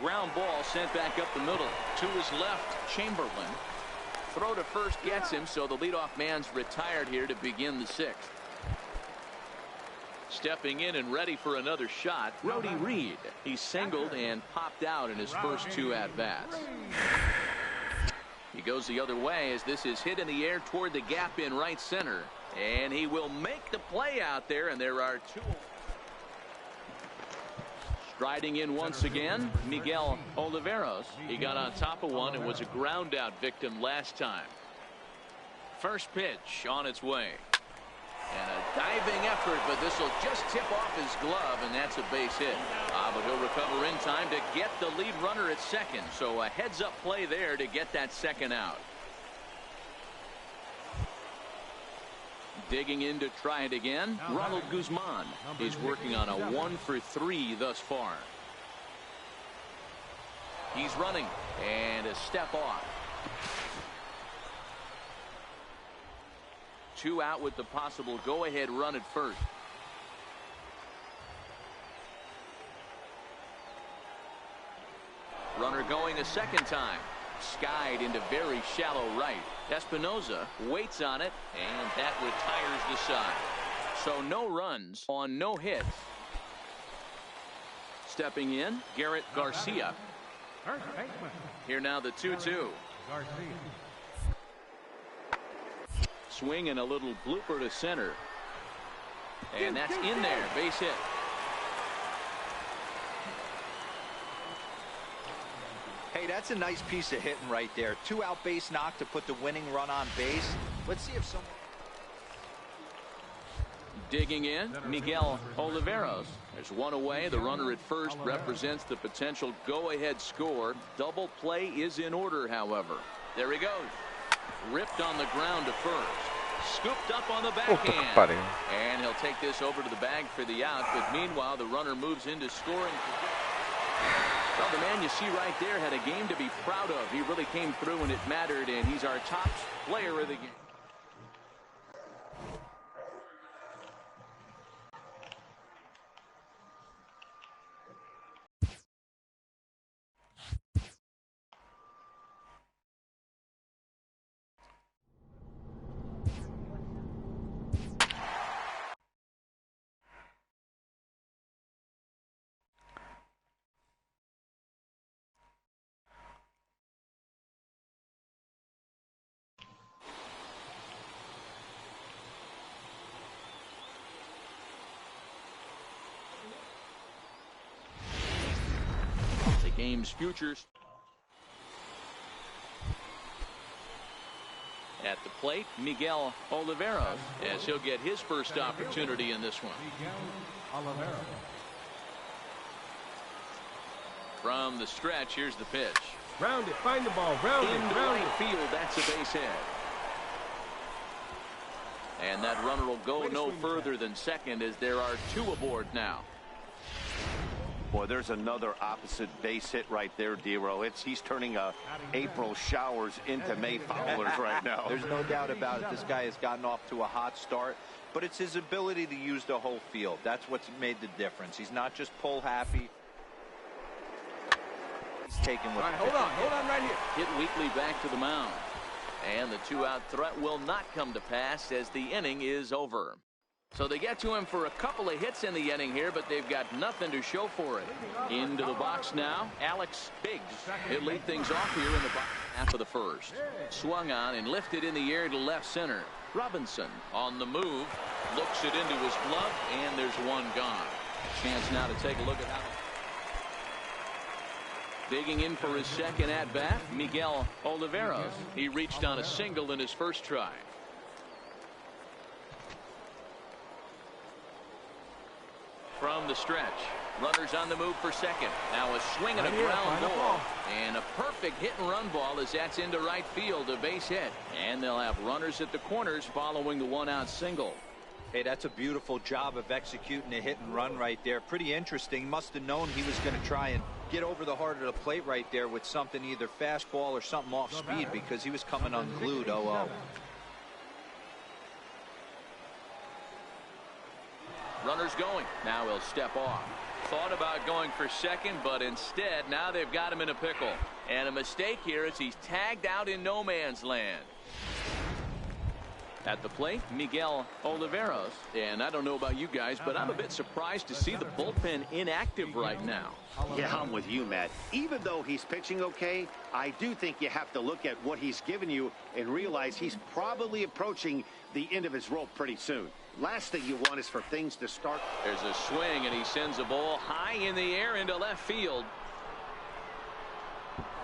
Ground ball sent back up the middle. To his left, Chamberlain. Throw to first gets him, so the leadoff man's retired here to begin the 6th. Stepping in and ready for another shot, Brody Reed. He singled and popped out in his first 2 at-bats. He goes the other way as this is hit in the air toward the gap in right center. And he will make the play out there, and there are 2. Striding in once again, Miguel Oliveros. He got on top of one and was a ground out victim last time. First pitch on its way. And a diving effort, but this will just tip off his glove, and that's a base hit. But he'll recover in time to get the lead runner at second. So a heads-up play there to get that second out. Digging in to try it again, Ronald Guzman. He's working on a 1-for-3 thus far. He's running, and a step off. 2 out with the possible go-ahead run at first. Runner going a second time. Skied into very shallow right. Espinoza waits on it, and that retires the side. So no runs on no hits. Stepping in, Garrett Garcia. Here now the 2-2. Swing and a little blooper to center. And that's in there, base hit. Hey, that's a nice piece of hitting right there. 2-out base knock to put the winning run on base. Let's see if someone... Digging in, Miguel Oliveros. There's one away. The runner at first represents the potential go-ahead score. Double play is in order, however. There he goes. Ripped on the ground to first. Scooped up on the Puta que backhand. pariu. And he'll take this over to the bag for the out. But meanwhile, the runner moves into scoring. Well, the man you see right there had a game to be proud of. He really came through when it mattered, and he's our top player of the game. Game's futures. At the plate, Miguel Oliveros, as he'll get his first opportunity in this one. From the stretch, here's the pitch. Round it, find the ball, round it, Into round right it. field, that's a base hit. And that runner will go no further than second as there are two aboard now. Boy, there's another opposite base hit right there, Dero. He's turning April showers into May foulers right now. There's no doubt about it. This guy has gotten off to a hot start, but it's his ability to use the whole field. That's what's made the difference. He's not just pull happy. He's taking what. All right, hold on right here. Hit Weekly back to the mound. And the two-out threat will not come to pass as the inning is over. So they get to him for a couple of hits in the inning here, but they've got nothing to show for it. Into the box now, Alex Biggs. He'll lead things off here in the half of the first. Swung on and lifted in the air to left center. Robinson on the move, looks it into his glove, and there's one gone. Chance now to take a look at how. Digging in for his second at-bat, Miguel Oliveros. He reached on a single in his first try. From the stretch, runners on the move for second. Now a swing and a ground ball. And a perfect hit-and-run ball as that's into right field, a base hit. And they'll have runners at the corners following the one-out single. Hey, that's a beautiful job of executing a hit and run right there. Pretty interesting. Must have known he was going to try and get over the heart of the plate right there with something, either fastball or something off speed, because he was coming unglued. 0-0. Runners going. Now he'll step off. Thought about going for second, but instead now they've got him in a pickle. And a mistake here as he's tagged out in no man's land. At the plate, Miguel Oliveros. And I don't know about you guys, but I'm a bit surprised to see the bullpen inactive right now. Yeah, I'm with you, Matt. Even though he's pitching okay, I do think you have to look at what he's given you and realize he's probably approaching the end of his rope pretty soon. Last thing you want is for things to start. There's a swing, and he sends a ball high in the air into left field.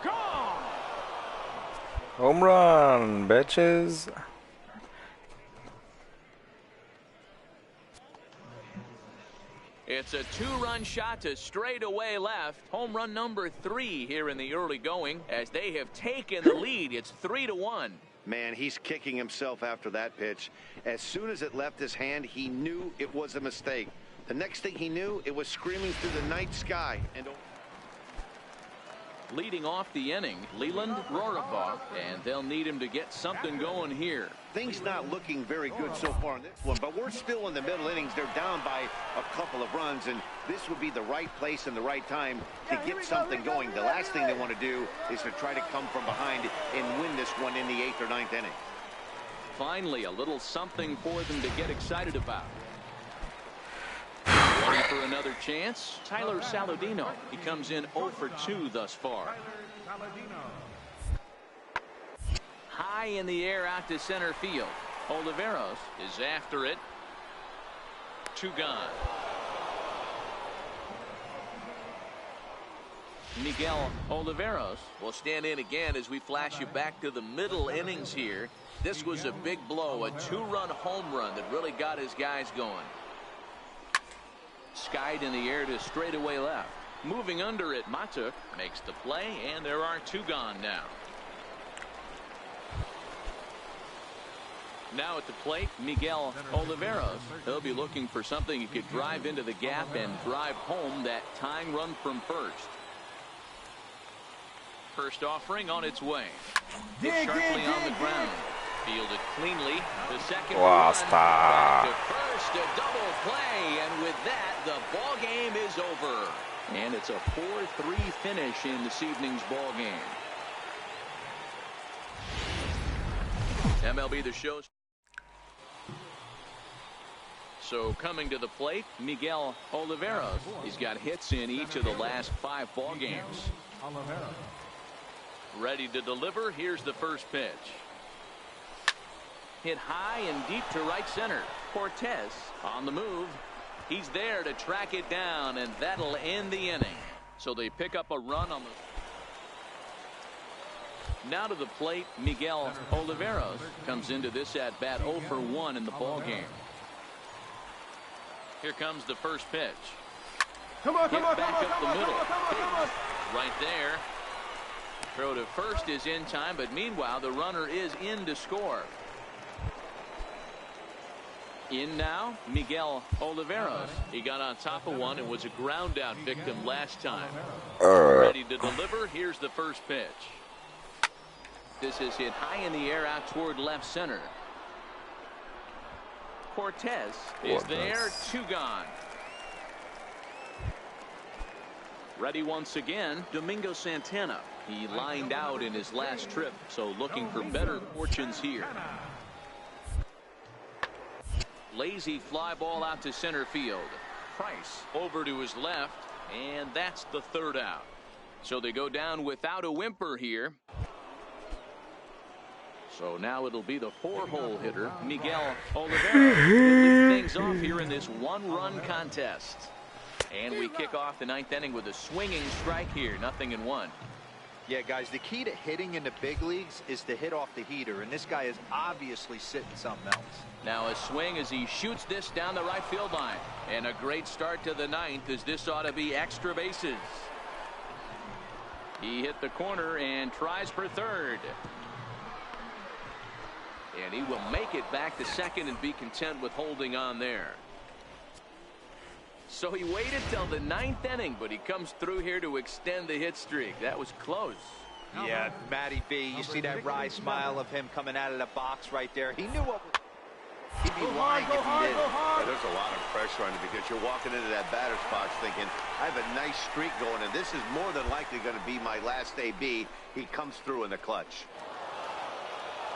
Gone! Home run, bitches. It's a two-run shot to straightaway left. Home run number 3 here in the early going as they have taken the lead. It's 3-1. Man, he's kicking himself after that pitch. As soon as it left his hand, he knew it was a mistake. The next thing he knew, it was screaming through the night sky. And leading off the inning, Leland Rorabaugh, and they'll need him to get something going here. Things not looking very good so far in this one, but we're still in the middle innings. They're down by a couple of runs, and this would be the right place and the right time to get something going. The last thing they want to do is to try to come from behind and win this one in the 8th or 9th inning. Finally, a little something for them to get excited about. Ready for another chance? Tyler Saladino. He comes in 0 for 2 thus far. High in the air out to center field. Oliveros is after it. 2 gone. Miguel Oliveros will stand in again as we flash you back to the middle innings here. This was a big blow, a 2-run home run that really got his guys going. Skied in the air to straightaway left. Moving under it, Matuk makes the play, and there are 2 gone now. Now at the plate, Miguel Oliveros. He'll be looking for something he could drive into the gap and drive home that tying run from first. First offering on its way. Hit sharply on the ground. Fielded cleanly. The second run back to first, a double play, and with that, the ball game is over. And it's a 4-3 finish in this evening's ball game. MLB The Show. So coming to the plate, Miguel Oliveros. He's got hits in each of the last 5 ball games. Ready to deliver. Here's the first pitch. Hit high and deep to right center. Cortez on the move. He's there to track it down, and that'll end the inning. So they pick up a run on the... Now to the plate, Miguel Oliveros comes into this at-bat 0 for 1 in the ball game. Here comes the first pitch. Hit back up the middle. Right there. Throw to first is in time, but meanwhile, the runner is in to score. In now, Miguel Oliveros. He got on top of one and was a ground out victim last time. Ready to deliver. Here's the first pitch. This is hit high in the air out toward left center. Cortez is there. 2 gone. Ready once again, Domingo Santana. He lined out in his last trip, so looking for better fortunes here. Lazy fly ball out to center field. Price over to his left, and that's the 3rd out. So they go down without a whimper here. So now it'll be the 4-hole hitter, Miguel Oliveros, to lead things off here in this 1-run contest. And we kick off the 9th inning with a swinging strike here, 0-1. Yeah, guys, the key to hitting in the big leagues is to hit off the heater, and this guy is obviously sitting something else. Now a swing as he shoots this down the right field line. And a great start to the 9th, as this ought to be extra bases. He hit the corner and tries for 3rd. And he will make it back to 2nd and be content with holding on there. So he waited till the 9th inning, but he comes through here to extend the hit streak. That was close. Yeah, Matty B, you see that wry smile of him coming out of the box right there. He knew what he'd be lying if he did. Yeah, there's a lot of pressure on you because you're walking into that batter's box thinking, I have a nice streak going, and this is more than likely going to be my last AB. He comes through in the clutch.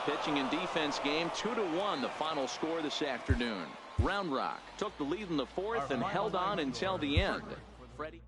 Pitching and defense game, 2-1, the final score this afternoon. Round Rock took the lead in the 4th and held on until the end. Freddie.